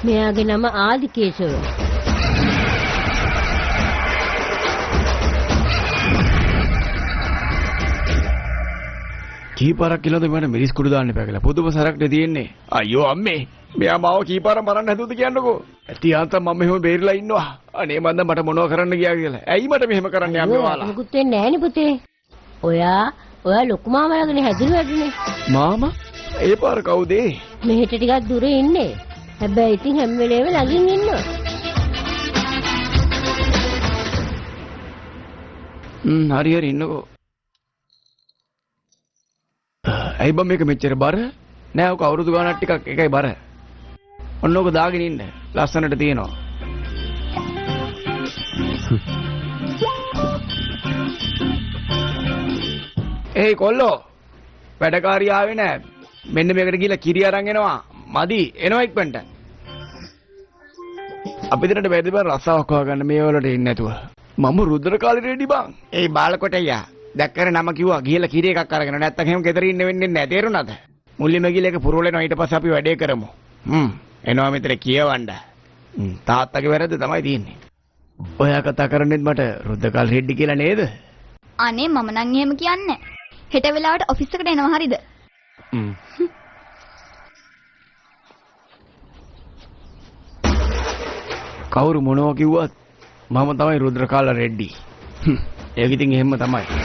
මෙයාගේ නම ආදිකේශව. කීපාරක් කියලාද මට මිරිස් කුඩු දාන්න එපා කියලා. පුදුම සරක්නේ තියෙන්නේ. අයියෝ අම්මේ. මෙයා මාව කීපාරක් මරන්න හැදුවද කියන්නකෝ. ඇති යාන්තම් මම මෙහෙම බේරිලා ඉන්නවා. අනේ මන්ද මට මොනව කරන්න ගියා කියලා. ඇයි මට මෙහෙම කරන්න යන්නේ ඔයාලා? මොකුත් වෙන්නේ නැහැ නේ පුතේ. ඔයා ලොකු මාමලාගෙන හැදිරි වැඩනේ. මාමා? ඒ පාර කවුද ඒ? මෙහෙට ටිකක් දුර ඉන්නේ. හැබැයි ඉතින් හැම වෙලේම ළඟින් ඉන්නවා. හරි හරි ඉන්නකෝ. ඇයි බම් මේක මෙච්චර බර? නෑ ඔක අවුරුදු ගානක් ටිකක් එකයි බර. ඔන්න ඔක දාගෙන ඉන්න. ලස්සනට තියෙනවා. ඒයි කොල්ලෝ. වැඩකාරිය ආවේ නෑ. මෙන්න මේකට ගිහලා කිරි අරන් එනවා. මදි එනවා ඉක්මනට. අපි දෙන්නට බැරි බර රස්සාවක් හොයාගන්න මේ වලට ඉන්නේ නැතුව. මම රුද්‍ර කාලේ රෙඩි බං. ඒ බාලකොටయ్యා දැක්කර නම කිව්වා ගිහලා කිරි එකක් අරගෙන නැත්තම් එහෙම ගෙදර ඉන්න වෙන්නේ නැහැ තේරුණාද? මුල්ලිම ගිහලා ඒක පුරවලෙනවා ඊට පස්සේ අපි වැඩේ කරමු. එනවා මෙතන කියවන්න. තාත්තගේ වැරද්ද තමයි තියෙන්නේ. ඔයා කතා කරන්නේත් මට රුද්‍ර කාලේ රෙඩි කියලා නේද? අනේ මම නම් එහෙම කියන්නේ. හෙට වෙලාවට ඔෆිස් එකට එනවා හරිද? කවුරු මොනවා කිව්වත් මම තමයි රුද්‍ර කාල රෙඩ්ඩි. ඒක ඉතින් එහෙම තමයි.